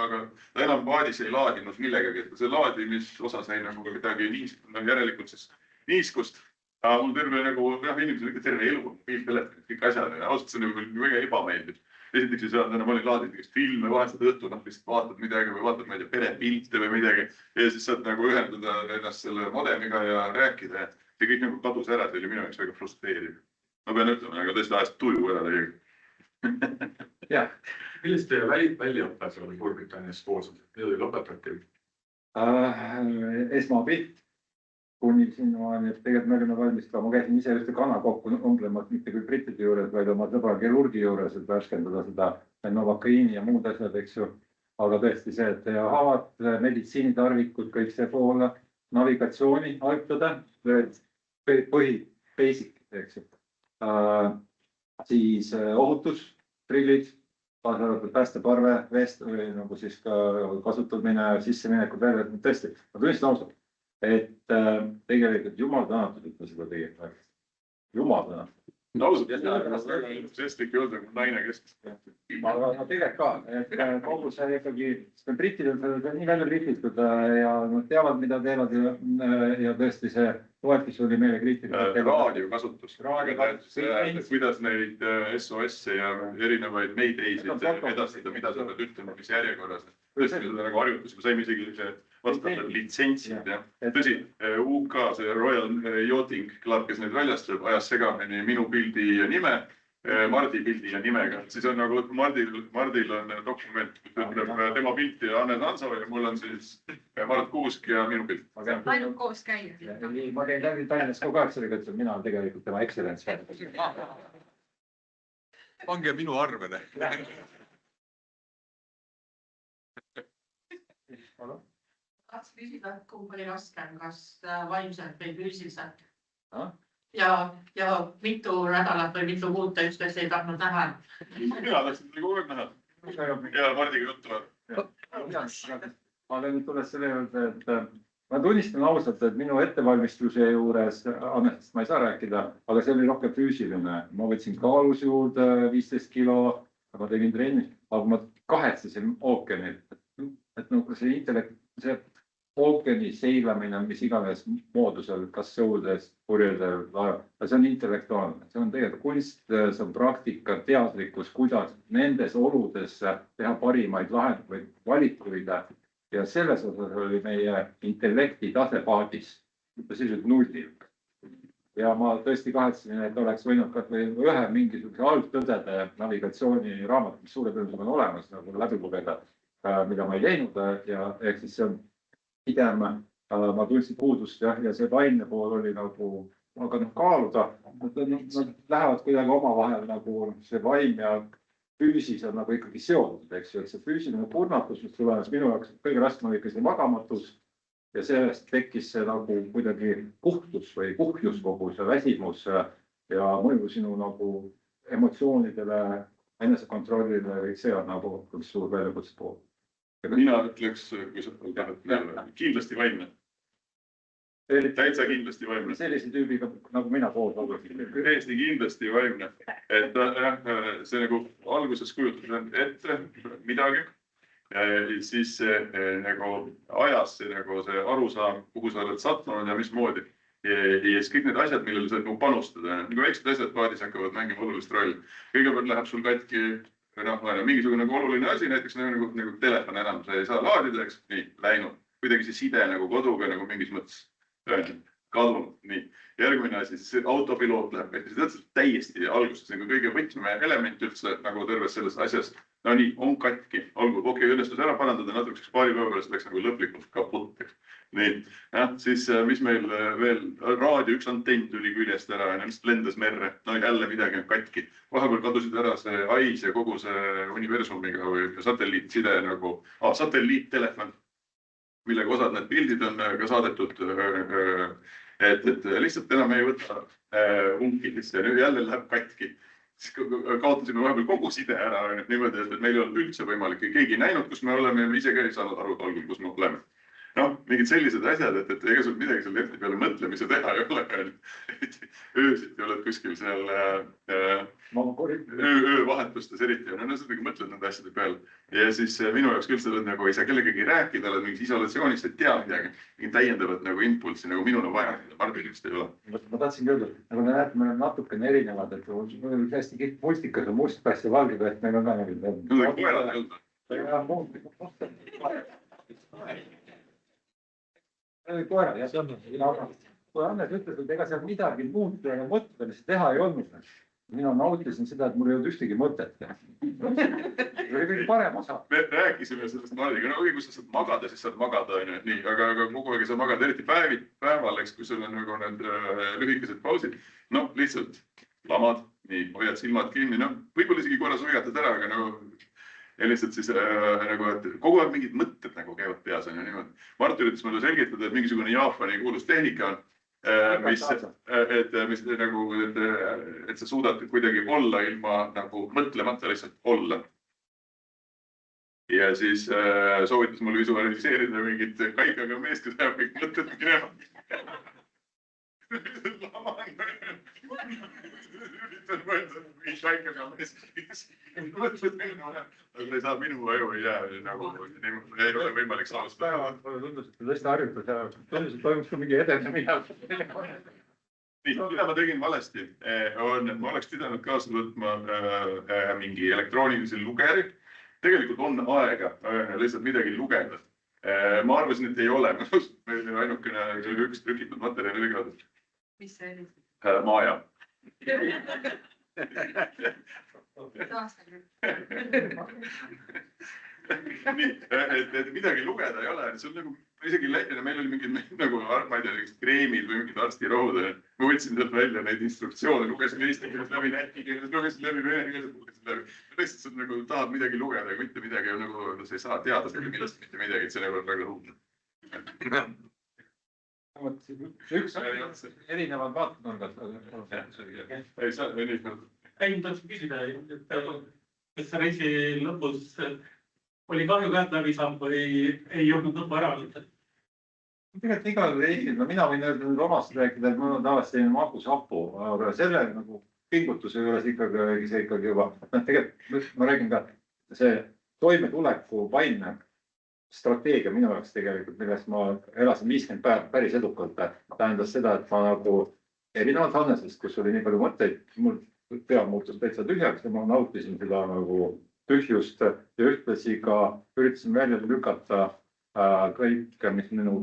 ta enam paadis ei laadinud millegagi, et see laadimisosas ei nagu midagi järelikult siis niiskust. Aga mul terve nagu, inimesel ikka terve elu, mobiiltelefon, kõik asjad, ausalt see on väga ebameeldiv. Esiteks ei saa, ma olin laadinud mingist filme, vahest õhtul, lihtsalt vaatad midagi või vaatad, ma ei tea, perepilte või midagi ja siis saad nagu ühendada ennast selle modemiga ja rääkida. See kõik nagu kadus ära, see oli minu jaoks väga frustreeriv. Ma pean ütlema, aga tõesti ajast tuju ära teiega. Jah. Millist teie väljaõppe seal Suurbritannias koos? Mida te lõpetati? Esmapilt kuni sinnamaani, et tegelikult me olime valmis ka, ma käisin ise ühte kana kokku umblemat mitte kui brittide juures, vaid oma sõbra kirurgi juures, et värskendada seda novakaiini ja muud asjad, eks ju. Aga tõesti see, et haavad, meditsiinitarvikud, kõik see pool, navigatsiooni ajutada, basic, eks ju. Siis ohutus, trillid, kaasa arvatud päästeparve, vest või nagu siis ka kasutamine, sisseminekud välja, tõesti, ma tunnistan ausalt, et tegelikult jumal tänatud, et me seda tegime. Jumal tänatud. ausalt, sestlik ei olnud, nagu naine kestis. aga no tegelikult ka, et kogu see ikkagi, britid on seda nii välja rihvitud ja nad teavad, mida teevad ja tõesti see toetus oli meile kriitiline. Raadiokasutus, kuidas neid SOS-e ja erinevaid meideisid edastada, mida sa pead ütlema, mis järjekorras. Tõesti seda nagu harjutus, me saime isegi vastavalt litsentsid ja tõsi, UK, see Royal Yachting Club, kes neid väljastab, ajas segamini minu pildi ja nime, Mardi pildi ja nimega. Siis on nagu Mardil on dokument, ütleb tema pilt ja Anne Hansoo ja mul on siis Mart Kuusk ja minu pilt. Ainult koos käia. Ma käin läbi Tallinnas kogu aeg sellega, et mina olen tegelikult tema excellence. Pange minu arvele. Tahaks küsida, kumb oli raskem, kas vaimselt või füüsiliselt? Ja mitu nädalat või mitu kuud ta üksteist ei tahtnud näha? Mina tahtsin kogu aeg näha. Ja Mardiga juttu. Ma olen tulles selle juurde, et ma tunnistan ausalt, et minu ettevalmistuse juures, Annetest ma ei saa rääkida, aga see oli rohkem füüsiline. Ma võtsin kaalus juurde 15 kilo, ma tegin trenni, aga ma kahetsesin ookeanit. Et see intellekt, see ookeani seilamine, mis iganes moodusel, kas sõudes, purjedel, see on intellektuaalne, see on tegelikult kunst, see on praktika, teadlikkus, kuidas nendes oludes teha parimaid lahendusi, valikuid ja selles osas oli meie intellekti tase paadis, sisuliselt nullil. Ja ma tõesti kahetsesin, et oleks võinud kas või ühe mingisuguse algtõdede navigatsiooni raamat, mis suure tõenäosusega on olemas, nagu läbi lugeda, mida ma ei teinud ja ehk siis see on pigem, ma tundsin puudust ja see vaimne pool oli nagu, aga kaaluda, nad lähevad kuidagi omavahel nagu see vaim ja füüsis on nagu ikkagi seotud, eks ju, et see füüsiline kurnatus, mis tulenes minu jaoks kõige raskem oli ikka see magamatus ja sellest tekkis see nagu kuidagi puhtus või puhjus kogu see väsimus ja mõju sinu nagu emotsioonidele, enesekontrollile, kõik see on nagu suur väljakutse pool. Mina ütleks, kui sa tahad, kindlasti vaimne. Täitsa kindlasti vaimne. Sellise tüübiga nagu mina pool. Täiesti kindlasti vaimne. Et see nagu alguses kujutab ette midagi, siis nagu ajas see arusaam, kuhu sa oled sattunud ja mismoodi. Ja siis kõik need asjad, millele sa saad panustada, nagu väiksed asjad paadis hakkavad mängima olulist rolli. Kõigepealt läheb sul katki mingisugune oluline asi, näiteks nagu telefon enam, sa ei saa laadida, eks, nii, läinud. Kuidagi see side nagu koduga nagu mingis mõttes kadunud, nii. Järgmine asi, siis autopiloot läheb, täiesti alguses nagu kõige võtme element üldse nagu terves selles asjas. No nii, on katki, olgu, õnnestus ära parandada, natukeseks paari päeva pärast läks nagu lõplikult kaputt. Nii, siis mis meil veel, raadio üks antenn tuli küljest ära, mis lendas merre, no jälle midagi on katki. Vahepeal kadusid ära see AIS ja kogu see universumiga või satelliitside nagu, satelliittelefon, millega osad need pildid on ka saadetud, et lihtsalt enam ei võta unkidesse ja jälle läheb katki. Siis kaotasime vahepeal kogu side ära niimoodi, et meil ei olnud üldse võimalik, keegi ei näinud, kus me oleme ja me ise ka ei saanud aru algul, kus me oleme. Noh, mingid sellised asjad, et ega sul midagi selle lehti peale mõtlemise teha ei ole. Öösiti oled kuskil seal öövahetustes eriti ja sa mõtled nende asjade peale. Ja siis minu jaoks küll sa nagu ei saa kellegagi rääkida, oled mingis isolatsioonis, sa ei tea midagi. Mingid täiendavat nagu impulsi, nagu minul on vaja, Mardilist ei ole. Ma tahtsin küll, nagu me näete, me natukene erinevad, et hästi kõik mustikas on must päss ja valge päss, meil on ka nagu. Koera, jah. Kui Annes ütles, et ega seal midagi muud mõtlemist teha ei olnud. Mina nautisin seda, et mul ei olnud ühtegi mõtet. See oli kõige parem osa. Me rääkisime sellest Mardiga, no kui sa saad magada, siis saad magada, nii, aga kogu aeg sa magad eriti päeval, eks, kui sul on nagu need lühikesed pausid. No lihtsalt lamad, nii, hoiad silmad kinni, no võib-olla isegi korra suigatad ära, aga nagu ja lihtsalt siis nagu, et kogu aeg mingid mõtted nagu käivad peas on ju niimoodi. Mart üritas mulle selgitada, et mingisugune Jaapani kuulus tehnika on, et sa suudad kuidagi olla ilma nagu mõtlemata lihtsalt olla. Ja siis soovitas mulle visualiseerida mingit kaikaga meest, kes läheb kõik mõtted minema. üritan mõelda, mis väike peab ees. Aga ei saa minu aju ei jää nagu, ei ole võimalik saavustada. Päevad pole tundus, et tõesti harjutus ja tundus, et toimus ka mingi edenemine. Nii, mida ma tegin valesti, on, et ma oleks pidanud kaasa võtma mingi elektroonilise lugeri. Tegelikult on aega lihtsalt midagi lugeda. Ma arvasin, et ei ole. Ainukene üks trükitud materjali vigades. Mis see oli? Maaja. Nii, et midagi lugeda ei ole. See on nagu, isegi meil oli mingi nagu, ma ei tea, kreemid või mingid arstirohud. Ma võtsin sealt välja neid instruktsioone, lugesin eesti keeles läbi, läti keeles, lugesin läbi, vene keeles, lugesin läbi. Lihtsalt nagu tahad midagi lugeda ja mitte midagi on nagu, sa ei saa teada selle millest mitte midagi, et see nagu on väga õudne. Üks erinevad vaatenurgad. Ei saa, ei nii. Ei, ma tahtsin küsida, et see reisi lõpus oli kahju käed läbi saab või ei jõudnud lõppu ära võtta? Tegelikult igal reisil, no mina võin öelda nüüd omast rääkida, et mul on tavaliselt selline magusapu, aga selle nagu pingutuse juures ikkagi juba, tegelikult ma räägin ka, see toimetuleku vaimne strateegia minu jaoks tegelikult, millest ma elasin 50 päeva päris edukalt, tähendas seda, et ma nagu erinevalt Hannesest, kus oli nii palju mõtteid, mul pea muutus täitsa tühjaks ja ma nautisin seda nagu tühjust ja ühtlasi ka üritasin välja lükata kõik, mis minu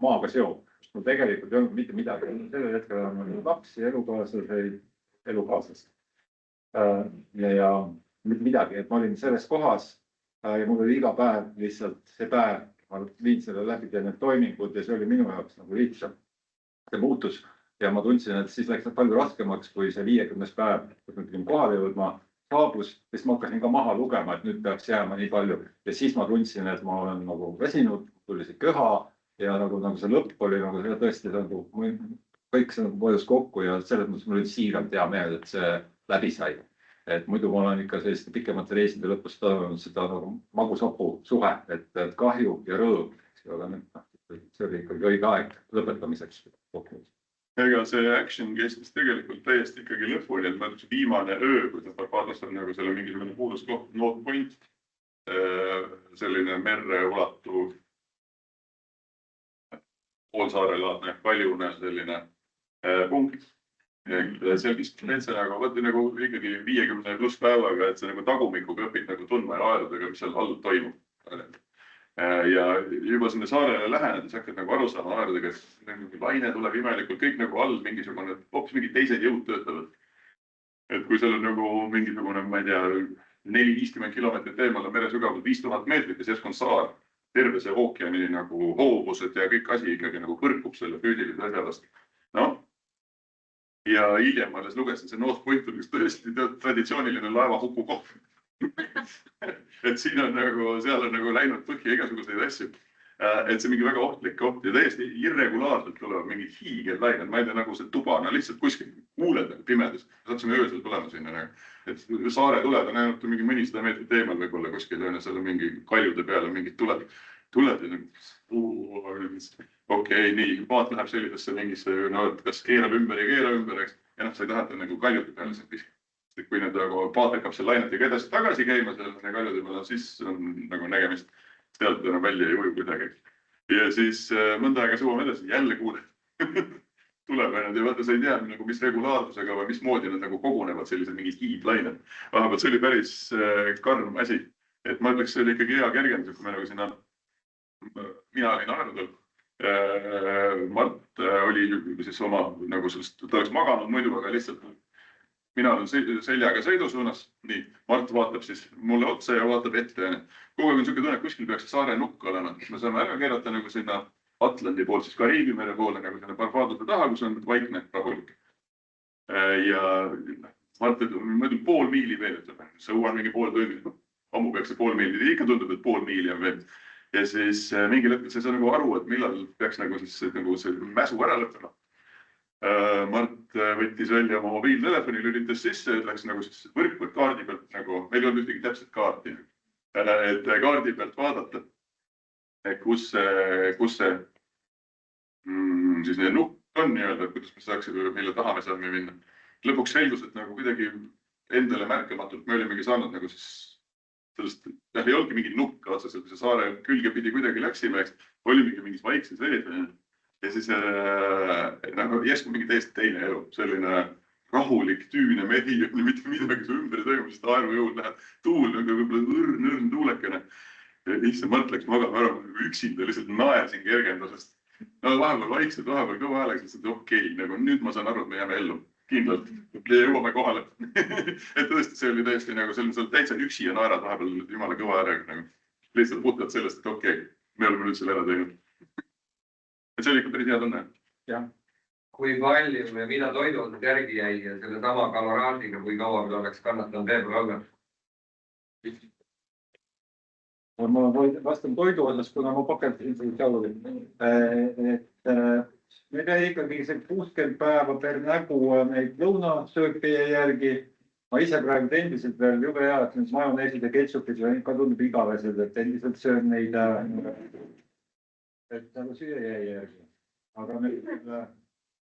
maaga seob. Mul tegelikult ei olnud mitte midagi. Sellel hetkel on lapsi, elukaaslast. Ja mitte midagi, et ma olin selles kohas ja mul oli iga päev lihtsalt see päev, ma viin selle läbi ja need toimingud ja see oli minu jaoks nagu lihtsam. See muutus ja ma tundsin, et siis läks palju raskemaks, kui see 50. päev, kus ma pidin kohale jõudma, saabus, siis ma hakkasin ka maha lugema, et nüüd peaks jääma nii palju. Ja siis ma tundsin, et ma olen nagu väsinud, tuli see köha ja nagu see lõpp oli nagu see tõesti nagu kõik see nagu vajus kokku ja selles mõttes mul oli siiralt hea meel, et see läbi sai. Et muidu ma olen ikka selliste pikemate reiside lõpus tõenäoliselt seda nagu magusapu suhe, et kahju ja rõõm. See oli ikkagi õige aeg lõpetamiseks. Ega see action kestis tegelikult täiesti ikkagi lõpuni, et ma ütleks viimane öö, kui ta Barbados on nagu selle mingisugune puudus koht, North Point, selline merre ulatu poolsaarelaadne, paljune selline punkt. Seal kiskus metsa nagu ikkagi 50 pluss päevaga, et see nagu tagumikuga õpid nagu tundma ja aeladega, mis seal all toimub. Ja juba sinna saarele lähenedes hakkad nagu aru saama aeradega, et laine tuleb imelikult, kõik nagu all mingisugune, hoopis mingid teised jõud töötavad. Et kui seal on nagu mingisugune, ma ei tea, 4-50 kilomeetrit eemal on mere sügavus 5000 meetrit ja seesk on saar, terve see ookeani nagu hoovused ja kõik asi ikkagi nagu põrkub selle füüsilise asjadest. No, ja hiljem alles lugesin, see North Point on üks tõesti traditsiooniline laevahuku koht. Et siin on nagu, seal on nagu läinud põhja igasuguseid asju. Et see mingi väga ohtlik koht ja täiesti irregulaarselt tulevad mingid hiigellained. Ma ei tea, nagu see tuba, no lihtsalt kuskil kuuled pimedas. Saatsime öösel tulema sinna. Et saare tuled on ainult mingi mõnisada meetrit eemal võib-olla kuskil. Seal on mingi kaljude peal on mingid tuled ja nagu okei, nii, paat läheb sellisesse mingisse, no kas keerab ümber ja keera ümber, eks. Ja sa ei tahata nagu kaljude peale sealt viskida. Kui nüüd paat hakkab seal lainetega edasi tagasi käima selle kaljude peale, siis on nagu nägemist. Sealt enam välja ei uju kuidagi. Ja siis mõnda aega suuame edasi, jälle kuuled. Tuleb ainult ja vaata, sa ei tea, nagu, mis regulaarsusega või mismoodi nad nagu kogunevad sellised mingid hiidlained. Vahepeal see oli päris karm asi. Et ma ütleks, see oli ikkagi hea kergendus, kui me nagu sinna, mina olin aeradel. Mart oli siis oma, nagu sellest, ta oleks maganud muidu, aga lihtsalt mina olen seljaga sõidusuunas, nii, Mart vaatab siis mulle otsa ja vaatab ette. Kogu aeg on selline tunne, et kuskil peaks saare nukk olema. Me saame ära keerata nagu sinna Atlandi poolt, siis Kariibi mere poole, nagu sinna Barbadose taha, kus on vaikne rahulik. Ja Mart ütleb, ma ütlen pool miili veel, ütleb, sõuan mingi pool tundi. Ammu peaks see pool miili, ikka tundub, et pool miili on veel. Ja siis mingil hetkel sa ei saa nagu aru, et millal peaks nagu see mäsu ära lõppema. Mart võttis välja oma mobiiltelefoni, lülitas sisse, et läks nagu võrkvõrd kaardi pealt, nagu meil ei olnud ühtegi täpselt kaarti. Et kaardi pealt vaadata, kus see siis nukk on nii-öelda, et kuidas me saaksime, mille taha me saame minna. Lõpuks selgus, et nagu kuidagi endale märkamatult me olimegi saanud nagu siis sellest, ei olnudki mingi nukk otseselt, see saare külge pidi kuidagi läksime, eks, olimegi mingis vaikses vees. Ja siis nagu järsku mingi täiesti teine elu, selline rahulik, tüüne mehi, mitte midagi su ümber ei toimu, sest aerujõud läheb, tuul nagu võib-olla õrn tuulekene. Ja issand, mõtleks magama ära, üksinda lihtsalt naersin kergendusest. No vahepeal vaikselt, vahepeal kõva häälega, sest okei, nagu nüüd ma saan aru, et me jääme ellu. Kindlalt. Ja jõuame kohale. Et tõesti, see oli täiesti nagu selline täitsa üksi ja naerad vahepeal jumala kõva äärega. Nagu. Lihtsalt puhtalt sellest, et okei, me oleme nüüd selle ära teinud. Et see oli ikka päris hea tunne. Jah. Kui palju ja mida toiduotud järgi jäi ja selle sama kaloraažiga, kui kaua me oleks kannatanud veebruar algas? Ma vastan toidu osas, kuna ma pakendasin selle jalule. Meil jäi ikkagi see 60 päeva per nägu neid lõunasööki järgi. Ma ise praegu endiselt veel jube hea, et need majoneesid ja ketšupid ka tundub igavesed, et endiselt söön neid, et nagu süüa jäi järgi. Aga nüüd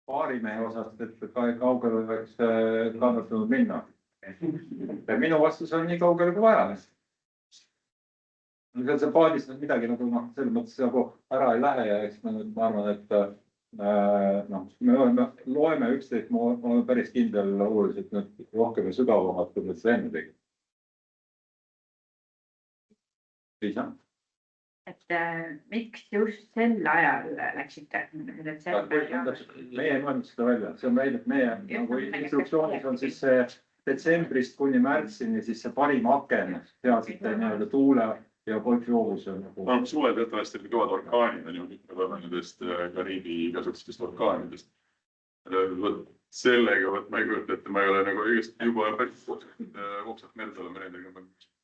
paarimehe osast, et kaugele oleks kannatanud minna. Minu vastus on nii kaugele kui vaja. See paadist midagi nagu selles mõttes nagu ära ei lähe ja eks ma arvan, et me loeme üksteist, ma olen päris kindel oluliselt rohkem ja sügavamalt, kui me seda enne tegime. Liisa? Et miks just sel ajal läksite? Meie ei mõelnud seda välja, see on välja, et meie nagu instruktsioonis on siis see detsembrist kuni märtsini siis see parim aken sealsete nii-öelda tuule ja polkjoovus on nagu... Suvel teatavasti oli kõvad orkaanid, on ju mitme nendest Kariibi igasugustest orkaanidest. Sellega ma ei kujuta, et ma ei ole nagu juba päris oksalt merd olema nendega, ma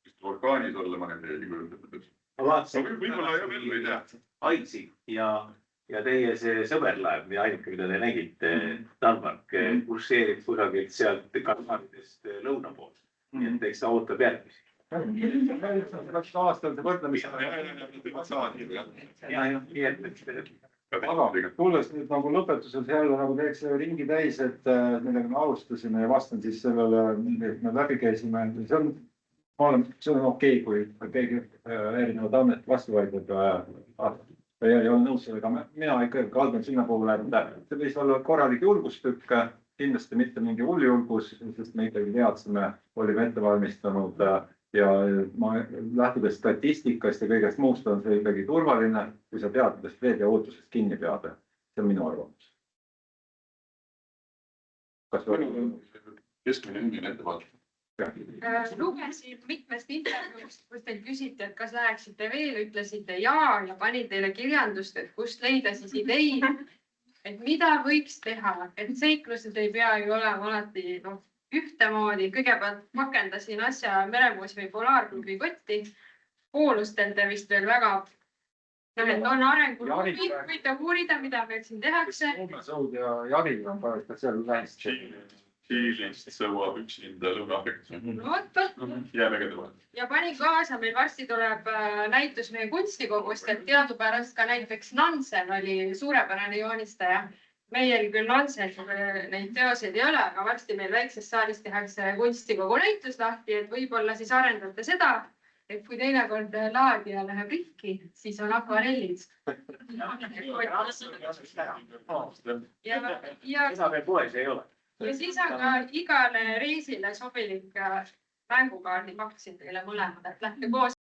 just orkaanis olla, ma ei kujuta. Ma vaatasin Aitsi ja teie see sõberlaev, ainuke, mida te nägite, Danmark, kurseerib kusagilt sealt Kalmaridest lõuna poolt. Nii et eks ta ootab järgmisi. Aastal see võrdlemis. Aga tulles nüüd nagu lõpetusel jälle nagu teeks ringi täis, et millega me alustasime ja vastan siis sellele, et me läbi käisime. See on okei, kui keegi erinevad andmed vastu vaidleb ja ei ole nõus sellega. Mina ikka kaldan sinna poole, et see võis olla korralik julgustükk, kindlasti mitte mingi hulljulgus, sest me ikkagi teadsime, olime ette valmistanud ja ma lähtudes statistikast ja kõigest muust on see ikkagi turvaline, kui sa teadudest veed ja ootusest kinni peada. See on minu arvamus. Kas keskmine üldine ettevaat? Lugesin mitmest intervjuust, kus teil küsiti, et kas läheksite veel, ütlesite ja panin teile kirjandust, et kust leida siis ideid, et mida võiks teha, et seiklused ei pea ju olema alati ühtemoodi. Kõigepealt pakendasin asja Meremuuseumi Polaarklubi kotti. Poolustel te vist veel väga on arengulubi, võite uurida, mida meil siin tehakse. Sõud ja Jaril on parasta seal lähist. Tšiilist sõuab üksinda Lõuna-Aafrikasse. Jäämega tõvad. Ja panin kaasa, meil varsti tuleb näitus meie kunstikogust, et teadupärast ka näiteks Nansen oli suurepärane joonistaja. Meil küll Nansen neid teoseid ei ole, aga varsti meil väikses saalis tehakse kunstikogu näitus lahti, et võib-olla siis arendate seda, et kui teinekord laadija läheb rikki, siis on akvarellid. Seda veel poes ei ole. Ja siis on ka igale reisile sobilik mängukaardi paksin teile mõlemad, et lähte koos